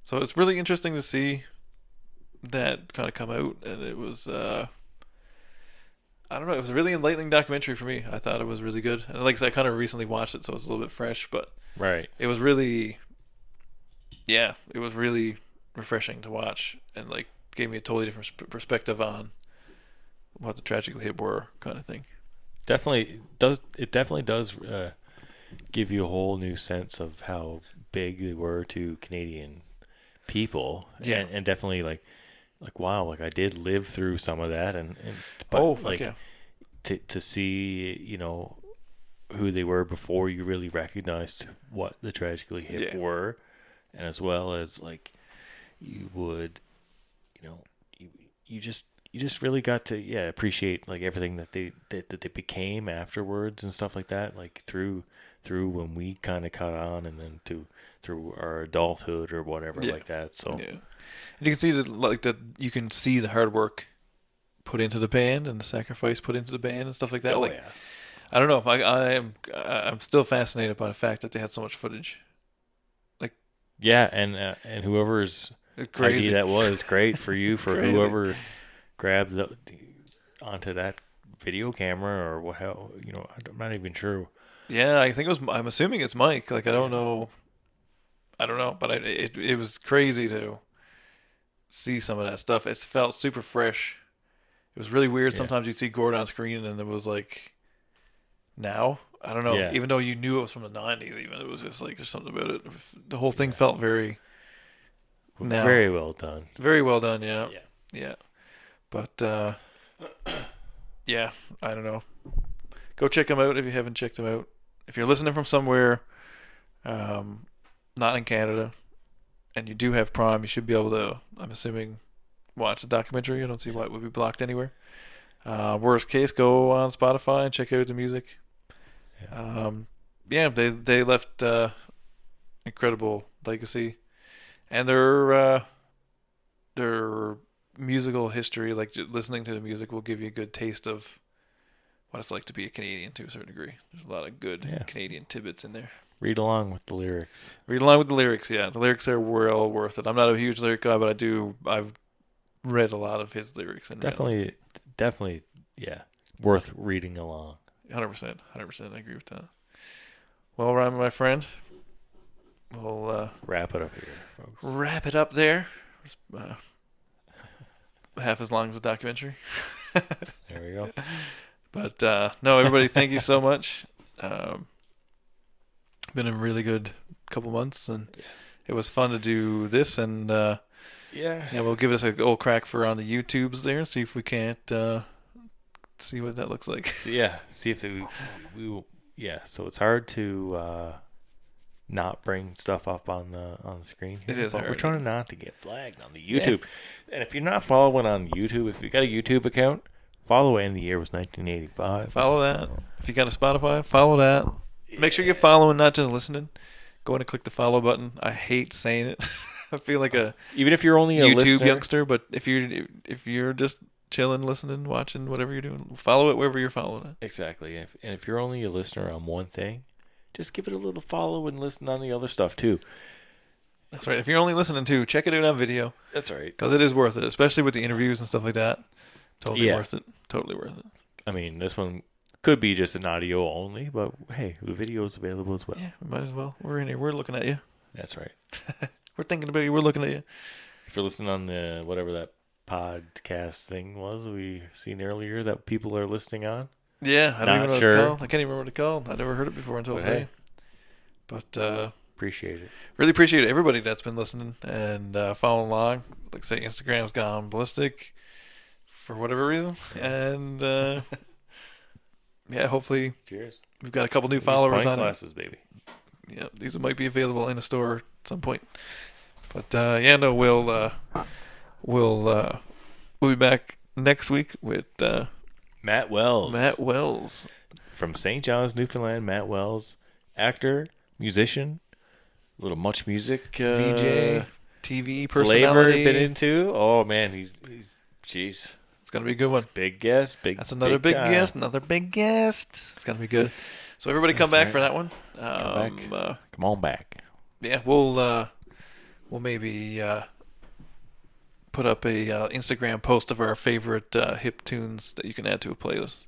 So it's really interesting to see that kind of come out, and it was. I don't know. It was a really enlightening documentary for me. I thought it was really good, and like I said, I kind of recently watched it, so it's a little bit fresh. But Right. it was really, yeah, it was really refreshing to watch, and like gave me a totally different perspective on what the Tragically Hip were, kind of thing. Definitely does. It definitely does give you a whole new sense of how big they were to Canadian people. Yeah. And definitely like wow, like I did live through some of that, but Oh, fuck like yeah. to see, who they were before you really recognized what the Tragically Hip Yeah. were, and as well as like you would, you just really got to appreciate like everything that they became afterwards and stuff like that, like through when we kind of caught on, and then through our adulthood or whatever like that. So Yeah, and you can see you can see the hard work put into the band and the sacrifice put into the band and stuff like that. yeah. I don't know. I'm still fascinated by the fact that they had so much footage. Yeah, and whoever's It's crazy. idea that was great for you, for crazy. whoever grabbed onto that video camera or what hell, I'm not even sure. Yeah, I think it was. I'm assuming it's Mike. Like I don't know. But it was crazy to see some of that stuff. It felt super fresh. It was really weird. Yeah. Sometimes you'd see Gord on screen and it was like, now I don't know. Yeah. Even though you knew it was from the '90s, even it was just like there's something about it. The whole thing felt very now. Very well done. Very well done. Yeah. Yeah. Yeah. But yeah, I don't know. Go check them out if you haven't checked them out. If you're listening from somewhere, not in Canada, and you do have Prime, you should be able to, I'm assuming, watch the documentary. I don't see why it would be blocked anywhere. Worst case, go on Spotify and check out the music. Yeah. They left incredible legacy, and their musical history, like listening to the music, will give you a good taste of what it's like to be a Canadian to a certain degree. There's a lot of good Canadian tidbits in there. Read along with the lyrics. Read along with the lyrics, yeah. The lyrics are well worth it. I'm not a huge lyric guy, but I've read a lot of his lyrics. And Definitely, yeah, worth reading along. 100%, I agree with that. Well, Ryan, my friend, we'll Wrap it up here, folks. wrap it up there. Half as long as the documentary. There we go. But no, everybody, thank you so much. Been a really good couple months, and it was fun to do this. And we'll give this a old crack for on the YouTubes there. See if we can't see what that looks like. So, see if we will. Yeah, so it's hard to not bring stuff up on the screen here. It is but hard. We're trying not to get flagged on the YouTube. And if you're not following on YouTube, if you got a YouTube account, follow it. In the year was 1985. Follow that. If you got a Spotify, follow that. Make sure you're following, not just listening. Go in and click the follow button. I hate saying it. I feel like a Even if you're only a YouTube listener, youngster, but if you're just chilling, listening, watching, whatever you're doing, follow it wherever you're following it. exactly. If you're only a listener on one thing, just give it a little follow and listen on the other stuff too. That's right. If you're only listening to, check it out on video. That's right. Because it is worth it, especially with the interviews and stuff like that. Totally worth it. Totally worth it. I mean, this one could be just an audio only, but hey, the video is available as well. Yeah, we might as well. We're in here. We're looking at you. That's right. We're thinking about you. We're looking at you. If you're listening on the whatever that podcast thing was we seen earlier that people are listening on, Yeah, I don't Not even know what sure. it's called. I can't even remember what it's called. I never heard it before until But today. hey. But appreciate it. really appreciate everybody that's been listening and following along. Like I say, Instagram's gone ballistic for whatever reason. And hopefully Cheers. we've got a couple new followers on it. glasses, baby. Yeah, these might be available in a store at some point. But we'll be back next week with Matt Wells. Matt Wells. From St. John's, Newfoundland. Matt Wells, actor, musician, a little much music, VJ, TV Flavor personality. been into? Oh man, he's jeez. It's gonna be a good one. Big guest, That's another big time. guest. Another big guest. It's gonna be good. So everybody, come back for that one. Come back. Come on back. Yeah, we'll maybe put up a Instagram post of our favorite hip tunes that you can add to a playlist.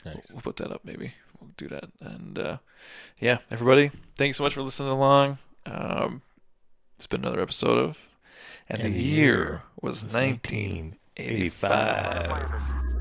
Nice. We'll put that up maybe. We'll do that. And yeah, everybody, thank you so much for listening along. It's been another episode of And the Year was 1985.